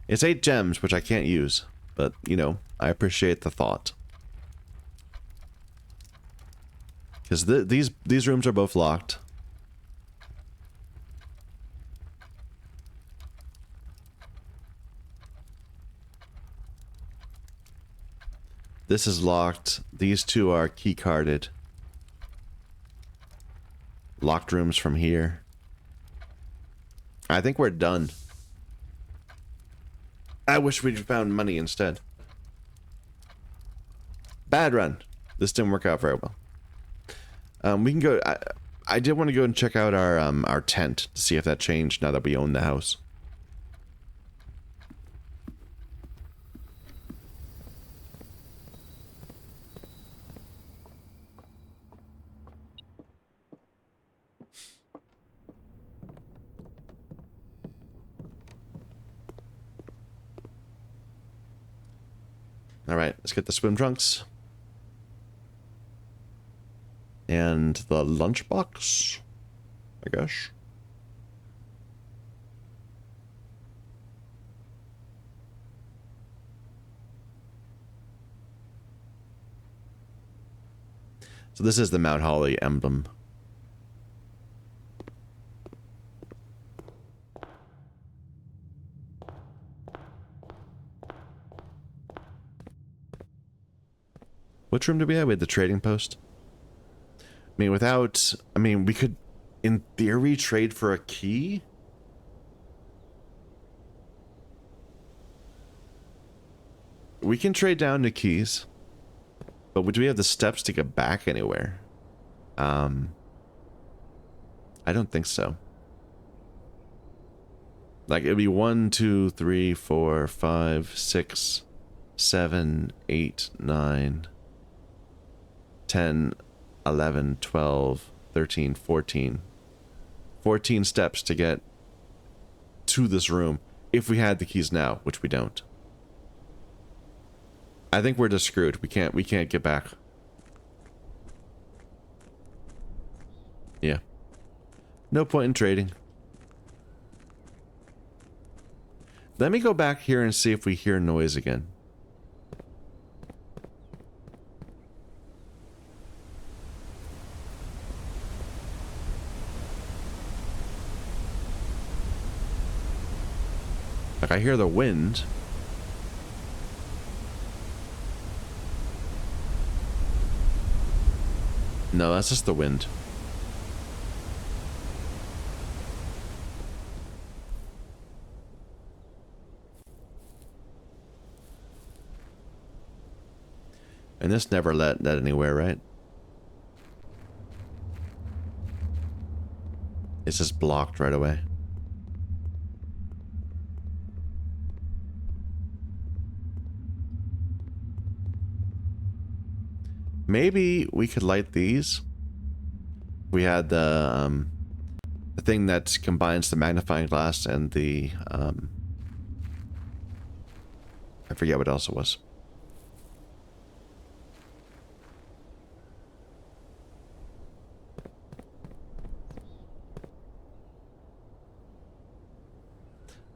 It's 8 gems, which I can't use. But, you know, I appreciate the thought. Because these rooms are both locked. This is locked. These two are key carded. Locked rooms from here. I think we're done. I wish we'd found money instead. Bad run. This didn't work out very well. We can go. I did want to go and check out our tent to see if that changed now that we own the house. All right, let's get the swim trunks. And the lunchbox, I guess. So this is the Mount Holly emblem. Which room did we have? We had the trading post. I mean, we could, in theory, trade for a key. We can trade down to keys. But do we have the steps to get back anywhere? I don't think so. Like, it'd be 1, 2, 3, 4, 5, 6, 7, 8, 9, 10, 11, 12, 13, 14. 14 steps to get to this room if we had the keys now, which we don't. I think we're just screwed. We can't get back. Yeah. No point in trading. Let me go back here and see if we hear noise again. Like, I hear the wind. No, that's just the wind. And this never led anywhere, right? It's just blocked right away. Maybe we could light these. We had the thing that combines the magnifying glass and the I forget what else it was.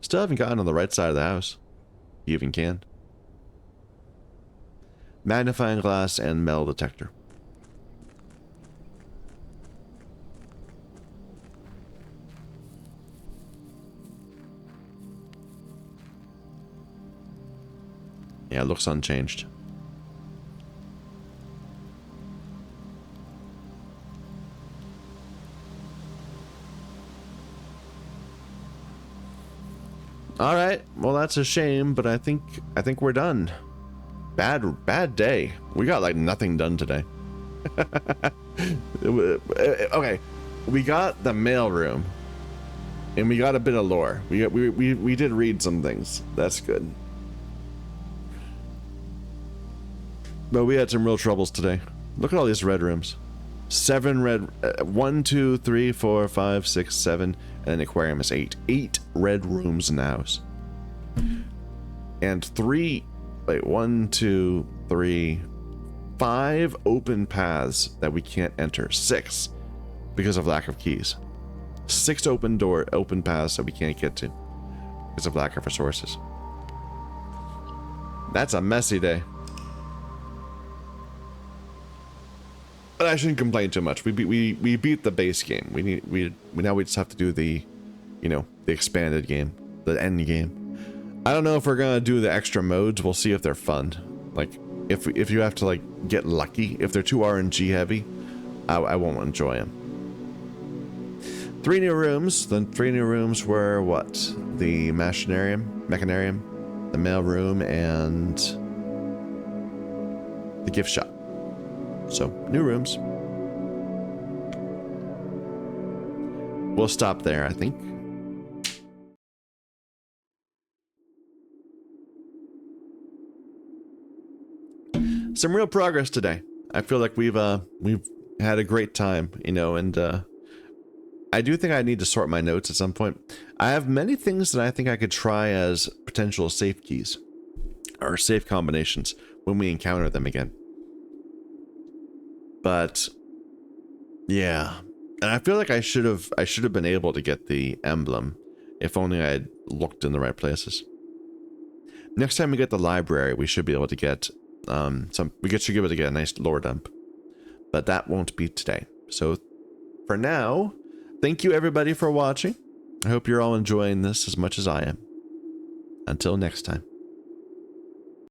Still haven't gotten on the right side of the house. You even can. Magnifying glass and metal detector. Yeah, it looks unchanged. All right. Well, that's a shame, but I think we're done. Bad day. We got like nothing done today. Okay, we got the mail room, and we got a bit of lore. We did read some things. That's good. But we had some real troubles today. Look at all these red rooms. 7 red. 1, 2, 3, 4, 5, 6, 7, and an aquarium is 8. 8 red rooms in the house. And 3. Wait, 1, 2, 3, 5 open paths that we can't enter. 6 because of lack of keys. 6 open paths that we can't get to because of lack of resources. That's a messy day. But I shouldn't complain too much. We beat the base game. Now we just have to do the, the expanded game, the end game. I don't know if we're gonna do the extra modes. We'll see if they're fun. Like, if you have to like get lucky, if they're too RNG heavy, I won't enjoy them. 3 new rooms. The 3 new rooms were what? The Mechanarium, the mail room, and the gift shop. So, new rooms. We'll stop there, I think. Some real progress today. I feel like we've had a great time, and I do think I need to sort my notes at some point. I have many things that I think I could try as potential safe keys or safe combinations when we encounter them again. But yeah, and I feel like I should have been able to get the emblem if only I had looked in the right places. Next time we get the library, we should be able to get we should be able to get a nice lore dump. but that won't be today. So for now, thank you everybody for watching. I hope you're all enjoying this as much as I am. Until next time.